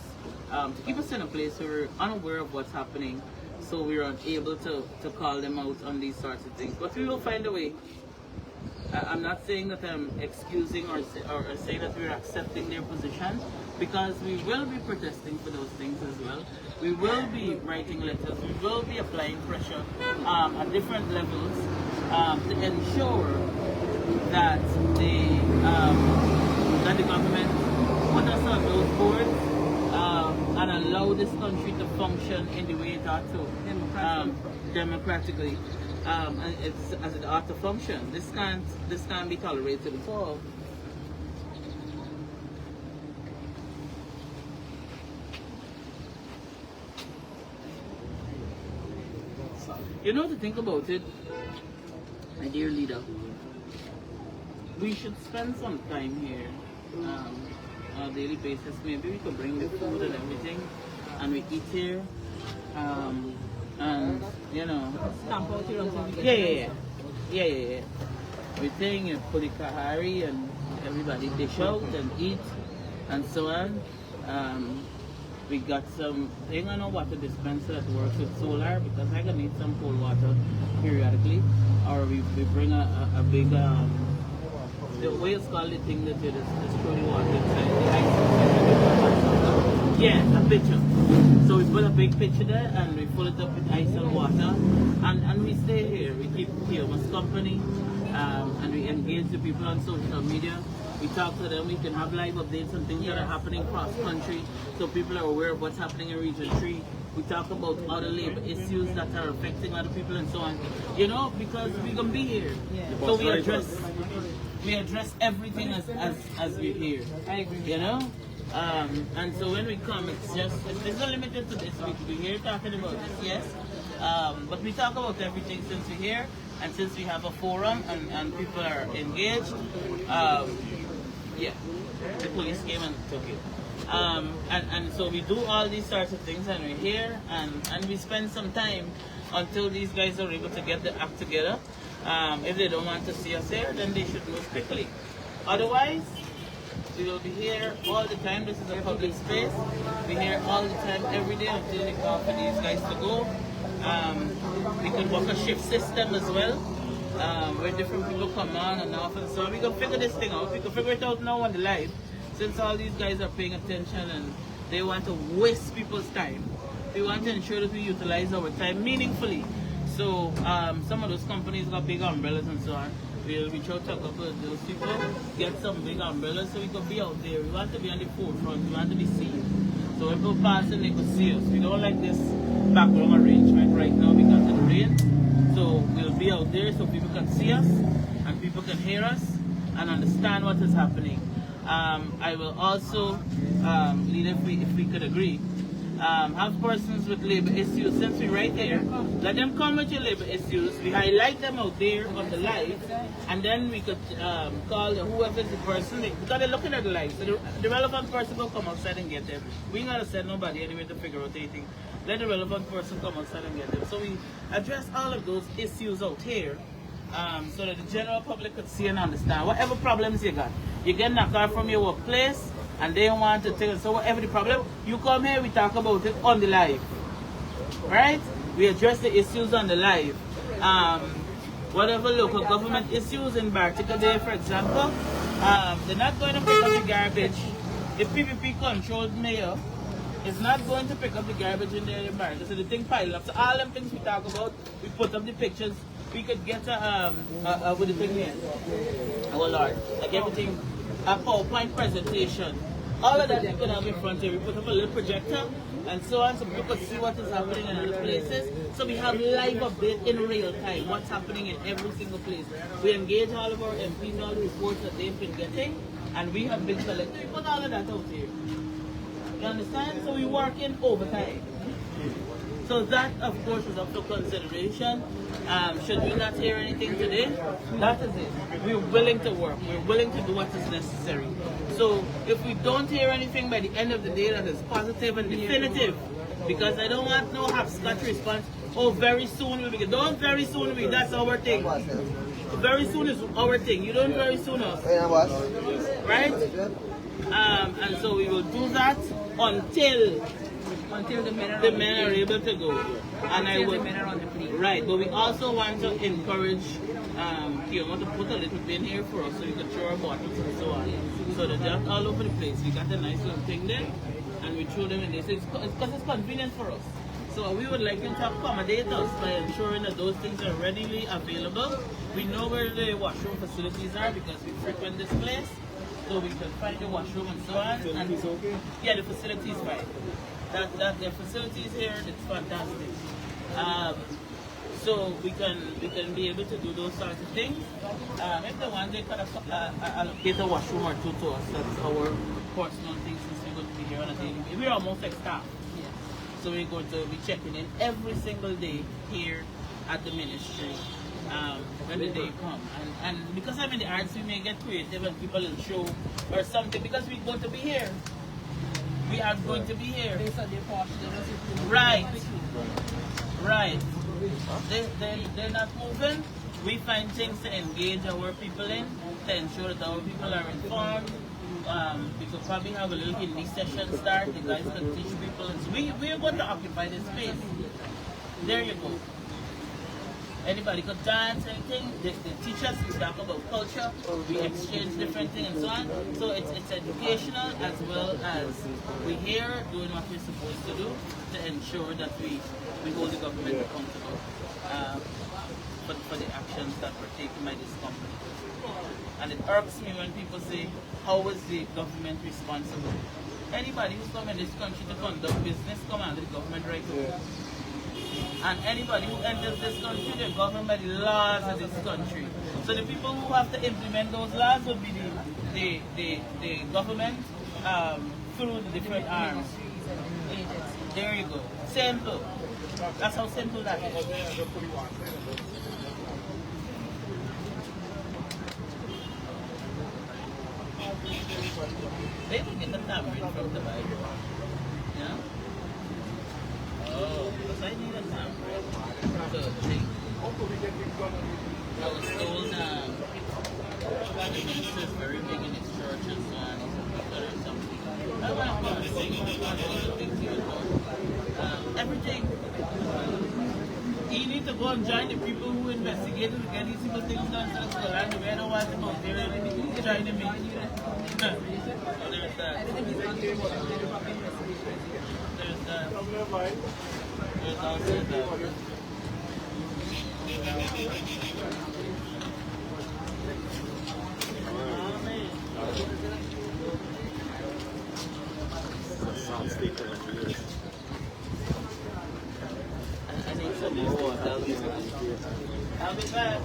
Speaker 11: to keep us in a place where we're unaware of what's happening, so we're unable to call them out on these sorts of things. But we will find a way. I'm not saying that I'm excusing or saying that we're accepting their position, because we will be protesting for those things as well. We will be writing letters. We will be applying pressure at different levels to ensure that the government put us on those boards and allow this country to function in the way it ought to, democratically, and it's as it ought to function. This can't be tolerated at all. You know, to think about it, my dear leader, we should spend some time here on a daily basis. Maybe we could bring the food and everything, and we eat here, and you know,
Speaker 9: Stamp out your own.
Speaker 11: yeah. We're saying, you put the kahari and everybody dish out and eat and so on. We got some thing on a water dispenser that works with solar, because I'm gonna need some cold water periodically, or we bring a big the way it's called, the thing that you just throw the water inside the ice. Yeah, a pitcher. So we put a big pitcher there and we fill it up with ice and water, and we stay here. We keep us company, and we engage the people on social media. We talk to them. We can have live updates on things that are happening across country, so people are aware of what's happening in Region 3. We talk about other labor issues that are affecting other people and so on. You know, because we're gonna be here, so we address everything as we're here. I agree. You know, and so when we come, it's not limited to this. We're here talking about this, yes, but we talk about everything since we're here, and since we have a forum and people are engaged. Yeah, the police came and took it. And so we do all these sorts of things, and we're here, and we spend some time until these guys are able to get the act together. If they don't want to see us here, then they should move quickly. Otherwise, we will be here all the time. This is a public space. We're here all the time, every day, until they call for these guys to go. We could work a shift system as well, where different people come on and off, and so we can figure this thing out. We can figure it out now on the live, since all these guys are paying attention and they want to waste people's time. We want to ensure that we utilize our time meaningfully. So some of those companies got big umbrellas and so on. We'll reach out to a couple of those people, get some big umbrellas so we can be out there. We want to be on the forefront, we want to be seen. So if we're passing, they could see us. We don't like this background arrangement right now because of the rain. So we'll be out there so people can see us and people can hear us and understand what is happening. I will also, leader, if we could agree, have persons with labor issues, since we're right there, let them come with your labor issues, we highlight them out there on the live, and then we could call whoever is the person, because they're looking at the live, so the relevant person will come outside and get them. We ain't gonna send nobody anywhere to figure out anything. Let the relevant person come outside and get them. So we address all of those issues out here, so that the general public could see and understand whatever problems you got. You get in a car from your workplace, and they want to tell us, so whatever the problem, you come here, we talk about it on the live. Right? We address the issues on the live. Whatever local government issues in Bartica Day, for example, they're not going to pick up the garbage. The PPP controlled mayor is not going to pick up the garbage in their Bartica. So the thing pile up. So all them things we talk about, we put up the pictures. We could get with the thing here. Oh Lord, like everything, a PowerPoint presentation. All of that you can have in front here. We put up a little projector and so on so people can see what is happening in other places. So we have live update in real time, what's happening in every single place. We engage all of our MPs, all the reports that they've been getting, and we have been collecting. We put all of that out here. You understand? So we work in overtime. So that, of course, is up to consideration. Should we not hear anything today? That is it. We're willing to work. We're willing to do what is necessary. So if we don't hear anything by the end of the day that is positive and definitive, because I don't want no hopscotch response, oh, very soon we'll begin. Don't very soon we, that's our thing. Very soon is our thing. You don't very soon us. Right? And so we will do that until the men are able to go. And I would, right, but we also want to encourage you want to put a little bin here for us so you can throw our bottles and so on. So that they're all over the place. We got a nice little thing there and we throw them in there. So it's because it's convenient for us. So we would like you to accommodate us by ensuring that those things are readily available. We know where the washroom facilities are because we frequent this place. So we can find the washroom and so on. And, yeah, the facility is fine. That the facilities here, it's fantastic. So we can be able to do those sorts of things. If they want, they can allocate a washroom or two to us. That's our personal thing since we're going to be here on a daily basis. We're almost like staff. So we're going to be checking in every single day here at the ministry when the day comes. And because I'm in the arts, we may get creative and people will show or something because we're going to be here. We are going to be here. Right. Right. They're not moving. We find things to engage our people in, to ensure that our people are informed. We could probably have a little Hindi session start. The guys can teach people. And so we are going to occupy this space. There you go. Anybody could dance, anything. They teach us, we talk about culture, we exchange different things and so on. So it's educational as well as we're here doing what we're supposed to do to ensure that we hold the government accountable for the actions that were taken by this company. And it irks me when people say, how is the government responsible? Anybody who's come in this country to conduct business come under the government right now. And anybody who enters this country, they're governed by the laws of this country. So the people who have to implement those laws will be the government through the different arms. There you go. Simple. That's how simple that is. They can get the tamarind from the Bible. Yeah? Oh, because I need a tamarind. So, I was told the minister is very big in his church and so on. Or something. I want to things here. Everything. You need to go and join the people who investigate and get these simple things done. So that's the way I don't want them out there trying to make it. So there's that. There's that. There's also that. Sound speaker. that.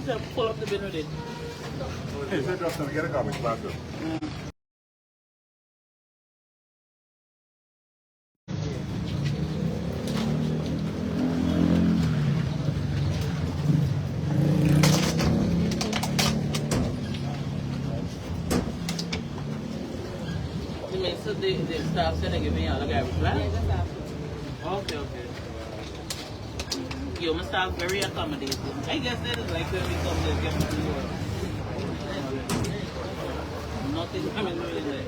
Speaker 11: To pull up the bin with it.
Speaker 5: Hey, sit down and get a garbage basket.
Speaker 11: So the staff said they give me all the garbage bags? Okay. You must have very accommodating. I guess that is like when we come to get to work. Nothing coming really there.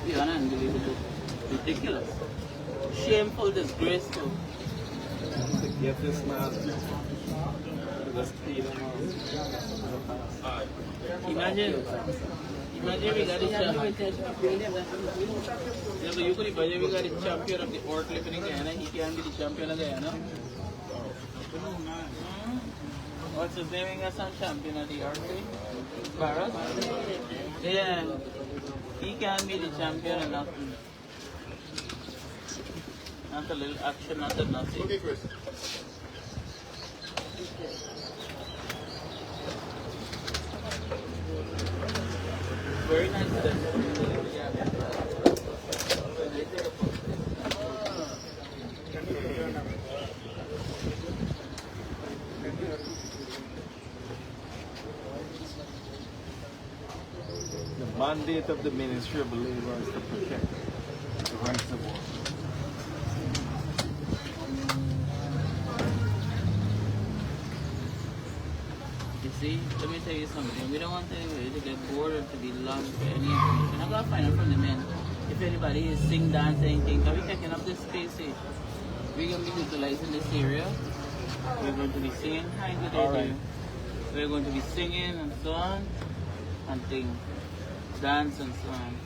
Speaker 11: Yeah, unbelievable. Ridiculous. Shameful, disgraceful.
Speaker 2: Get this man.
Speaker 11: Imagine we got the champion. Yeah, but you could imagine we got the champion of the orc clip in Guyana. He can be the champion of Guyana. What's his name? We got some champion of the orc clip. Barrett? Yeah. He can be the champion of nothing. Not a little action, not a nothing.
Speaker 1: Okay, Chris.
Speaker 11: Very nice of them.
Speaker 2: The mandate of the Ministry of Labor is to protect the rights of workers.
Speaker 11: You see, let me tell you something. We don't want anybody to get bored or to be lost for any information. I'm going to find out from the men if anybody is sing, dance, anything. Are we taking up this space here? We're going to be utilizing this area. We're going to be singing hi good day to you. We're going to be singing and so on and things. Dance and so on.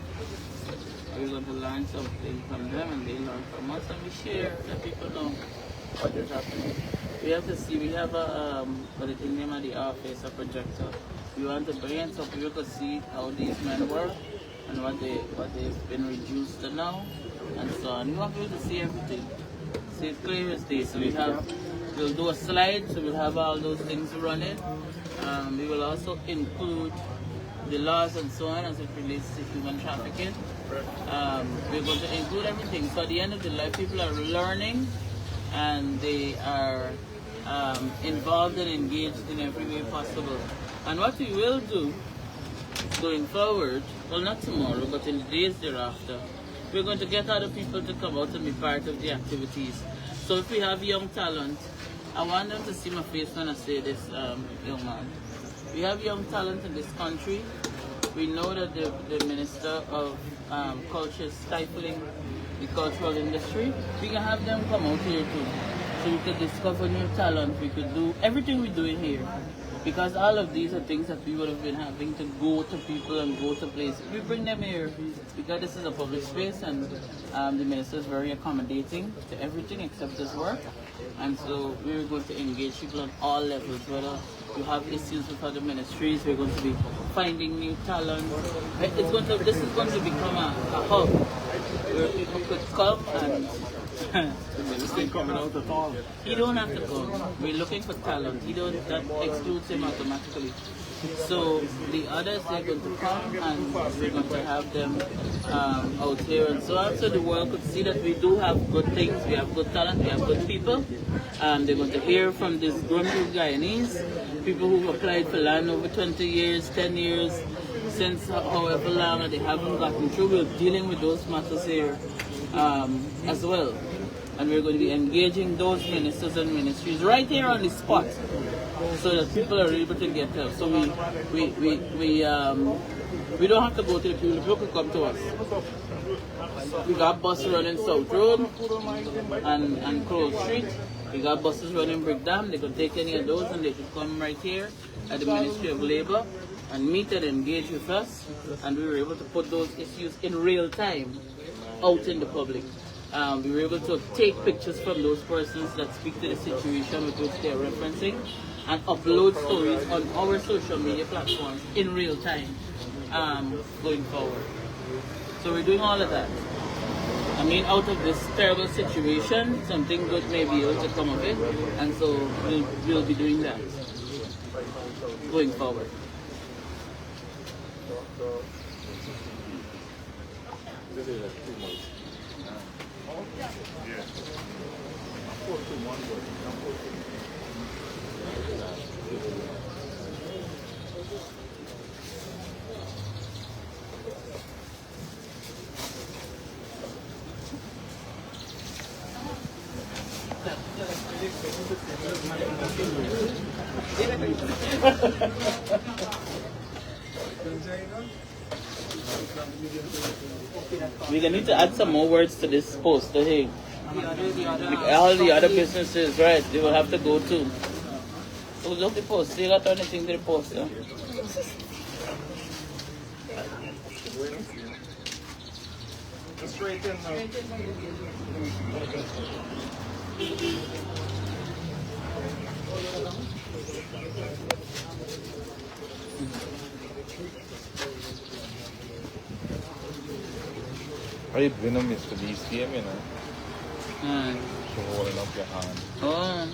Speaker 11: We're going to learn something from them and they learn from us and we share, let people know what is happening. We have to see, we have a, what the thing name of the office, a projector. We want to bring in so people could see how these men work and what they've been reduced to now and so on. We want people to see everything. See it clear as day. So we'll do a slide, so we'll have all those things running. We will also include the laws and so on as it relates to human trafficking. We're going to include everything. So at the end of the life, people are learning and they are involved and engaged in every way possible. And what we will do going forward, well not tomorrow, but in the days thereafter, we're going to get other people to come out and be part of the activities. So if we have young talent, I want them to see my face when I say this, young man. We have young talent in this country. We know that the Minister of Culture is stifling the cultural industry, we can have them come out here too. So we could discover new talent, we could do everything we're doing here. Because all of these are things that we would have been having to go to people and go to places. We bring them here because this is a public space and the minister is very accommodating to everything except this work. And so we're going to engage people on all levels, whether you have issues with other ministries, we're going to be finding new talent. This is going to become a hub where people could come and
Speaker 2: This thing coming out at all.
Speaker 11: he don't have to come. We're looking for talent. That excludes him automatically. So the others, they're going to come and we're going to have them out here and so on. So the world could see that we do have good things, we have good talent, we have good people. And they're going to hear from these grumpy Guyanese, people who've applied for land over 20 years, 10 years, since however long, and they haven't gotten through. We're dealing with those matters here as well. And we're going to be engaging those ministers and ministries right here on the spot, so that people are able to get help. So we don't have to go to the people could come to us. We got buses running South Road and Close Street. We got buses running Brick Dam. They could take any of those and they could come right here at the Ministry of Labour and meet and engage with us. And we were able to put those issues in real time out in the public. We were able to take pictures from those persons that speak to the situation with which they are referencing and upload stories on our social media platforms in real time going forward. So we're doing all of that. I mean, out of this terrible situation, something good may be able to come of it, and so we'll be doing that going forward. We're going to need to add some more words to this poster here. All the other businesses, right, they will have to go too. So look the poster, you got anything to the poster.
Speaker 2: Straight in now.
Speaker 12: Are you doing a Mr. Beast game, you know? So holding up your hand.
Speaker 11: Oh.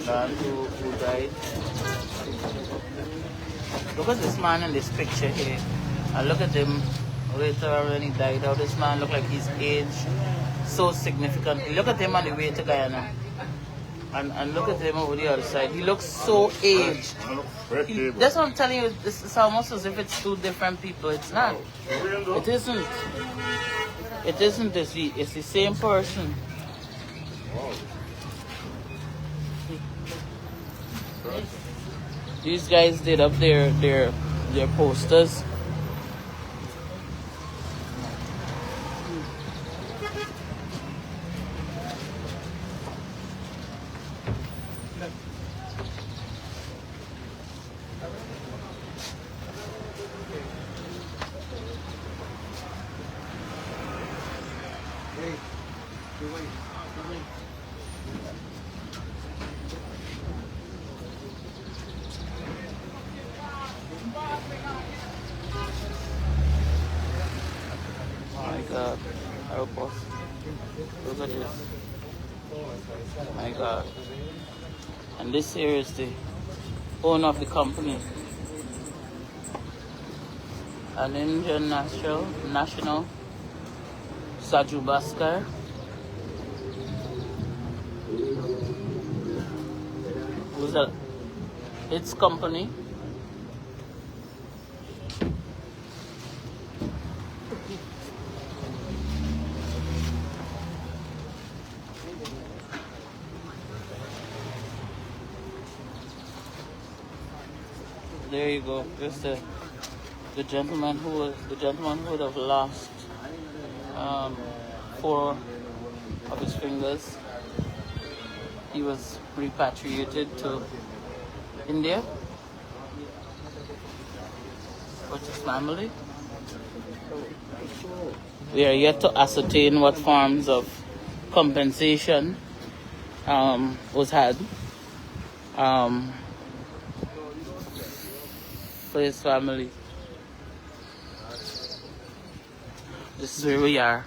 Speaker 11: Who died. Look at this man in this picture here. And look at him later on when he died. How this man look like he's aged so significantly. Look at him on the way to Guyana. And look at him over the other side. He looks so aged. That's what I'm telling you. It's almost as if it's two different people. It's not. It isn't. It isn't. It's the same person. These guys did up their posters. My God, help us. Look at this. My God. And this here is the owner of the company. An Indian national, Saju Bhaskar. Who's its company. There you go. Just the gentleman who would have lost 4 of his fingers. He was repatriated to India with his family. We are yet to ascertain what forms of compensation was had for his family. This is where we are.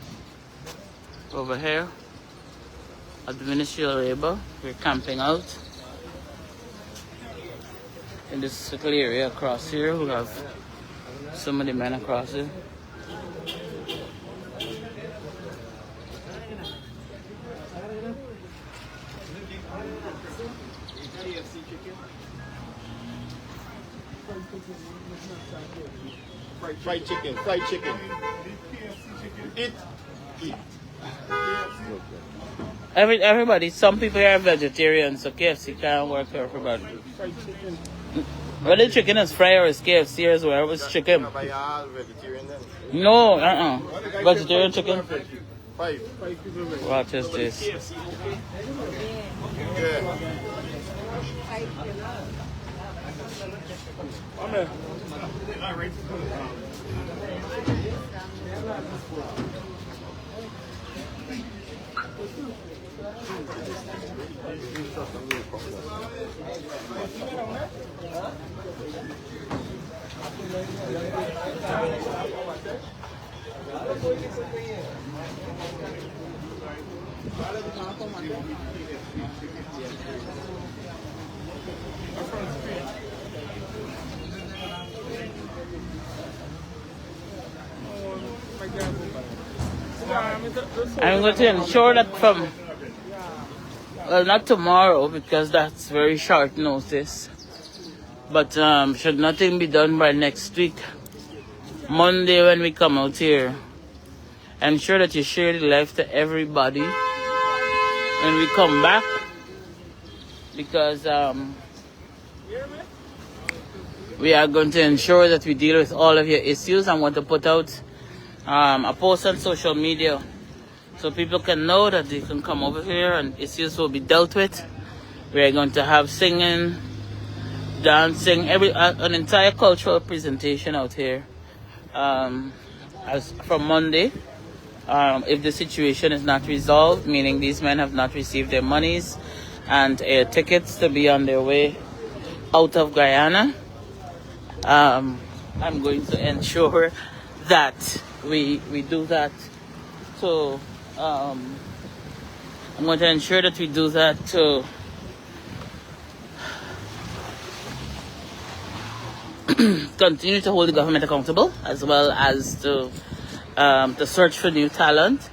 Speaker 11: Over here at the Ministry of Labor, we're camping out in this little area across here. We have some of the men across here.
Speaker 1: Fried chicken. Eat.
Speaker 11: Everybody, some people are vegetarians, so KFC can't work for everybody. Whether the chicken is fried or is KFC as well, it's chicken. No, vegetarian chicken.
Speaker 1: 5.
Speaker 11: What is this?
Speaker 1: Yeah.
Speaker 11: I'm going to ensure that from, well, not tomorrow because that's very short notice, but should nothing be done by next week, Monday when we come out here, ensure that you share the life to everybody when we come back, because we are going to ensure that we deal with all of your issues. I'm going to put out a post on social media so people can know that they can come over here and issues will be dealt with. We are going to have singing, dancing, an entire cultural presentation out here as from Monday. If the situation is not resolved, meaning these men have not received their monies and air tickets to be on their way out of Guyana, I'm going to ensure that we do that. So I'm going to ensure that we do that to continue to hold the government accountable, as well as to search for new talent,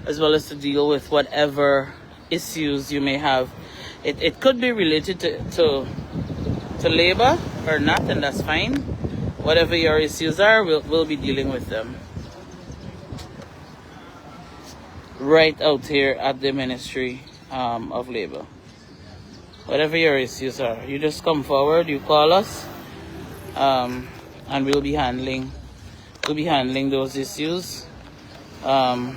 Speaker 11: as well as to deal with whatever issues you may have. It could be related to labor or not, and that's fine. Whatever your issues are, we'll be dealing with them right out here at the Ministry of Labor. Whatever your issues are, you just come forward, you call us, and we'll be handling those issues right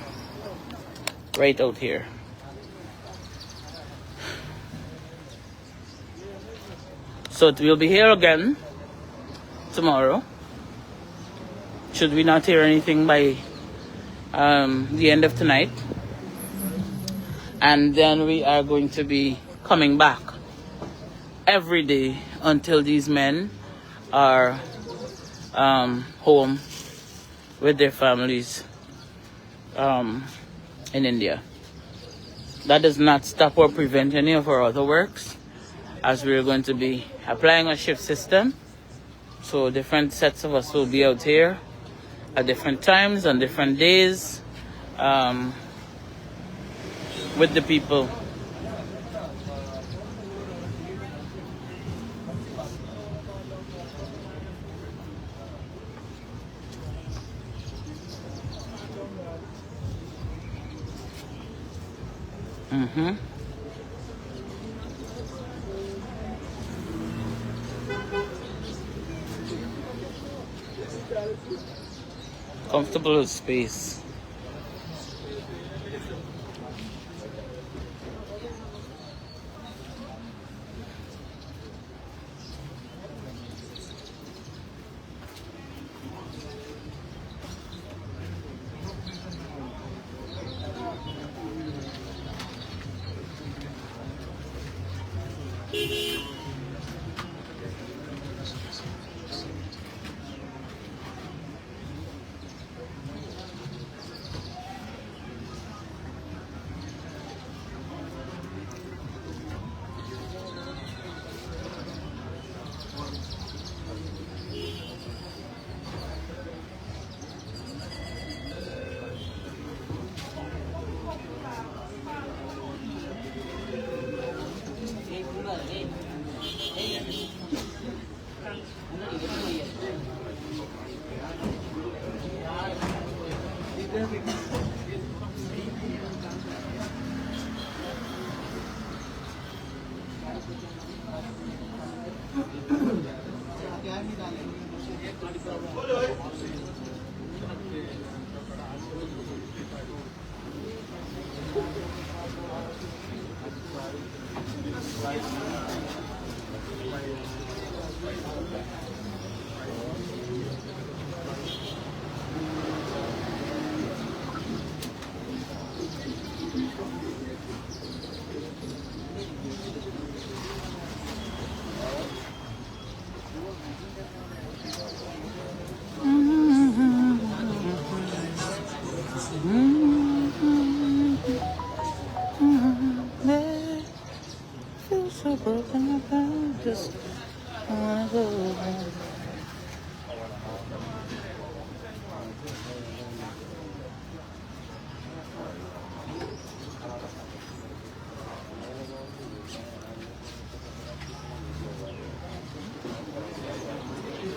Speaker 11: out here. So we'll be here again tomorrow, should we not hear anything by the end of tonight. And then we are going to be coming back every day until these men are home with their families in India. That does not stop or prevent any of our other works. as we're going to be applying a shift system. So different sets of us will be out here at different times on different days with the people. Comfortable space.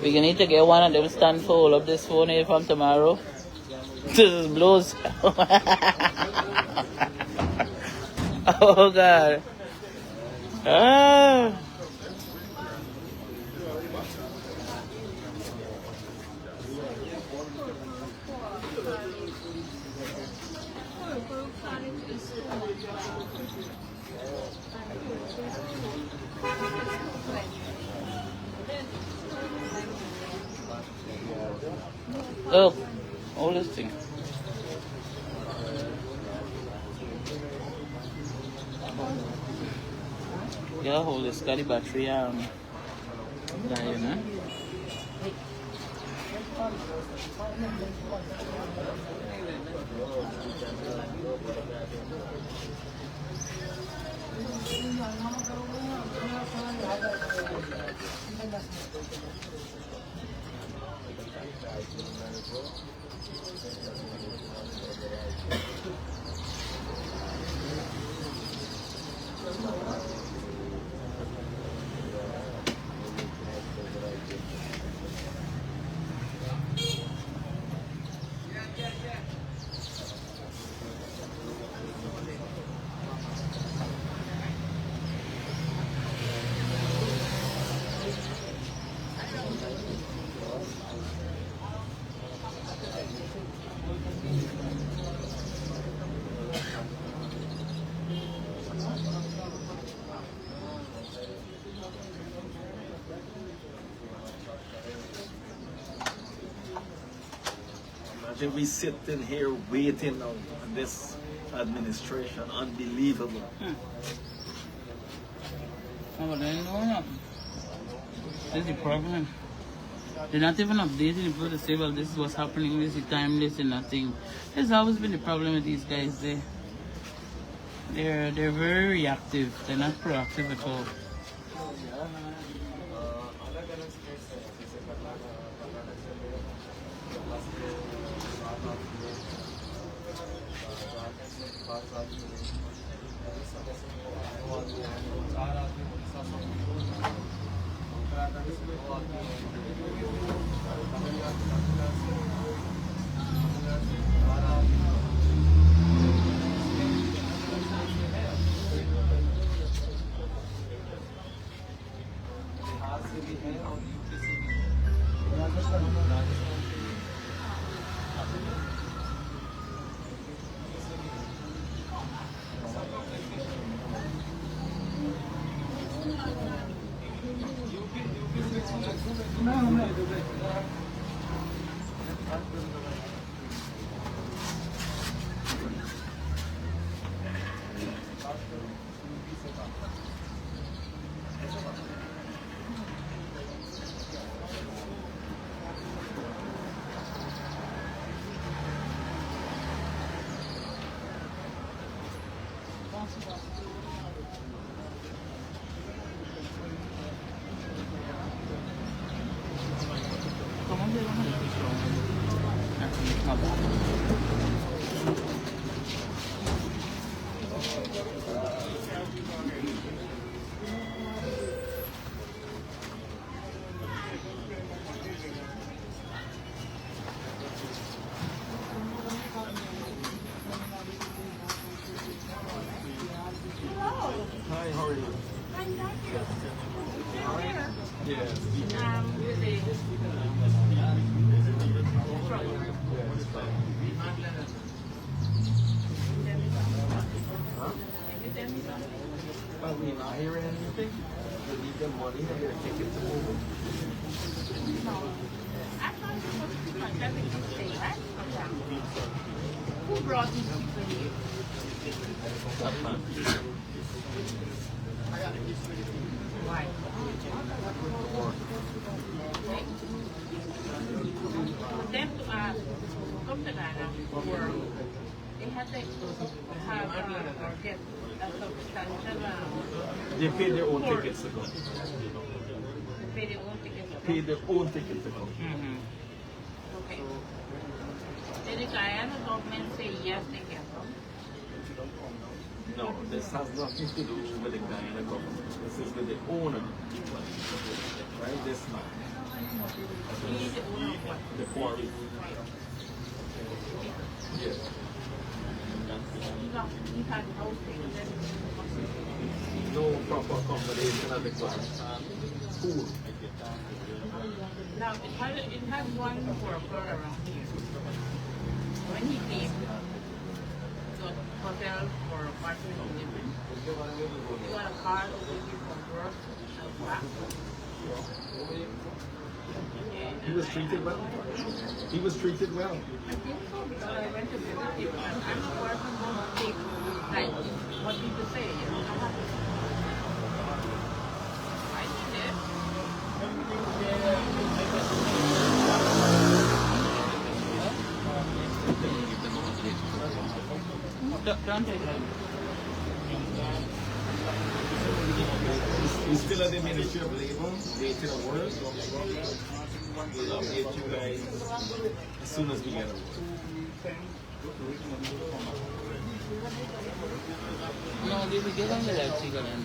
Speaker 11: We're gonna need to get one of them stand for hold up this phone here from tomorrow. This is blows. Oh God. Ah. Oh, all this thing. Yeah, hold this got the battery dying, huh?
Speaker 2: Imagine we sitting here waiting on this administration. Unbelievable.
Speaker 11: Oh, they know not. That's the problem. They're not even updating the people to say, well, this is what's happening, this is the time, this and nothing. There's always been the problem with these guys. They're very reactive. They're not proactive at all.
Speaker 2: Hi, how are you? Are we not hearing anything? You need them money and your ticket to move.
Speaker 9: Who brought these people here? Why? For them to come to Ghana for work, they had to have or get a substantial
Speaker 2: They pay their own tickets to go.
Speaker 9: pay their own tickets.
Speaker 2: Pay their own ticket to go.
Speaker 9: Okay. Did the Guyana government say yes, they can come?
Speaker 2: No, this has nothing to do with the Guyana government. This is with the owner. Right? This man.
Speaker 9: He is the owner of what?
Speaker 2: The quarry. Yes.
Speaker 9: He had housing.
Speaker 2: No proper accommodation at the quarry. Pool.
Speaker 9: Now, it had one worker around here. When he came, to a hotel or apartment to live in, he got a car to take him from work and back.
Speaker 2: He was treated well. He was treated well.
Speaker 9: I think so, because I went to visit him, and I'm a person who don't take like what people say, you know. I did it. Don't take it.
Speaker 2: He's still at the Ministry of Labor, waiting on work. We'll update you guys as soon as we get it.
Speaker 11: No, they will get on the electrical and